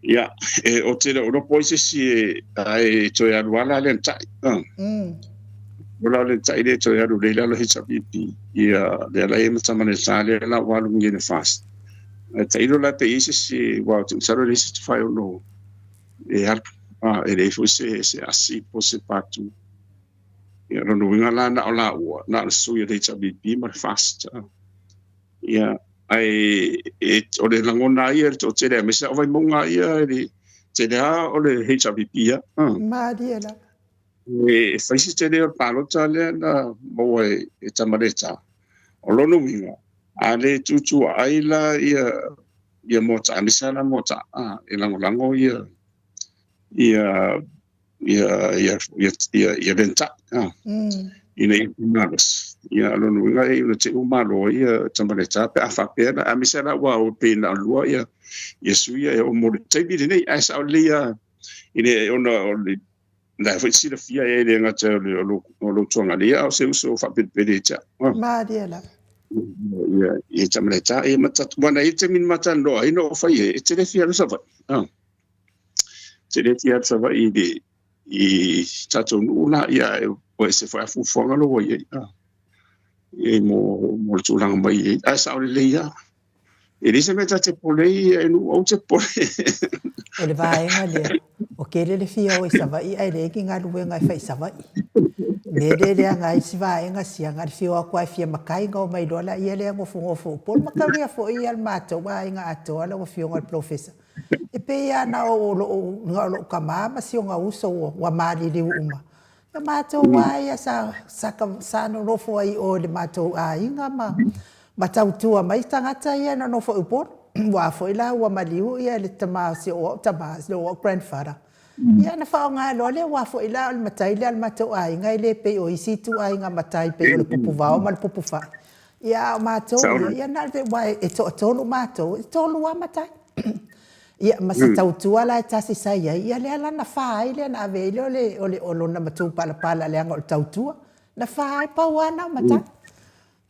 ia o te o poise si ai to ya wala le tai wala le tai le to ya le la le hisabipi ia le la e mata mane sale la walu ngene fast tai lo la te isi si wa tu saro le si fai no e har e le fosse se asi po se patu ia no winga la na la wa na su ya le hisabipi ma fast ia ai o le langona ia to te le mesa vai monga ia te le o le HRVP ia ma diela e faisi te le palota le na mo e tamareta o lono minga a le tutu ai la ia mota mesa na mota e lango ia venta ina inagas ia lono minga e no te umalo ia tamareta pe afa pe na amisa na wa o pe na lua ia yesu ia o mo te bi nei asa o lia ine ona o la foi si la fia e le ngata o lo tonga lia o se uso fa pe pe cha ma diela ia e tamareta e mata wana e te min mata no ai no fa e te le fia no sa va te le fia sa va i tato nula ia o se fa fu fonga lo ia e mo tulang mai a sa o le ia e dise meta te pole e no o te pole o le vai ngale o ke le fia o sa vai ai le ki ngalu nga fa sa vai le nga i va nga si nga fia ko fia makai nga mai dola ia le ngo fu pol makaria fo ia al mato wa nga ato ala o fia ngal professor E pe ia na o lo kamama si o nga uso wa mali li uma. Ya mato wai sa no rofo ai o le mato ai nga ma tau tua mai tangata ia na no fo upor. Wa fo ila wa maliu ia le tama si o tama si o grandfather. Ia na fa nga lo le wa fo ila al matai le al mato ai nga le pe o isi tu ai nga matai pe o le pupu vao ma le pupu fa. Ia mato ia na le wai e to lu mato e to lu wa matai. Ia masa tau tua la tasi sai ia le ala na fa ai le na ave o le na matu pala le anga o tau tua na fa ai pa wana matai.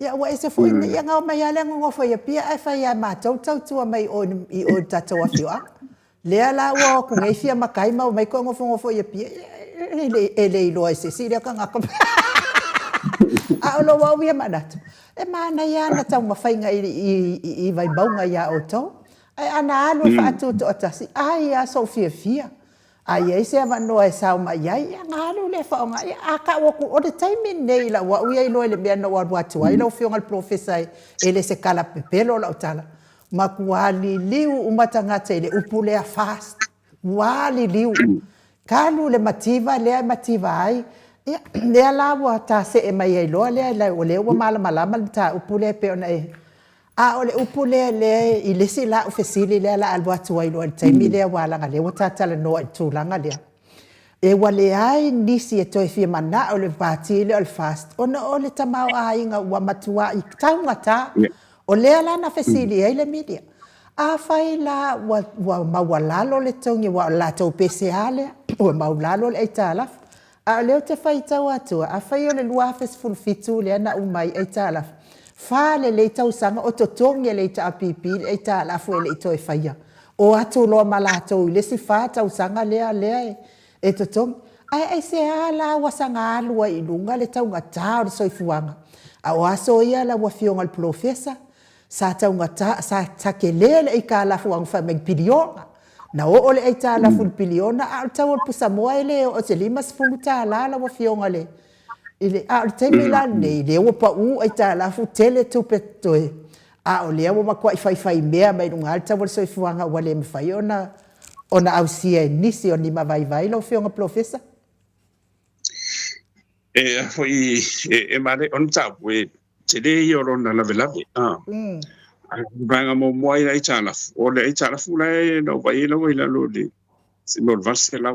Ia wa ese fo ia nga mai ale ngo fo ia pia ai fa ia mato tau tua mai o i o tata wa fio. Le ala wa ku ngai fia makai mai ko ngo fo ia pia ele lo ese si le ka nga ko. A lo wa wi manatu. E mana ia na tau mafainga i vai baunga ia o to. Ai ana alu fa atu to atasi. Ai a so fia. Ai ai se va no e sa mai ai alu le fa nga a ka o ku o de time nei la wa wi ai lo le me no wa tu ai lo fio ngal professor ele se kala pepelo la utala. Ma kuali liu umatanga tele upule a fast. Wali liu. Kalu le mativa ai. Le ala wa ta se e mai ai lo le o le wa mala ta upule pe ona e a ole upule le i le sila o fesili le ala alwa tu ai lo te mi le wala nga le wata tala no tu langa le e wale ai nisi e toi fi mana o le party le al fast ona o le tamau ai nga wa matua i taunga ta o le ala na fesili ai le media a fai la wa mawalalo le tongi wa la to pesiale o mawalalo le tala a leo te fai tau atua, a fai o le luafes fulfitu le ana umai e tala. Fa le tau sanga o totongi le ta apipi e tala fu le ito e faia. O atu loa malato le si fa tau sanga lea e totongi. Ai se ala wasanga alua i lunga le tau ngata o soifuanga. A o aso ia la wafionga le profesa. Sa tau ngata, sa takelele i ka la fuang fa meg pidionga. Na o ole ai tala ful piliona a tau o pusa moa ele o te lima sfulu tala la wa fionga le. Ile a te mila nei le o pa u ai tala fu tele tupe toe. A o le o makua i fai mea mai nunga alta wale soi fuanga wale me fai ona au sia nisi o ni ma vai la fionga profesa. Foi mare on tau e te le i orona la velave. Banga mo moi ai tala o le ai tala fu lai no vai lo ila lo de se no vas la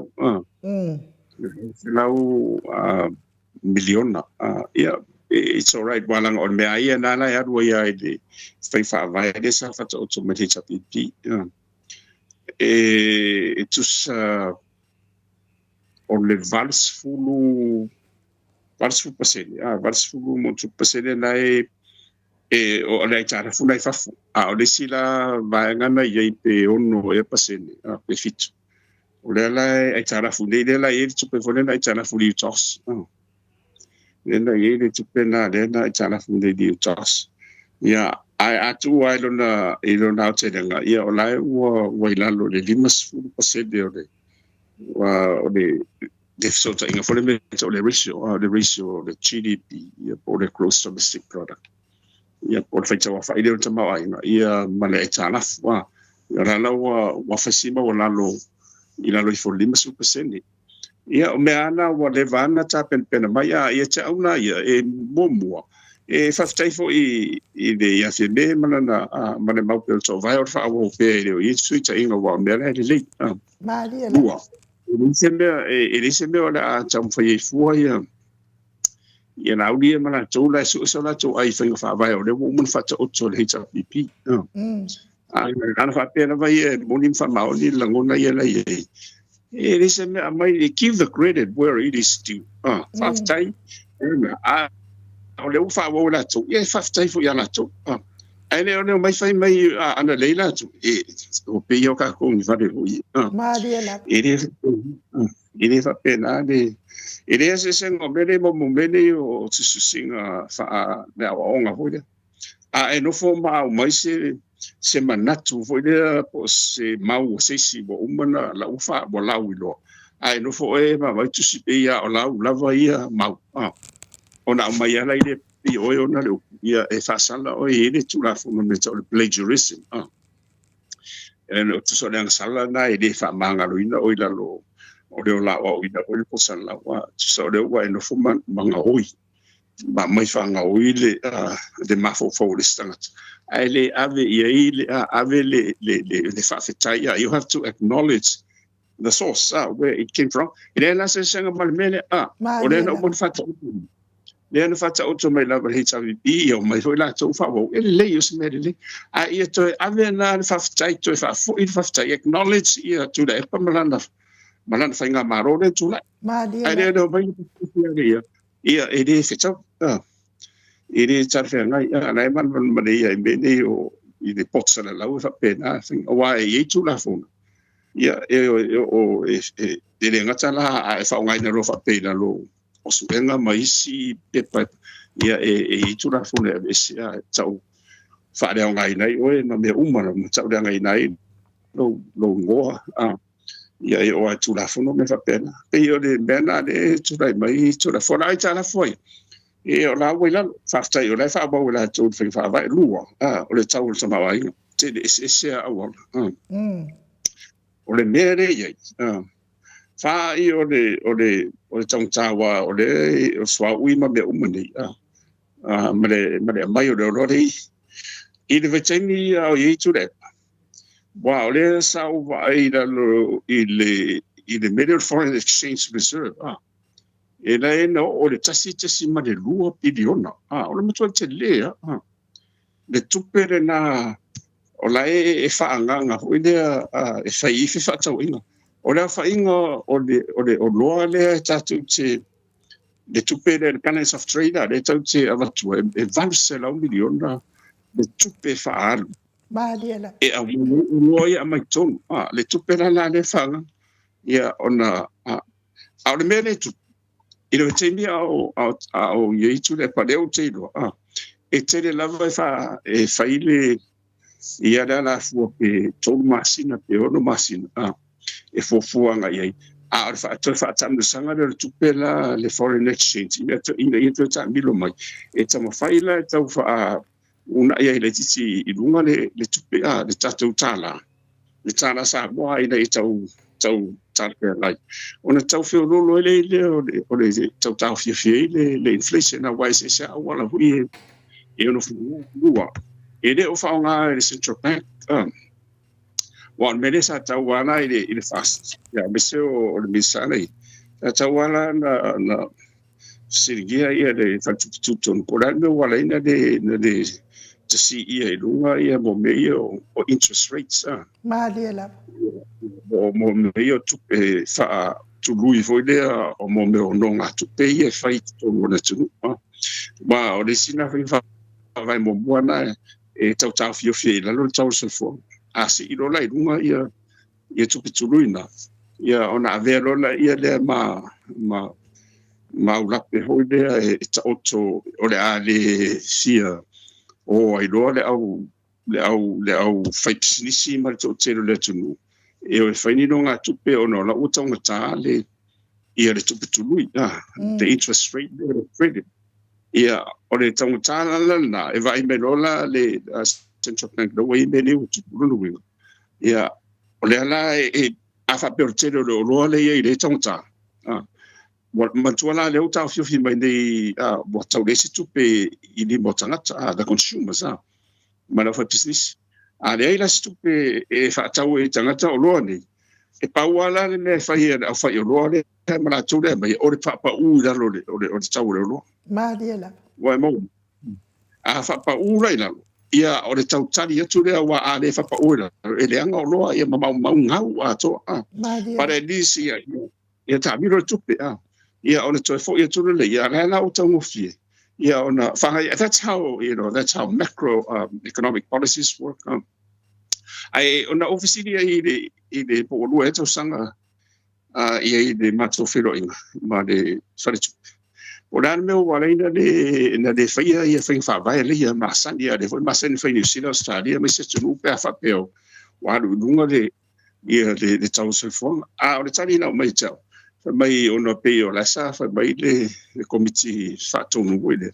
miliona yeah it's all right walang on me ai na na ya ruia de fai fa vai de sa fa to me te chapi tus on le vals fu pasele vals fu mo tu pasele lai o le tara fulai fafu o le sila vaengana ia pe ono e pasene pe fitu o le la ai tara fulai le la e tupe fole na tara fulai tos le na e le tupe na le na tara fulai di tos ia ai atu ai lona te nga ia o lai wa ilalo le limas fu pasene o le defsota inga fole me o le ratio the GDP o le gross domestic product ia por fecha wa fa ile tama ai na ia male tala wa ra la wa fasima wala lo ila lo for lima super sene ia o me ana wa le vana ta pen mai ia cha una ia e momua e fa ftai fo i de ia se me mana mane mau pel so vai or fa wo pe i switch inga wa me le le Maria wa ele se me wala cham fa i fu ia ia na ulia mana tau la so la tau ai fa fa vai o le mo mun fa tau o le HPP ana fa pena vai mo nim fa mau ni la ngona ia la e se me mai give the credit where it is due fa tai o le fa wo la tau ia fa tai fu ia la tau ai le o mai fa mai ana leila tu o pe yo ka ko ni fa de o Maria la ele fa pena de ele é se ngo mele mo mele o tsu singa fa na onga hoia e no fo ma mai se manatu hoia po se mau se si bo umana la ufa bo la wilo e no fo ma vai tsu ia o la lava ia mau ona mai ala ile i o ona le ia e fa sala o ele tu la fo me to plagiarism o tuso le sala na e le fa manga luina o ila lo o le la o ina o le posan la wa so le wa no fuma manga oi ba mai fa nga oi le de mafo fo le stanga ai le ave ile ave le fa fetai you have to acknowledge the source where it came from ile la se senga mal mele o le no mon fa le no fa o to mai la ba hita bi o mai foi la to fa o le yo se mele ia to ave na fa fetai to fa fo il fa fetai acknowledge ia to le pa malana fa nga maro le tu la ai le no mai ia e de fetau e de tarfe ngai nai man ia me ne o i de potsa la lau fa pena thing o wa e tu la fona ia o de le ngata la e fa ngai na ro fa pena lo o suenga mai si pepa ia e tu la fona e sia tau fa le ngai nai o na me umana tau le ngai nai lo ngoa ia o tu la fona me fa pena e o de bena de tu dai mai tu la fona ai ta la foi e o la wela faftai o la fa ba wela tu fa vai lua o le tau sa mai te se a wa o le mere ia fa i o le tau tawa o le o swa ui ma me umani ma le mai o le rori i le veteni o i tu le wa o le sa o vai da lo i le Middle Foreign Exchange Reserve e la e no o le tasi ma le lua piliona o le matua te lea le tupere na o la e whaanganga hoi lea e whaifi whatau inga o le whainga o loa lea tatu te le tupere le Balance of Trade le tau te avatua e valse lau miliona le tupe whaalu e a loa ia mai tonu le tupere la le whaanga ia ona au le mea le tupe i le temi au ye tu le pa o te lo e te le lava e faile ia la fu pe tolu masina pe ono masina e fofuanga ye le fa tam de sanga le tupela le foreign exchange i to ta milo mai e tama faila tau fa una ia le tisi i lunga le tupe le tatu tala le tala sa mo ai le tau tarpe lai ona tau fio lolo le o le tau fio le inflation na wai se sa wala hui e ono lua e le o faunga le central bank wan mele sa tau wana i le fast ya mese o le misale tau wana na sirgia ia le fatututon ko la no wala ina de to see ia lunga ia mo meio o interest rates Maliela o mo meio tu fa tu lui foi lea o mo meo nonga tu pe ia fai to na tu ma o le sina fa vai mo buana e tau fio la lo tau se fo asi i lo lai lunga ia tu tu luina ia ona vero la ia le ma ula pe hoi lea e tau o le ale sia o ai lo le au fai pisnisi ma to tero le tunu e o fai ni no nga tupe ono la utonga tale ia le tupe tului the interest rate the credit ia o le tonga tala na e vai me lola le central bank the way me le tulu ia o le ala e a fa per tero lo le ia le tonga wa matuala le uta fi mai nei wa tau le tupe i ni motanga the consumers ma la fa business ale ila stupe e fa tau e tangata o loa ni e pauala le fai a fai o loa le ma la tau le mai o le fa pa u la lo o tau le loa ma diela wa mo a fa pa u la ila ia o le tau tali atu le wa a le fa pa u la e le anga o loa ia ma ngau a to ma diela para disi ia ta miro tupe ia o le toi fo ia tu le ia la o tau fie yeah, that's how that's how macro economic policies work. I on obviously i po lu eto sanga i de mato filo inga ma de faritu. Ora me wala ina de faia ia fa vai le ia masandia de foi masan fa ni sila Australia me se tunu pe fa peo. Wa lunga de ia de tau se fo o le tali na mai tau. Mai ona pe o la sa fa mai le komiti fa tonu wele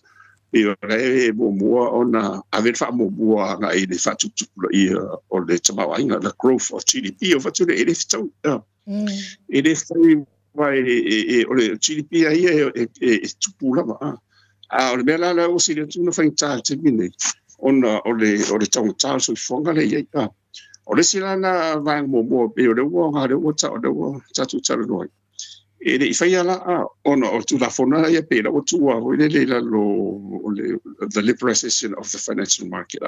e o le mua ona ave fa mua nga i le fa tutu i o le tamawainga the growth of GDP o fatu le ele fitu ele fitu vai o le GDP ai e tupu lava a o le mela la o si le tunu fa inta te mine ona o le tau tau so fonga le ia o le sila na vai mua pe o le ua nga le ua tau le ua tatu tau noi e le ifai ala ona o tu la fona ia pe la o tu o le la lo the liberalization of the financial market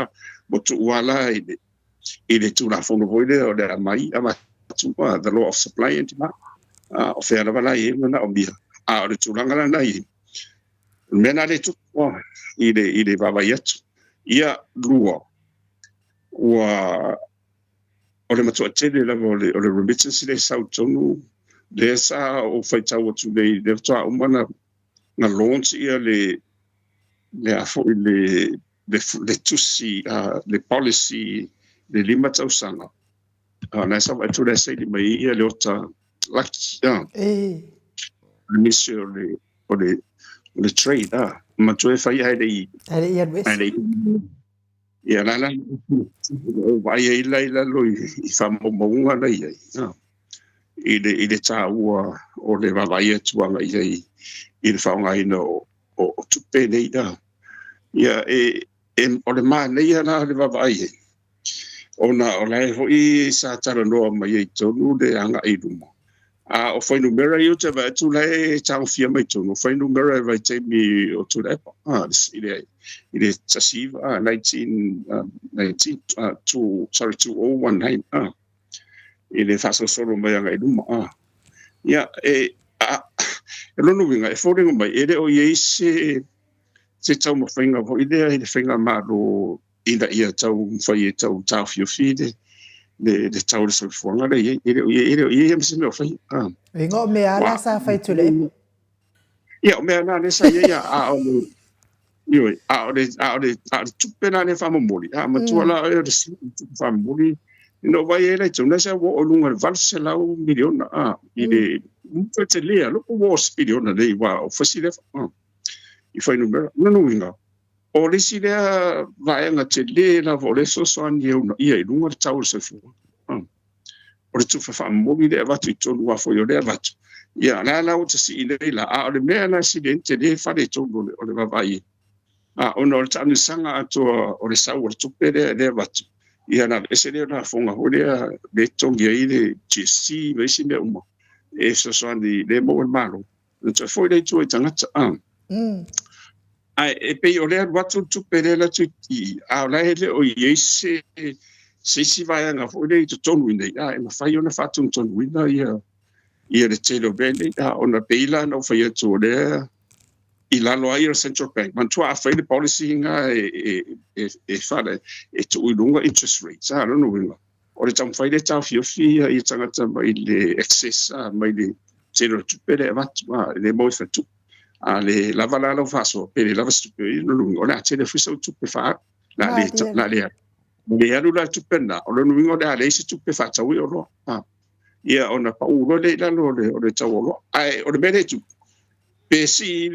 mo tu wala e le tu la fona o le mai ama tu the law of supply and demand o fe ala wala e na o bia o le tu langa na i mena le tu i le baba yatu ia lua o le matua tele la o le remittance le sau tonu le sa o fai tau atu le toa umana na launch ia le afo le tusi le policy le lima tau sanga na sa vai tu le sei li mai ia le ota laki le misi o le trade ma tu e fai ai le ia la vai ai la lo i fa mo la ia i le tāua o le wawaia tuanga i le whaonga ina o tupe nei da. Ia o le maa nei ana le wawaia. O lai ho i sa tara noa mai i tonu le anga i rumo. O whainu mera i o te vai tu lai tau fia mai tonu. Whainu mera i vai te mi o tu lepa. I le tasiva 2019. I le fasa solo mai anga i luma ia e lono winga e foringa mai ele o ye se tau mawhainga ho i le whainga maro ina ia tau mwhai tau fio fide le tau le soifuanga le ele o ye msime o whai Ringo me ala sa whai tule ia o mea nane sa ia o le tupena ne whamamori matuala o le whamamori no vai era tu nasa o lunga valse lau miliona i le te lea lo o miliona le wa o fasile i fai numero no winga o le sile vai nga te le la vole so so an ye no i lunga tau se fu o le tu fa mo mi le va tu tonu wa fo yo le va ia la o te si le la o le me na si le te le fa le tonu o le vai o no tanu sanga ato o le sa o tu pere le va ia na ese le na fonga holia le tongi ai le GC vai si me uma e so so ani le mo malo le to foi le tu tangata ai e pe o le watu tu pere la tu i a la ele o yese si vai nga foi le tu tonu inde e ma fai ona fatu tonu inde ia le telo bene ona peila no fai tu le i lalo ai o Central Bank. Man tua fai le policy nga e fale e tu ulunga interest rates. I don't know. O le tam fai le tau fiofi i tangata mai le excess mai le tero tupere vatu le mo fatu. Le lava lo faso per le lava stupere no lungo. La tele fuso tupe fa la le alu la tupena. O le lungo le se tupe fa tau o lo. Ia ona pa ulo le o le tau lo. Ai o le bene tu pesi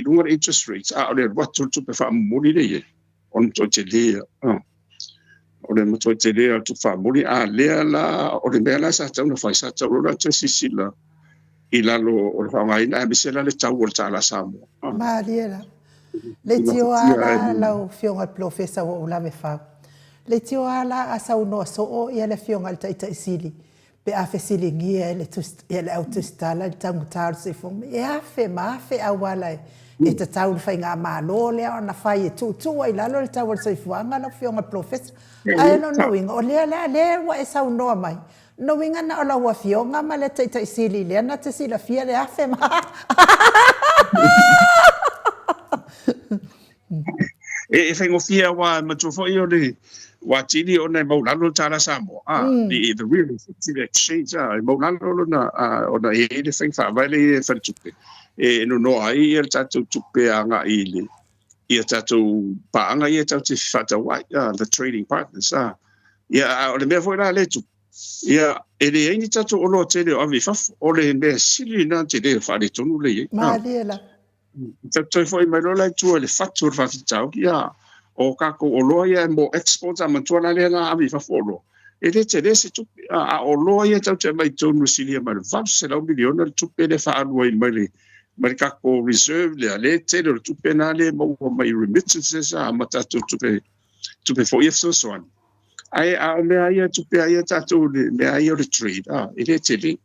lunga interest rates o le watu tu pe fa muli le on to te le o le mo te le tu fa muli le la o le mela sa tau no fa sa tau la te sisila i lalo o le fa ngai na bisela le tau o tala samo ma le tio ala la fionga professor o la me fa le tio ala asa uno so o ia le fionga le taita isili pe a fesilingi ele autostala tangu taru se fom e a fe ma fe awala e te tau fai ngā malo le ona fai e tu ai lalo le tau se fuanga na fionga professor ai no winga o le wa e sau no mai no winga na ola wa fionga ma le taita isili le na te sila fia le a fe ma e fai ngofia wa matofo i o le watini ona maulalo tala samo the real effective exchange maulalo na ona le fai fa vale fa tupe e no ai el tatu tupe anga ile ia tatu pa anga ia tatu fata wa the trading partners ia o le me foi la le tu ia ele ai tatu o lo tele o vi fa o le me sili na te le fa le tonu le ma le la Toi foi mai lola tu le fatu fa fitau kia o ka ko o loia mo export a mantua na le na ami fa folo e le te se tu a o loia tau te mai tonu silia mai va se la miliona tu pe le fa anua i mai ka ko reserve le te le tu pe na le mo mai remittances a mata tu pe fo if so on ai a me ai tu pe ai tu me ai o trade e le te le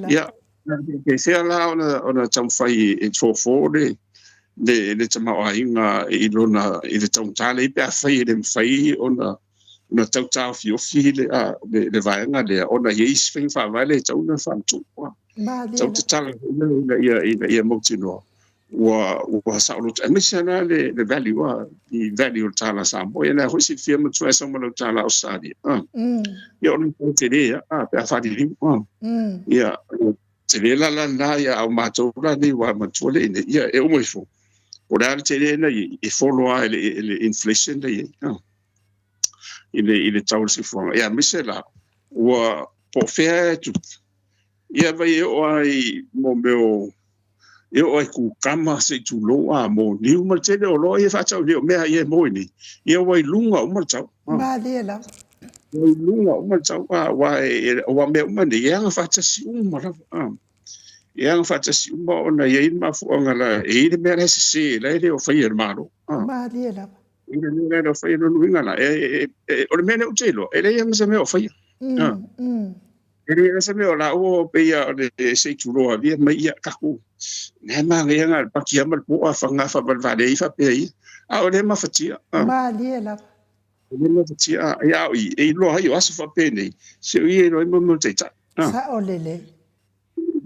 ya ke se ala ona tau fai e fo le tama ainga i lona i le tau tale i pe a fai le fai ona tau tau fi le vaenga le ona yeis fin fa vale tau na fa tu tau te tala ia motino wa sa lo emisana le value i value tala sa mo ina ho si firma tu esa mo tala o sadi ia ona te le pe a fa di ia te le la na ia au mato la ni wa matole ia e o mo fo o le te le na i follow le inflation le ile tau se fo ia misela wa po fe tu ia vai o ai mo meu eu ai ku kama se tu lo a mo ni o te le o lo e fa tau le me ai mo ni ia wai lunga o mo tau Malela. lunga o mo tau wa me o mani ia fa tau si o mo yang fata si uma ona ye ma fu ngala e de mere se le de o fai hermano Malela. ina ni le o fai no ngala o le mene o telo ele yang se me o fai ele se me o la o pe ya de se chulo a bien mai ya kaku ne ma nga pa ki amal po a fanga fa bal va de fa pe a o le ma fatia Malela. le ma fatia ya e lo ha yo aso fa pe nei se ye no mo te ta Sa o lele.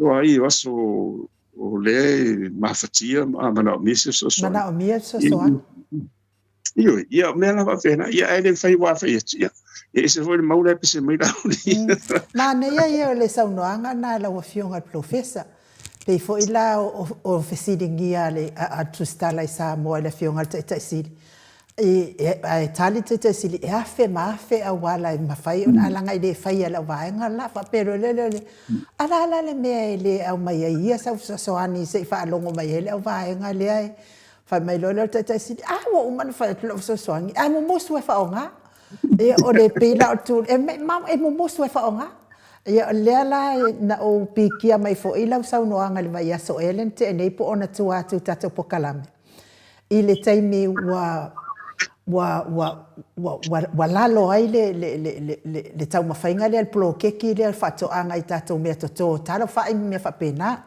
ai waso o le mafatia mana misi so Mana o mia so soan. ia me la va pena ia ele fai wa fai ia e se foi maula pe se mai la Ma ne ia le sau noanga na la wa fionga professor. Pe fo ila o fesiringia le a trustala sa mo le fionga te sili. E tali te sili e afe mafe a wala ma fai on alanga ile fai ala vaenga la fa pero le ala le me le au mai ia sa so ani se fa longo mai le au vaenga le ai fa mai lo te sili wo man fa lo so ani a mo so fa onga e o le pila tu e mam e mo so fa onga ia le ala na o pikia mai fo ila sa no anga le vai so elen te nei po ona tu atu tato po kalame ile taimi wa lalo ai le tau mawhainga le alpolo keki le alfato anga i tatou mea toto talo whai mea whapena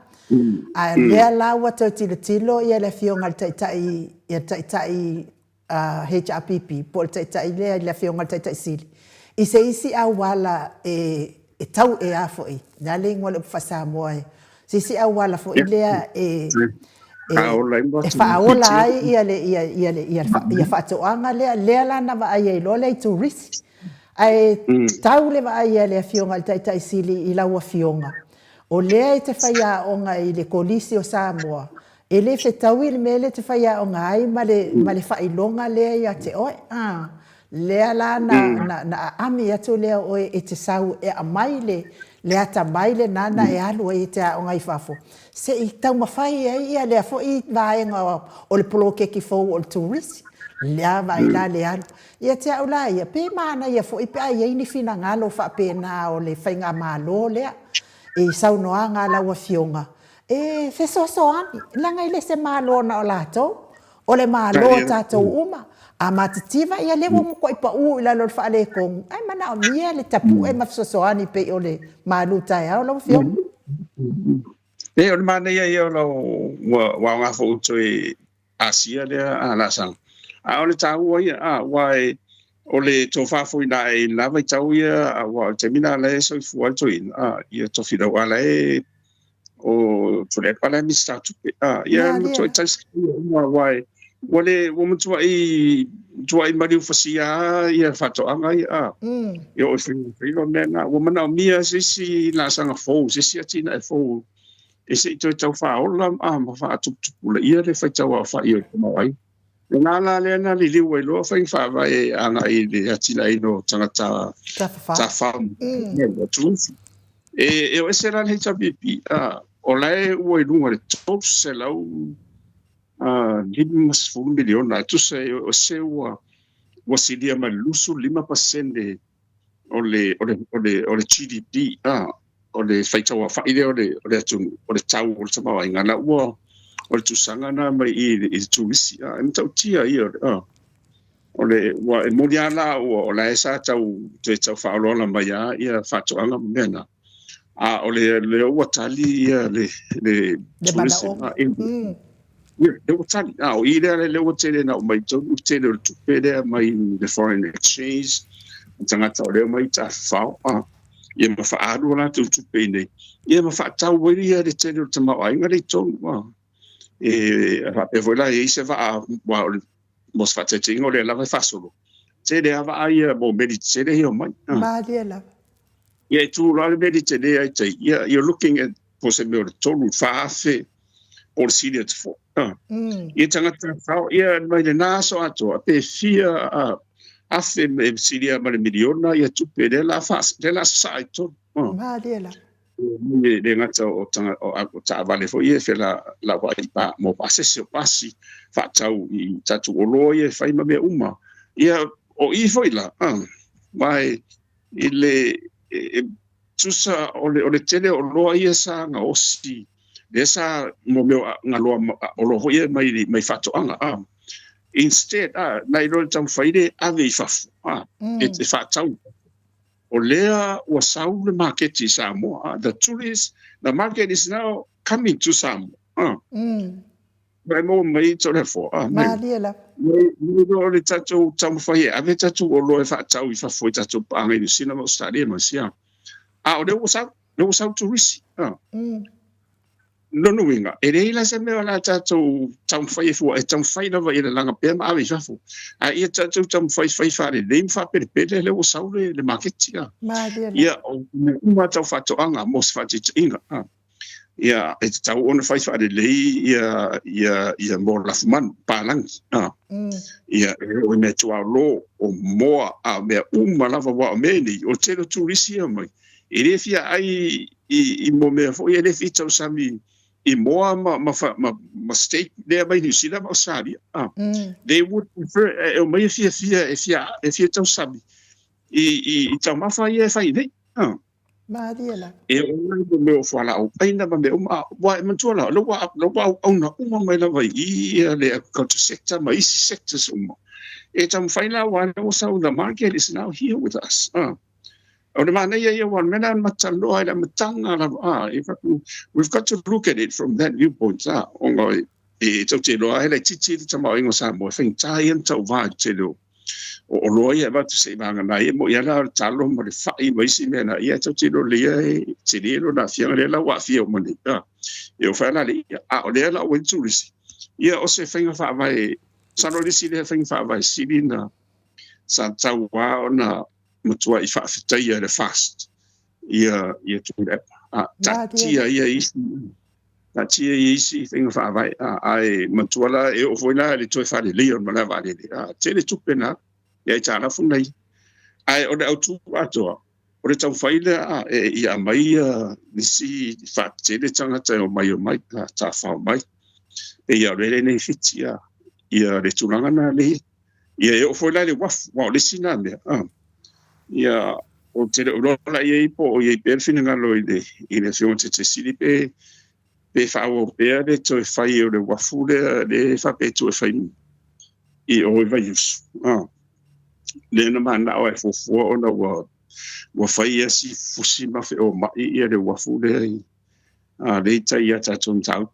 a lea laua tau tilo ia le fionga le taitai HRPP po le taitai lea le fionga le taitai sili i se isi a wala e tau e a foi na le ngole whasa moa se isi a wala foi lea faaola ai ia faatoʻaga lea lana vaai ai loa le aiturisi ae tau le vaai a le afioga le taʻitaʻisili i laua fioga o lea e te faiaʻoga i le kolisi o Samoa e lē fetau i le mea le te faiaʻoga ai ma le faailoga lea ia te oe lea la na aami atu lea oe e te sau e amai le ata mai le nana e alu e te aʻoga i fafo se i taumawhai ai ia lea fo i vaenga o le polo keki fou o le turisi lea vai la le alu ia te au la ia pe mana ia fo i pe ai ni fina ngalo fa pena o le whainga malo lea e saunoanga laua fionga e fesoasoani langa i le se malo na o latou o le malo tatou uma a matativa ia lewa mo ko ipa u ila lo fa le kong ai mana o mia le tapu e mafsosoani pe o le malu tai au lo fionga e o mana ia lo wa nga fo toi asia le ala sang a o le tau ia wai o le tofa fo ina e lava tau ia wa termina le so fu alto in ia to fida wala e o to le pala mi start ia mo to tas wai wale wo mo to ai mari fasia ia fato anga ia ia o filo mena wo mana mia sisi la sanga fo sisi atina e fo e se to tau faola ma fa tu le ia le fa tau fa ia mo ai na le na li we lo fa fa vai anga i le atina i no tanga ta fa tu e o se la le tapipi o lai o i lunga le top se lau 50 miliona tu se o se wa sidia malusu 5% o le GDP o le faita wa faile o le tau o le mawa ngana o le tusanga na mai I tuisi em tau tia ia o le wa e moniala o la esa tau faolola mai ia fatoanga mena o le ua tali ia le tuisi le ua tali o le ua tele na mai tonu tele o tupere mai the foreign exchange tangata o leo mai ta fao ia mawhaaru la tu tupe nei ia mawhaatau weri ia le tele o tamau ainga le tonu e voila e se va mos fatetingo le lava fasolo tele ava ia mo meditele io mai Mariela. ia tu la meditele ai te ia you're looking at possible tonu faafe or senior for ia tangata fao ia mai le naso ato pe fia afe me siria ma le miliona ia tupe le la fas le la saito Mariela. le ngata o tanga o ta vale fo ia fela la wa pa mo passe se passi fa tau I tatu o lo ia fai ma me uma ia o I foi la mai ile tusa o le tele o lo ia sa nga osi le sa mo me nga lo o lo ia mai fato anga instead nai ro tau faide ave fafu e fa tau o lea ua sau le market I Samoa the tourists the market is now coming to Samoa mai mo mai to le fo Mariela. mai ro le tatu tau fai ave tatu o lo e fa tau I fa foi tatu pa ngai sina mo stadium mo sia o le ua sau tourists no winga e rei la se me la tatu tau fai fu e tau fai na vai le langa pe ma ave jafu ia tatu tau fai fa le nem fa pe le o sau le market ia o uma tau fatu anga mos fatu inga ia e tau ona fai fa le ia mo la fuman palang ia o me tu lo o mo a me uma lava wa meni o telo turisia mai e le fia ai I mo me fo ia le fitau sami I moa ma state there by New Zealand Australia they would prefer o mai fia tau sabi I tau mafa ia fai nei Mariela. e o mai me o fala o paina ma me o wa man tola lo wa o na uma mai la vai I le culture sector mai sector sumo e tau fai la wa no so the market is now here with us o le mana ia wan mena matalo ai la matanga la we've got to look at it from that viewpoint ongo e tau te loa ai le titi te mau ingo sa mo fing tai en tau va te lo o loa ia va tu se manga na ia mo ia la talo mo le fai mai si mena ia tau te lo le te le lo na fia le la wa fia mo ni e o fa la le o le la o tu risi ia o se finga fa vai sa no risi le finga fa vai si na sa tau wa na matua I whaafitai le fast ia tu le tatia ia isi whinga whaavai ai matua la e o foina le toi whare leon ma la vale te le tupena ia I tāna funai ai o le au tu atoa o le tau whaile ia mai nisi whaatele tangata o mai ta whao mai e ia rele nei fiti ia le tulanga na le ia e o foina le wafu wao le sina mea ia o te rola ia po o ia perfina ngalo I le fion te sili pe fao pe le to fai o le wafu le fa pe to fai I o vai us le na mana o fo o na wa fai asi fusi ma fe o ma ia le wafu le le tai ia ta ton tau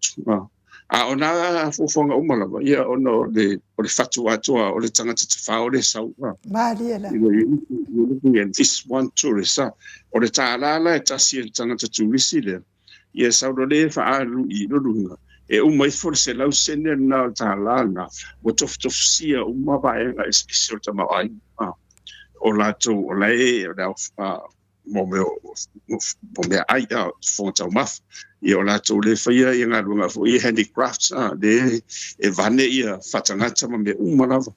ona fofonga umala ia ono le o le fatu atoa o le tangata te whao le sau Mariela. You're looking at this one tourist o le tālala e tasi e tangata turisi le ia sau le whaalu I lorunga e umai for se lau sene na tālala o tofsia umawaenga especial tamawai o lato o lai o lau mo me ai fonta maf ia o lato le faia ia ngā runga fo I handicrafts le e vane ia whatangata ma me umalava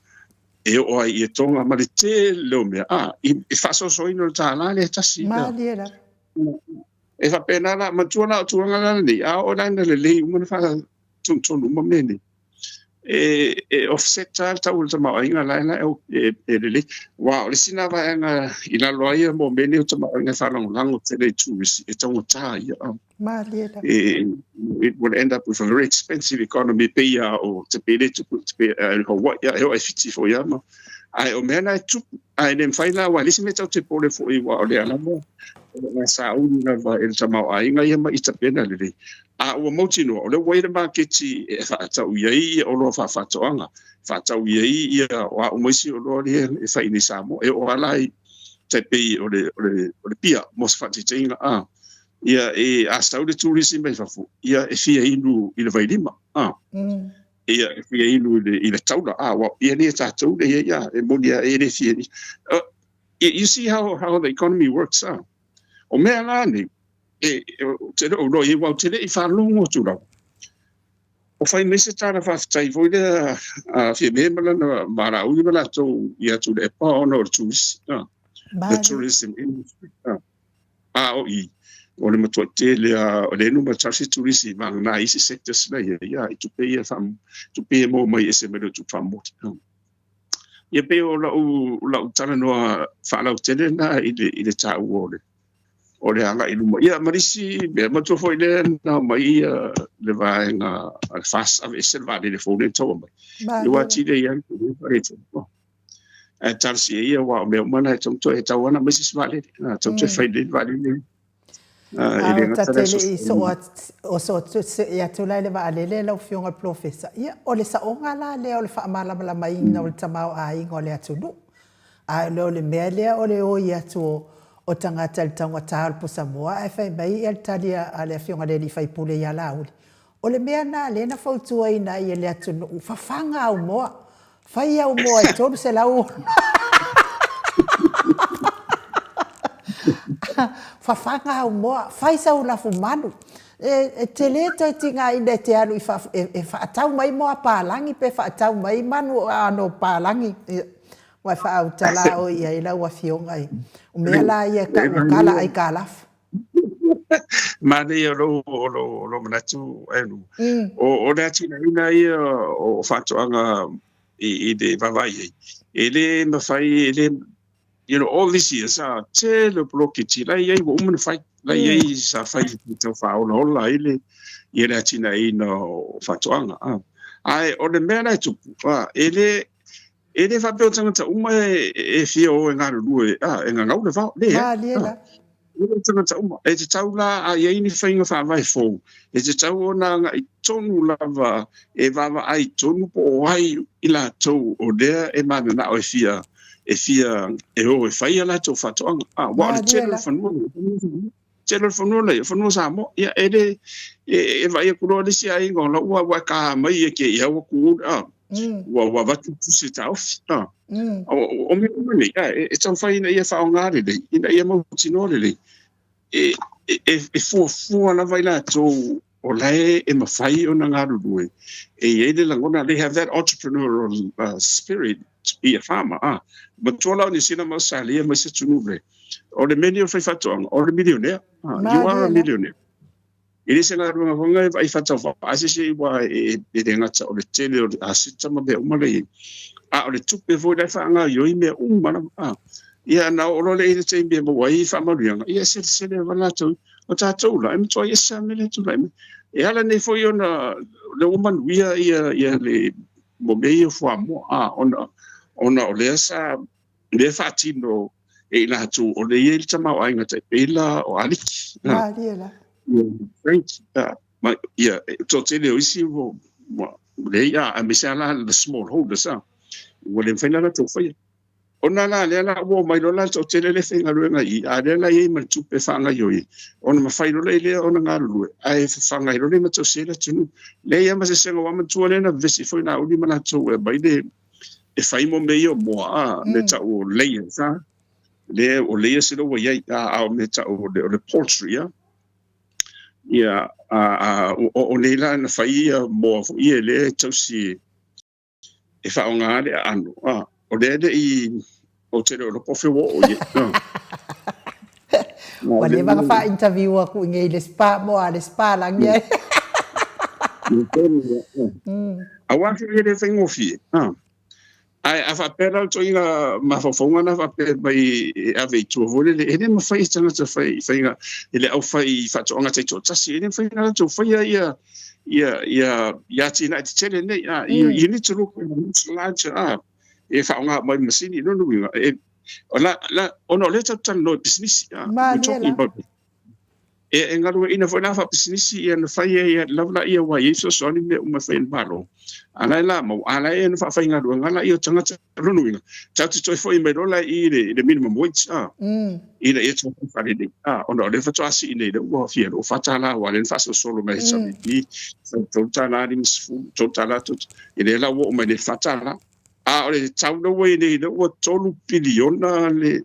e o ai e tonga ma le te leo mea I whaso so ino tāla le tasi Mariela. e whapena la matua la o tuanga la ni o laina le lei umana wha tuntonu ma mene offset tal tau le tamaoaiga laela e lele ua o le sina vaega i lalo ai mo mene o tamaoaiga falagolago tele tuisi e taugatā ia Maliela. it would end up with a very expensive economy peia o te pele tupu te pe Hawaii ia e o ai fiti fo ia ma ai o mea na tupu ai le mawhaila wa lisi me tau te pole fo i wa o le alamo na sauni na va el tamaoaiga ia ma ita pena lele a ua mautino o le waira maketi e whaatau iai o loa whaafatoanga whaatau iai ia wa o maisi o loa lia e whaini samo e o alai te pei o le pia mos whaatiteinga ia e astau le turisi mai whafu ia e fia inu i le vailima ia e fia inu i le taula wa ia ni e tātou le ia e monia e le fia ni you see how the economy works o mea la ni te o no i wau tele i whalongo tu rau. O whai mese tāna whaftai foi le fia mehemala na mara ui mala tō i atu le pa ona o le tourist. The tourism industry. O i o le matua te le o le numa tarsi tourist i mga na isi sectors na ia i tupe ia wham tupe mo mai ese mele tu whamoti. Ia pe o lau tala noa whalau tele na i le tā uole. O le ala i luma. Ia marisi, mea matua foi le na mai le vaenga fast ave esel vale le fone taua mai. I wati le ian kuru pare tau. Tarsi ia wa mea umana e tauto e tauana mai sis vale. Tauto e fai le vale le. Tatele i o so ia tula le vale le lau fionga profesa. Ia o le saonga la le o le whaamala mala mai na o le tamau a inga o le atulu. A le mea lea o le o ia tu o tangata le tangata al po Samoa e fai mai el talia a le fionga le li fai pule ia lauli. O le mea na le na fautua ina i le atu fafanga au moa. Fai au moa e tolu se lau. Fafanga au moa. Fai sa ula fumanu. Te le toi tinga ina te alu e whaatau mai moa pālangi pe whaatau mai manu ano pālangi. Wai whaau tala o ia ila ua fionga i. O mea la ia kala ai kālafu. Mane ia lo manatu enu. O le atina ina ia o whatoanga i de vavai. Ele mawhai, you know, all these years, te le blokiti, la ia i wa umana whai, la ia i sa whai tau whaona ola ele, i le atina ina o whatoanga. Ai, o le mea lai tupu, ele whapeo tangata uma e fia o e ngāru lue, e ngā ngau le whao, le ele tangata uma, e te tau la a iei ni whainga whawai fōu, e te tau o nā ngā i tonu lava, e wawa ai tonu po o ai i la tau o lea e mana na o e fia e o e whaia la tau whatoanga. Wa le tēlo whanua lei, whanua sa mo, ia ele e vai e kuroa lisi a ingo, la ua wa ka mai e ke ia wa kuura, wa watu tusi taufi. O me umane, e tau whaina ia whao ngāre lei, ina ia mautino lei, e fua na vai la tau o lai e mawhai o na ngāru lue. E ele langona, they have that entrepreneurial spirit i a whama. Ma tōlau ni sina mausali e mai se tunule. O le meni o whaiwhatoanga, o le millionaire. You are a millionaire. Ele se ngā runga honga e vai whatau wha. Ase se iwa e ngata o le tele o le asita ma bea umalei. O le tupe voi lai whaanga ioi mea umana. Ia na o le ere te mea mawai i whamarianga. Ia se le walatou. O tātou la, e mtoa ia sa mele tu lai. E ala nei foi ona le umanu ia le mo mei o fua mo. Ona o lea sa le whaatino e ina hatu o le ia ilita mau ainga te pela o aliki. Frank, ia, tō tele o isi o le ia a me se ala the small holders. Ua le mwhaina la tō whaia. Ona la le la wo mai lola tō tele le whenga ruenga i. A le la i man tupe whanga ioi. Ona mawhai lola i lea ona ngā rurue. Ai whanga i lola i matau se la tunu. Le ia ma se senga wama tua lena vesi foi na uli mana tō e bai le e whai mo mei o moa me ta o leia. Le o leia se lo wa iai a me ta o le poultry. Ia o leila na whai moa fo i e le tausi e whao ngā le anu. O le i o te reo pofe wo o ye. Wale mga pa-interview ako ngay le spa mo, le spa lang yan. Awa ke le fengo fi. Ai afa pera to inga mafofonga na fa pe mai ave tu vole le ene ma fai tanga to fai nga ele au fai fa to nga te to tasi ene fai nga to fai ia tina te tele ne you need to look large e fa nga mai masini no no e la ono le tata no business we're talking about e ngaru ina fo na fa business ia na fai ia lavla ia wa yeso so ni me uma fai balo ala la mo ala e na fa fai ngaru ngala ia tanga no no tatu to fo me dola i le minimum wage ina e to fa le ono le fa to asi ine de wo fi o fa tala wa le fa so solo me sa ni to tala ni to tala to ine la wo me le fa tala ole tau no we ni de wo tolu biliona le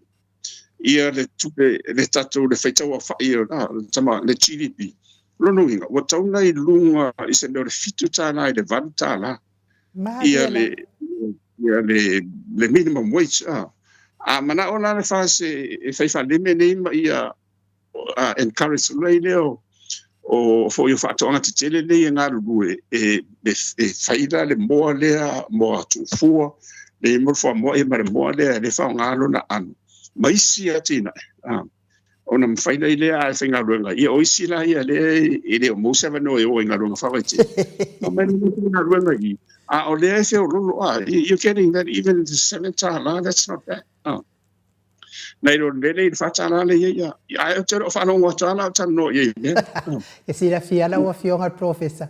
ia le tupe le tatu le feita wa fa ia tama le GDP lono inga wa tau nei lunga i se no le fitu tana i le vantala ia le minimum wage mana ona le fa se e fai fa le mene ia encourage le leo o fo yo fa tonga te tele le nga lu e faida le mo le mo tu fu le mo fo mo e mo le fa nga lo na an maisi atina ona mfaina ile a finga runga ia oisi la ia le ile mo seven no e nga runga faiti no me na runga i ole se lo you're getting that even the senator la that's not bad na ilo le fatala le ia ai te fa no watala tan no ia e si la fia la wa fionga al professor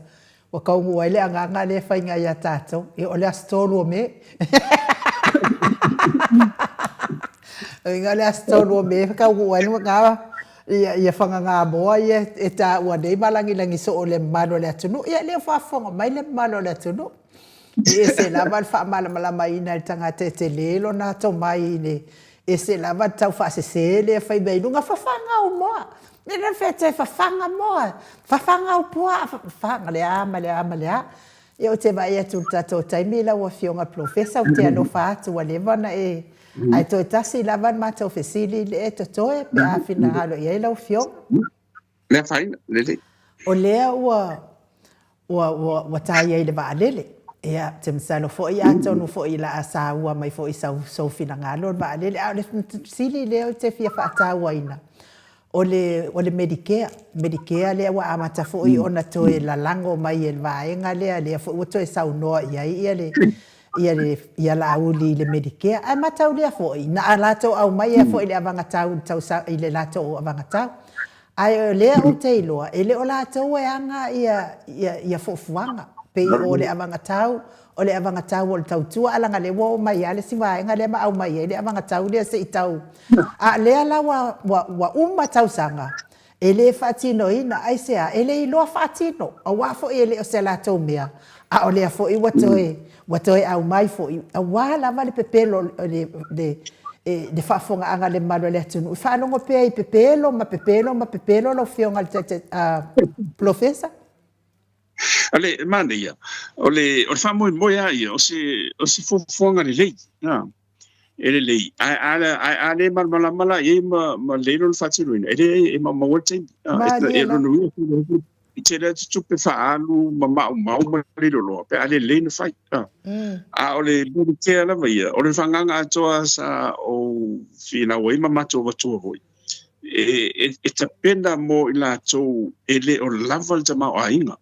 wa ka mo ile anga le fa inga ya tato e ole astolo me ngale astolo me ka wani nga ia fanga nga boa ia eta wa dei balangi langi so ole malo le tunu ia le fa fonga mai le malo le tunu e se la va fa mala mai na tanga te lelo na to mai ne e se la va tau fa se le fa be lunga fa fanga o mo ne le fete fa fanga mo fa fanga o po fa le ama e o te vai tu tato taimi la wa fionga professor o te no fa tu wa le vana e ai to tasi la van mata ofisili le to toe pe a fina halo ia la fio le fine le o le wa tai ia le va lele ia te msalo fo ia to no fo ila asa wa mai fo isa so fina ngalo va lele a le sili le te fia fa ta wa ina o le Medicare le wa amata fo i ona to la lango mai el va enga le fo to sa no ia la uli le Medicare a mata uli fo na ala to au mai fo ile avanga tau sa ile la to avanga tau ai le o te lo ele o la to e anga ia fo fuanga pe o le avanga tau o le avanga tau o tau tua ala ngale wo mai ale si vai ngale ma au mai le avanga tau le se tau a le ala wa umma tau sanga ele fatino ina ai se a ele lo fatino a wa fo ele o se la to mea a o le fo i watoe au mai fo i a wa la vale pepelo de fa fonga anga le malo le tunu fa no pe ai pepelo ma lo fionga te professor ale mania ole fa mo ya o si fonga le lei ele lei ale mala e ma le no fatiluina ele e ma wote e no tele tu pe fa alu ma le lo pe ale le no fai ole bu ke la vai ole fanga to sa o fina we ma to ho e tapenda mo ila to ele o level te ma ainga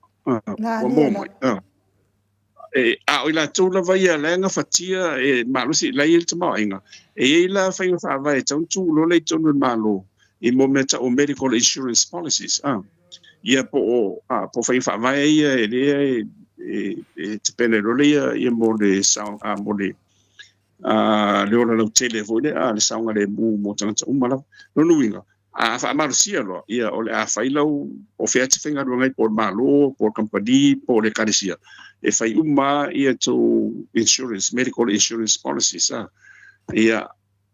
o ila to la vai la nga fatia e malusi la il te ma ainga e la fa fa vai tu lo le to no malo i momento o medical insurance policies ia po fa vai ele te pene lo le mo de sa mo de le ora lo tele vole le sa nga le mo tanga umala no nuinga fa malusia lo ia ole a faila o fiat finga do ngai por malo por company por le carecia e fai uma ia to insurance medical insurance policies ia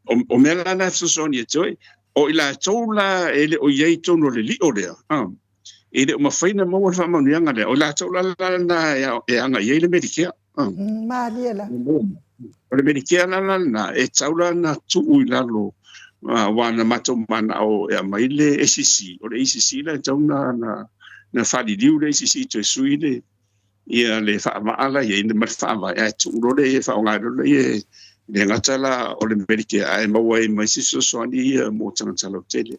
o mela na so ia toi o ila tola ele o ye to no le li o le ele uma faina mo fa mo nyanga le o la tola na e anga ye le Medicare ma liela o le Medicare na e taula na tu ila lo wana mato mana o e mai le SCC o le SCC la tauna na fali liu le SCC to suile ia le whaamaala ia ina mat whaama ia tūrore ia whaongairona ia le ngatala o le Medicare ai maua i mai siso soani ia mo tangantala o tele.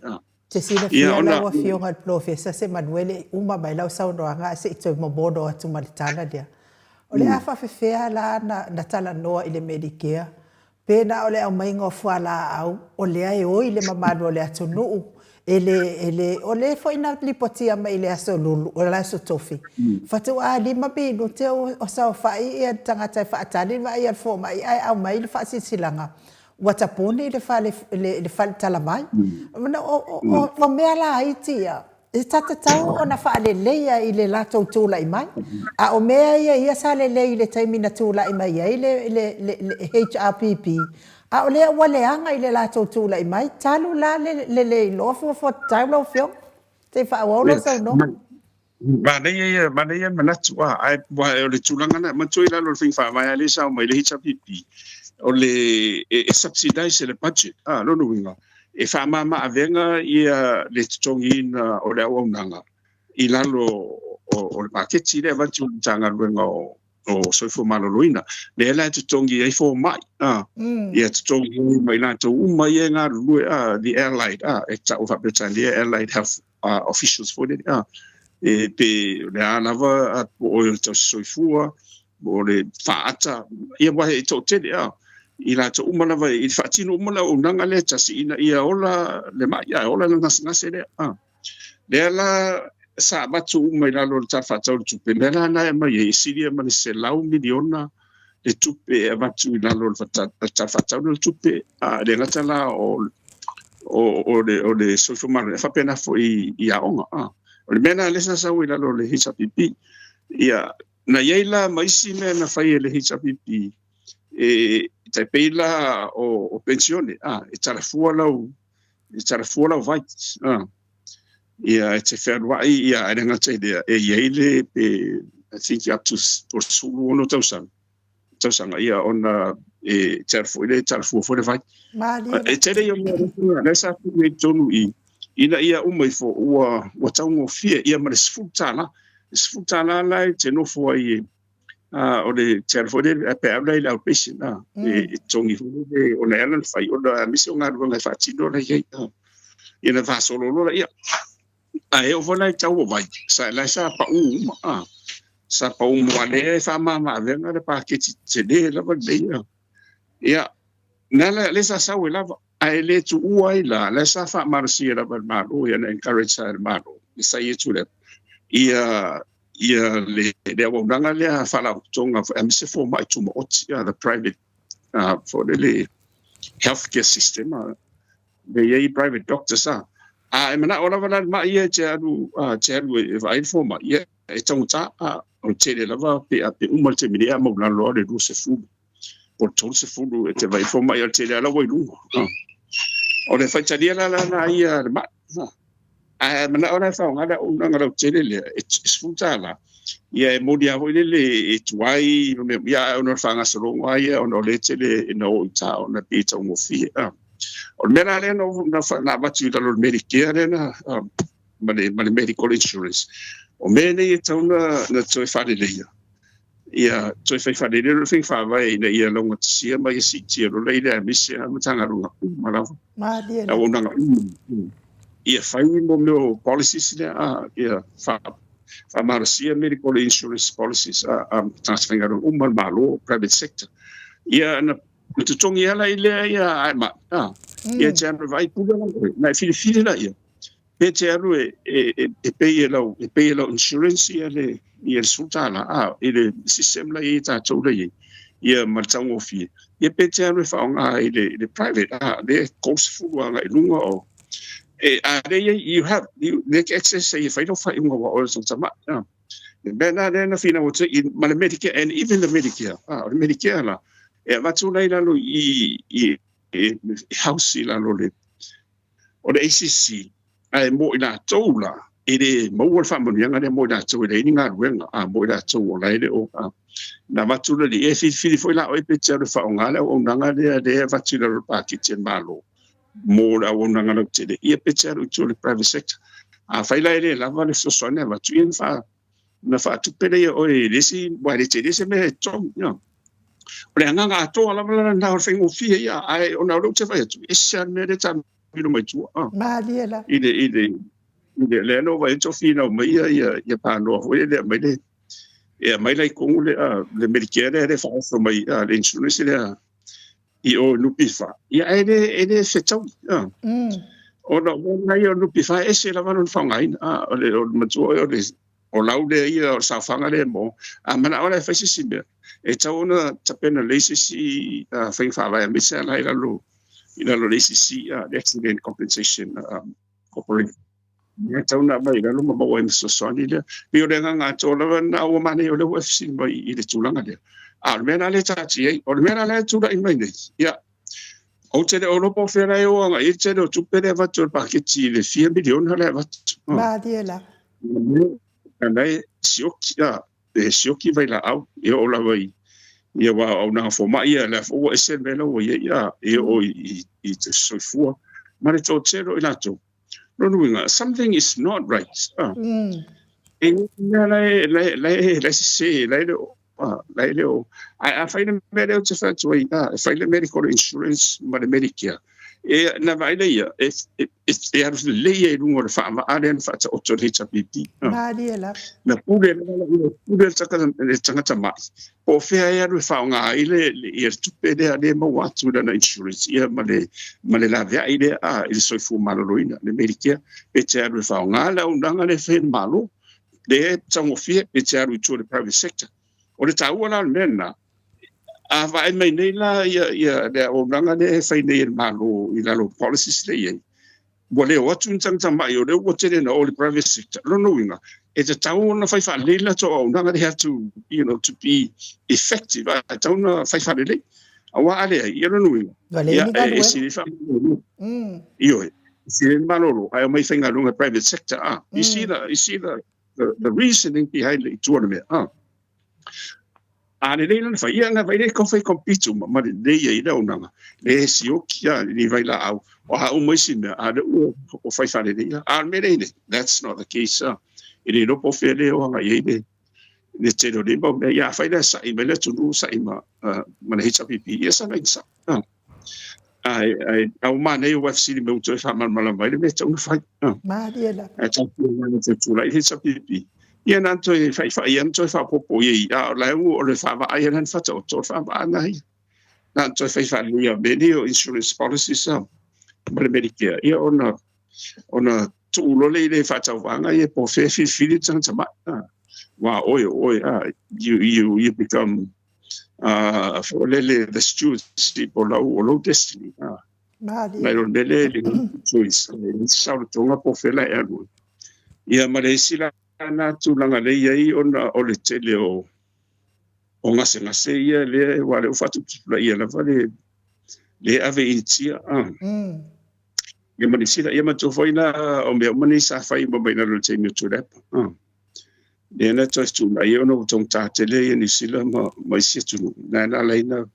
Te sina fia lawa fionga profesa se Manuele uma mai lau saunoanga se ito mabodo atu maritana dia. Ole afa fefea la na tala noa i le Medicare. Pena ole au mainga o fuala au ole ai o i le mamado ole atu nuu. Ele ole foi na lipotia mai le aso lulu o la so tofi. Fatu a lima binu te o sa fai ia tangata fa atani mai ia fo mai ai au mai le fa silanga. Watapuni le fa le fa talamai. O mea la aitia. E tata tau o na fa le leia i le lato tula i mai. A o mea ia sa le lei le taimina tula i mai ai le HRPP. A o lea wale anga i le lato tula i mai. Talu la le lofo fo tau lo fio. Te fa waulo sau no. Mana ia manatu ai o le tulanga na matui la lo fa mai ale sa mai le HRPP. O le subsidize le budget. No winga. E fa mama avenga ia le tongi na o le aunanga. I lalo o le paketi le vatu tanga winga o soifo maloloina. Le la tongi ai fo mai. Ia tongi mai na to mai nga lu the Allied e ta o fa the Allied Health officials for it. E pe le anava o to soifua o le faata ia wa e to te I la to umana vai I fatino umana unanga le tasi ina ia ola le mai ia ola na ngase le le la sa batu umai la lo ta fatau tupe le la na mai siria ma se lau miliona le tupe batu la lo ta fatau le tupe le ngata la o le social media fa pena fo ia onga o le mena le sa wi la lo le HRPP ia na yeila mai sine na fai le HRPP te peila o pensione e tara fualau vai ia te ferwai ia era ngata idea e yeile pe I think up to por sulu no tausanga ia ona e tara fualau vai e tere yo na sa ku tonu ina ia umai fo ua taungo fia ia ma sfutala la te no fo ai o le telefone pe habla il outpatient e tongi fu o le alan fai o la mission nga nga fatino la ye ina va solo lo ia ai o vona tau vai sa la sa pa sa pa le fa mama venga le paketi te le la va le ia na le sa sa la ai le tu uai la sa fa marsia la va malo ia encourage sa malo sa ye tu le ia le wanga le fala tonga MC for my to the private for the healthcare system the private doctors I mean all of that ma ia charu vai for ma ia e tonga o tele lava pe umal te media mo na lo de se fu por todo se fu te vai for ma ia tele la voi lu o le facharia la ia ma mana ora fa ngada unanga tele le sfutala ia modia ho le tuai me ia ono fanga solo ia ono le tele no ta ona pizza mo fi o mera le no na batu da lo Medicare na male medical insurance o mene e tona na toi fa le ia toi fa le le fin fa vai na ia longa sia mai si tiro le le misia mutanga runga mala ma dia na unanga ia fai mo meu policies ia fa marcia medical insurance policies transferring umal malo private sector ia na tutongi ala ile ia ma ia chamber vai pula na fili la ia pe charu e pay lo insurance ia le sultana ile system la ia to le ia martango fi ia pe charu fa ile private le cost fu nga lunga o you have make access say if I don't fight or something then I feel what in Medicare and even the Medicare the Medicare la e matuna ila lo I house ila lo le o the ACC ai mo ina tola ide mo wal fa mo yanga mo da to le ninga wenga mo da to la ile o na matuna di e fi foi la o pe tsere fa ngala o nanga de fatila lo pa kitchen malo more I won't know today. Ia picture to the private sector. Faila ile lava le so sone va tuin fa na fa tu pele o lesi wa le tele se me tom ya ole nga to ala la na fe ngo fi ya ai ona lo te fa tu esa me de ta mi no mai tu Mariela. ide le no va to fi no mai ya pa no ho le mai le ya mai lai ko le medicare le fa so mai le insurance le I o nupi fa ya ede se tau ona na yo nupi fa ese la vanon fa ngai ole o matu o laude ia o sa fanga le mo mana ole fa si be e tau na tapena le si fa fa la mi sa la lo ina lo le si the accident compensation corporation ya tau na mai lo mo mo em so so ni le io le nga to la na o mane o le UFC mai I le tulanga le mena le tati o mena le tu i mai ya o te o lopo fera e o nga I te o tupere va tu paketi le 4 miliona le va Mariela. Andai sioki vai la au e o la vai ia wa o na fo mai ia la fo e se velo o ia e o I te soifua ma le to tero I la to no no something is not right e la se la leo I find a medical to fat way find a medical insurance ma le Medicare e na vai le ia if they have the lay lungo le fa ma alen fa o to hita pipi Mariela. na pude taka le tangata mai o fea ia le fa nga ile ia tupe de ale ma watu na insurance ia ma le la via ile il so fu maloloina le Medicare e te le fa nga la undanga le fe malo le tango fie e te aru to the private sector o le tau ala mena a vai mai nei la ia le o nanga le fai nei malo I la lo policies le ia Wale o atu ntanga mai o le o te na o le private sector no inga e te tau na fai fa le la to o nanga they have to to be effective a tau na fai fa le awa ale ia no inga Wale e si fa io si le malo ai mai fai nga private sector you see the reasoning behind it tournament le le fa ia na vai le ko fai compete ma le ia ida unanga le si o kia ni vai la au o ha o mai sina a le o fai fa le ia me le that's not the case ele no po fe le o nga ia le te do le ba ia fai la sa I me le tu sa I ma le hita pipi ia sa mai sa ai au mana I UFC me uto fa mal vai le me tu fai Mariela. a tu tu la hita pipi ia na to fai ia to fa popo ia la o le fa va ia nan fa to fa va na na to fa ia video insurance policies ma le Medicare ia ona tu lo le fa ta vanga ia po fe fi tang tama wa oi you become for the stewards people lo destiny Mariela. la le choice sa to nga po fe la ia ma le sila na tulanga le ia ona o le tele o ngase ia le wale o fatu la ia la vale le ave itia ia mani sila ia mato foi na o me mani sa fai mo bina lo tene to rap le na to stu na ia no tong ta tele ia ni sila ma sia tu na la ina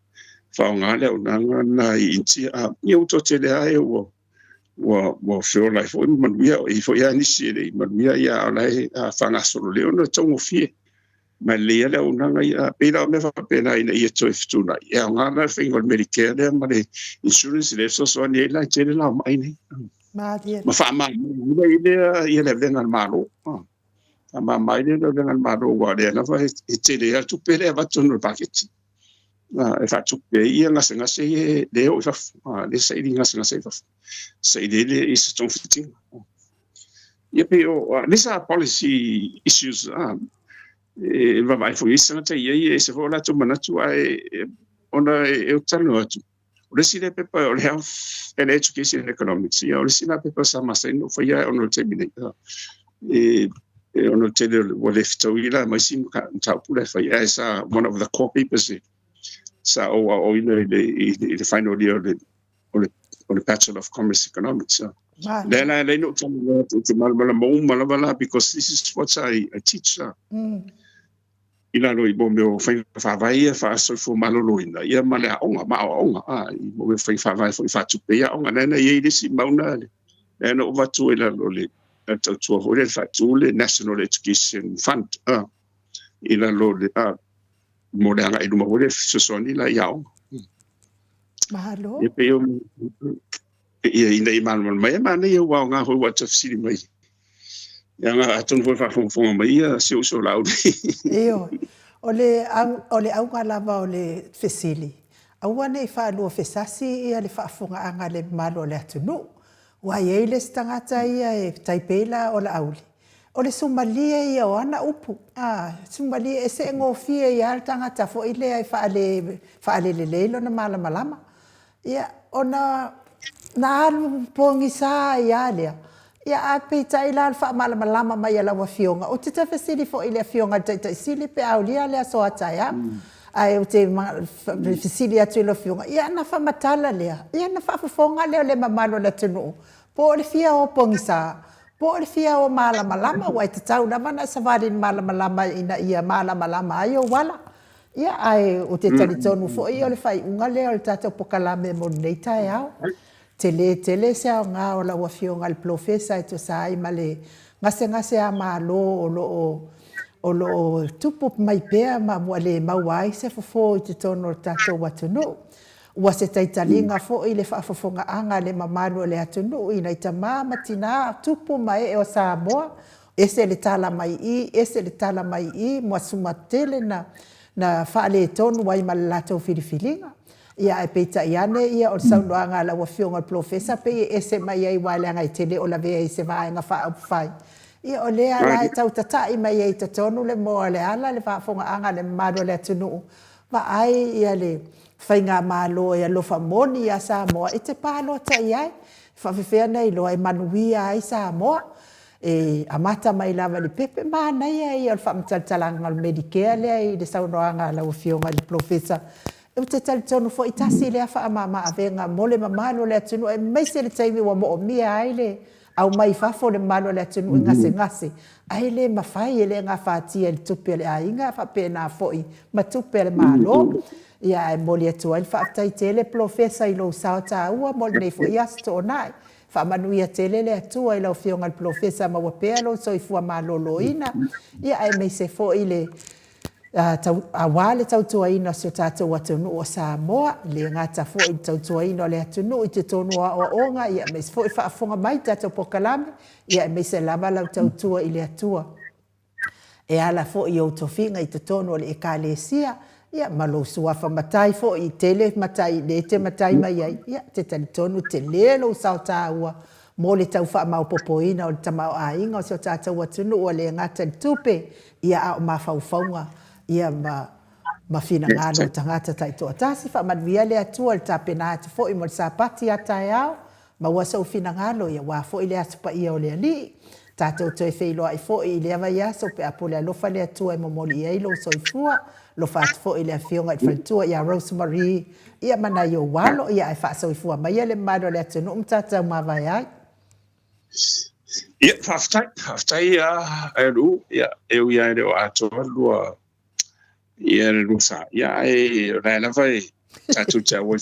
fa nga le ona na itia ia to tele ai o wa feel like for man we for ya ni sile man we ya la fanga solo le no tongo fie ma le le una ya pela me fa pena ina ia to ftuna ya nga na fingo Medicare le ma le insurance le so ni la tele la mai ni ma fa ma ile ia le venga malo ma mai le venga malo wa le na fa tele ya tu pele va tu no paketti e fa tu pe ia nga se le o fa le sai nga se fa say they is don't fitting these policy issues va vai foi isso não tem e se for lá tu manatu ai ona eu tano atu o le sile pepa o le health and education and economics o le sile pepa sa masa no foi ai ono terminate ono te o le fito ila mai sim ka tau pula foi ai sa one of the core papers sa o ina le final year or the Bachelor of Commerce Economics. Then I know because this is what I teach. Ina lo ibo me fa vai fa so fo malolo ina ia male onga ibo fa vai fa tu pe onga na ye disi mauna no va tu ila lo le to ho le fa tu le National Education Fund ila lo le mo le anga i luma wole sosoni la iao. Mahalo. Ia pe yo ia ina i man mai mana ia wa nga ho wa tafsiri mai. Ia nga atun foi fa fonga mai ia se so lau. Io. Ole au lava ole fesili. Aua nei fa lo fesasi ia le fa fonga anga le malo le atunu. Wa ye le stangata ia e taipela ola auli. Ole sumalia ia o ana upu. Sumalia e se ngofia ia tangata fo ile ai fa ale le leilo na malama. Ia ona na alu pongisa ia lea. Ia ape tai la fa malama mai ala wa fionga. O te tafesili fo ile fionga tai sili pe aulia le so ataya. Ai o te fesili atu lo fionga. Ia na fa matala lea. Ia na fa fonga le mamalo la tunu. Po le fia o pongisa. Po le fia o malama wa te tau na mana savali malama ina ia malama ayo wala. Ia ai o te talitonu fo ia le fai unga le o le tata pokalame mo nei tai au. Tele sa nga o la wafio nga le profesa e to sai male ngase a malo o lo tupu mai pea ma wale mawai se fo te tono tato watunu. Ua se taitalinga fo i le whaafafonga anga le mamalo le atunu i nei ta matina tupu mai e o Samoa. Ese le tala mai i mua sumatele na whaale tonu wai malato filifilinga. Ia e peita iane ia o saunoanga la wafionga profesa pe ese mai ai wale anga i tele o la vea i se vaenga whaapufai. Ia o lea la e tau tatai mai ai tatonu le moa le ala le whaafonga anga le mamalo le atunu. Va ai ia le whainga malo ia lofa moni ia Samoa e te palo ta iai. Whawhewhea nei loa e manuia ai Samoa. E amata mai lava le pepe mana ia ia le whaamtaltalanga al Medicare lea i le saunoanga la wafionga le profesa. E te talitonu fo itasi lea whaamama avenga mole mamalo le atunu e meise le taimi wa mo o mia ai le au mai fafo le malo le atunu i ngase. Ai le mawhai e le ngā whātia le tupe le ainga whapena foi ma tupe le malo. Ia e moli atua il whaatai tele profesa i lo sao ta ua moli nei fo iasto o nai. Whaamanuia tele le atua i lau fionga le profesa ma wapea lo so i fua malolo ina. Ia e meise fo i le awale tautua ina si o tātou atunu o Samoa. Le ngata fo i tautua ina le atunu i te tonua o onga. Ia meise fo i whaafonga mai tātou pokalame. Ia e meise lava lau tautua i le atua. E ala fo i o tofinga i te tonu o le ekalesia. Ia malo suafa matai fo i tele matai le te matai mai ai. Ia te talitonu te lelo sao tāua. Mo le tau wha mau popoina o le tamau a inga o se o tātou atunu o le ngata le tupe. Ia a o mawhauwhaunga. Ia ma fina ngāno tangata taito atasi. Wha manvia le atua le tāpena ati fo i mo le sāpati atai au. Ma wasa o fina ngāno ia wā fo i le atupa ia o le ali. Tātou toi wheiloa i fo i le awa iaso pe apo le alofa le atua i momoli i eilo soifua. Lo fat fo ile fionga i faltua ia Rosemary ia mana yo walo ia e fa so ifua mai le mado le tunu mtata mavai ai ia faftai ru ia eu ia le ato lua ia le rusa ia e rela vai tatu cha wo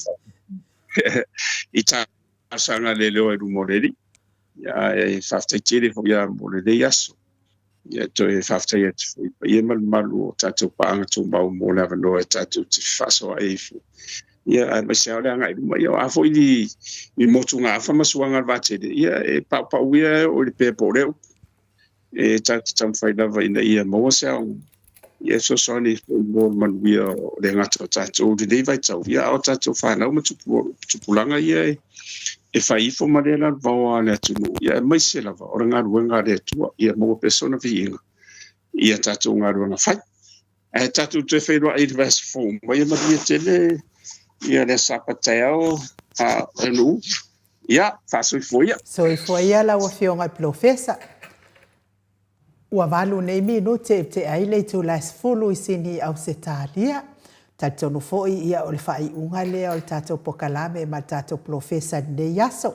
i ta sanga le lo e moreri ia e faftai tiri fo ia moreri aso. Ia toi whaftai atu. Ia malu tātou paanga tō mau mō lewa noa tātou te whaso a eifu. Ia a masi au lea ngai ruma. Ia a fo i motu ngā whamasuanga wātere. Ia e pau ia o le pēpo reo. E tātou tam whai lawa ina ia maua seau. Ia so soni mō manuia o le ngata o tātou. O le vai tau. Ia o tātou whanau ma tupulanga ia e faifo ma le la vawa le atunu ia mai se lava ora ngā ruenga le atua ia mo persona viinga ia tatu ngā ruenga fai e tatu te whairua i revas form mai ma ia tele ia le sapateo anu ia fasoi foia soifoia la wa fionga profesa ua valu nei minute te aile tu las fulu isini au setalia Tātou foi ia o le whai unga lea o le tātou pokalame ma tātou profesa nei yaso.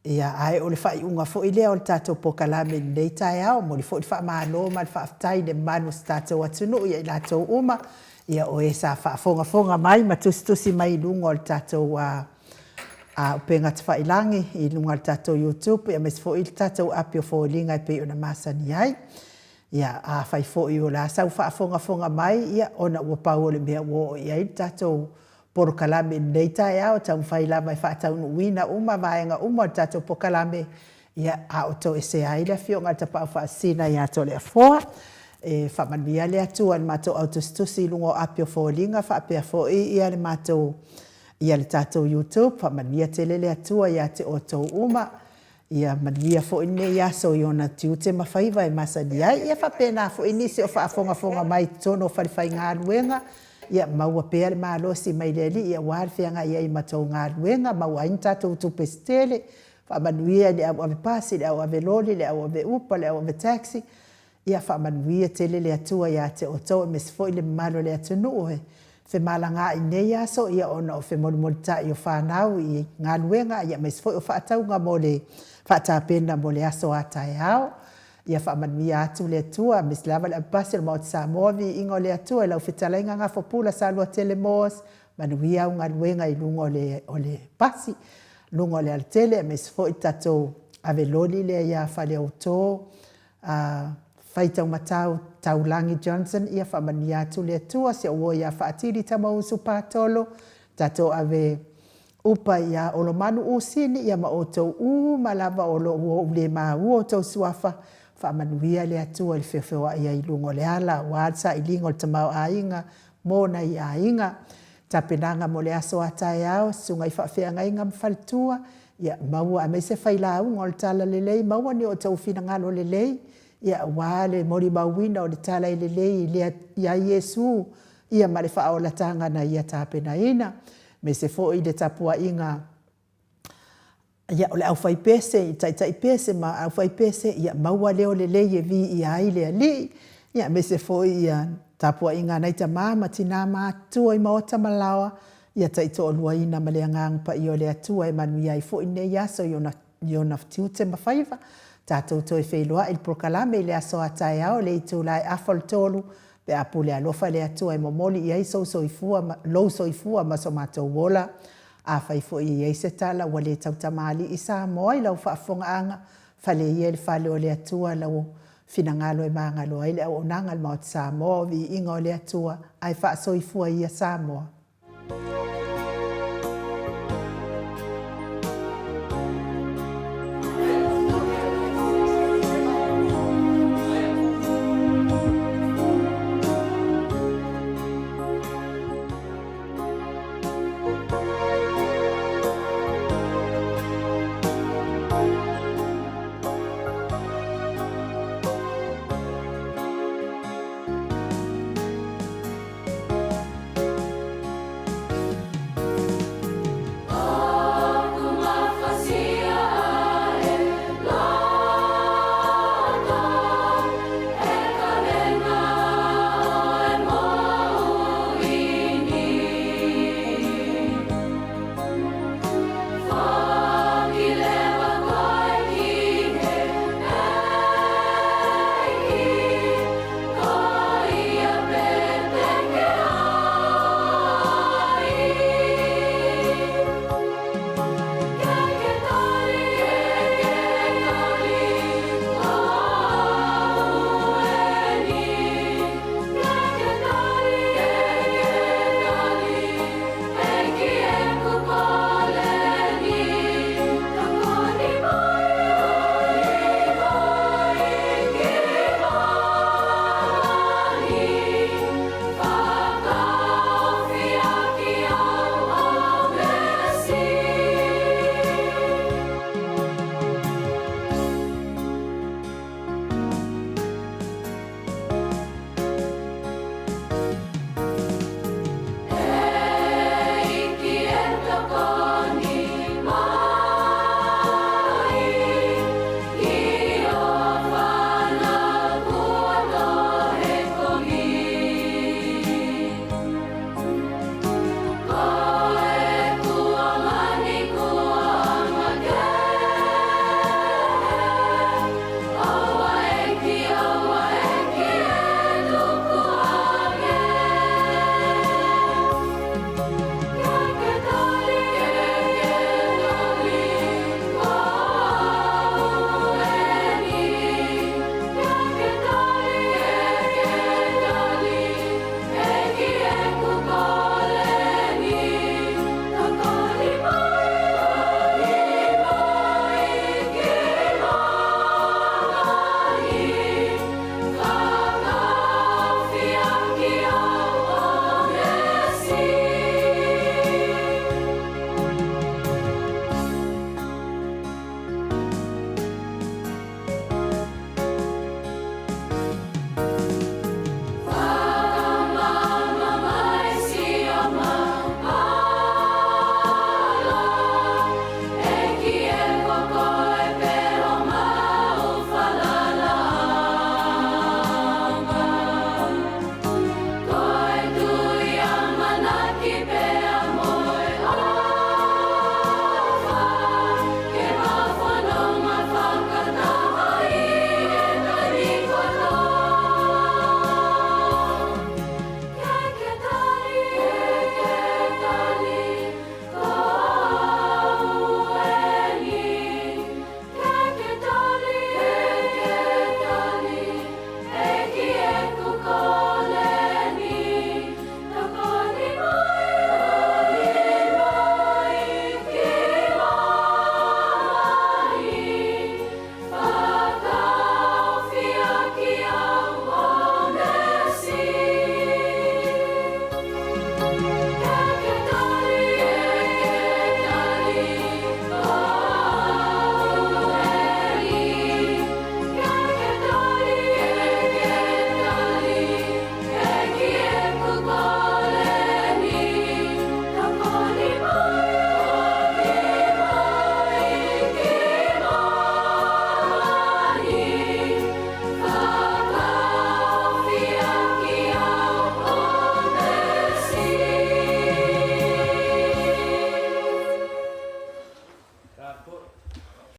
Ia ai o le whai unga foi lea o le tātou pokalame nei tai au. Mo le foi le wha maano ma le whaaftai le manu si tātou atunu ia i lātou uma. Ia o e sa whaafonga mai ma tusi mai lunga o le tātou penga te whailangi i lunga o le tātou YouTube. Ia mes foi le tātou apio fōlinga i pe una masani ai. ia a fai fo'i o la sau whaafonga mai ia ona ua pau o le mea o ia i tatou porokalame nei tae au tau whai la mai whaatau nuina uma vaenga uma tatou pokalame ia a o to e se aile fio ngata pau whaasina ia to le afoa e whamanuia le atua le matou autostusi lungo apio fōlinga whaapea fo'i ia le matou ia le tatou YouTube whamanuia te le atua ia te o tou uma ia manuia fo'i ne ia so iona tiute mawhaiva e masani ai ia whapena fo'i nisi o whaafonga mai tono whariwhai ngā luenga ia maua pea le malosi mai le li ia wāre whianga ia i matou ngā luenga maua in tatou tupe stele whamanuia le au ave pasi le au ave loli le au ave upa le au ave taxi ia whamanuia tele le atua ia te o tau e mesi fo'i le malo le atunu ohe fe malanga i nei aso ia ona o fe molta i o whanau i ngā luenga ia mesi fo'i o whaataunga mo le whaatapena mo le aso atai au ia whaamanuia atu le atua mis lava le apasi le maoti Samoa vi ingo le atua e lau whetalainga ngā whapula sa lua telemos manuia au ngā luenga i lungo o le pasi lungo le altele mes fo i tatou ave loli le ia whale au tō whaitau matau Taulangi Johnson ia whaamanuia atu le atua se o ia whaatiri tamausu pātolo tatou ave upa ia o lo manu usini ia ma o tau malava o lo ule ma o tau suafa whaamanuia le atua le whewhewa ia i lungo le ala wātsa i lingo le tamau ainga mōna i ainga tapenanga mo le aso atai au sunga i whawhea inga mwhalitua ia maua a meise whaila au ngol tala lelei maua ni o tau whina ngalo lelei ia wale mori mauina o le tala i lelei ia Yesu ia ma le whaolatanga na ia tapena ina me se fo i le tapua inga ia o le au whai pese, tai pese ma au whai pese ia maua leo le lei e vi i aile a li ia me se fo i tapua inga nei ta mama tina mātua i maota malawa ia tai to olua ina ma le angang pa i o le atua e manuia i fo i nei aso i ona tiute ma whaiva tātou toi whailoa il prokalame le aso atai au le i tūlai afol tolu pe apu le alofa le atua e momoli i eiso lou soifua ma so mātou wola a whai fo i eise tala wa le tautamali i Samoa i lau whaafonga anga whale i le whale o le atua lau finangalo e mangalo ai le au onanga le maot Samoa vi inga o le atua ai wha soifua i a Samoa.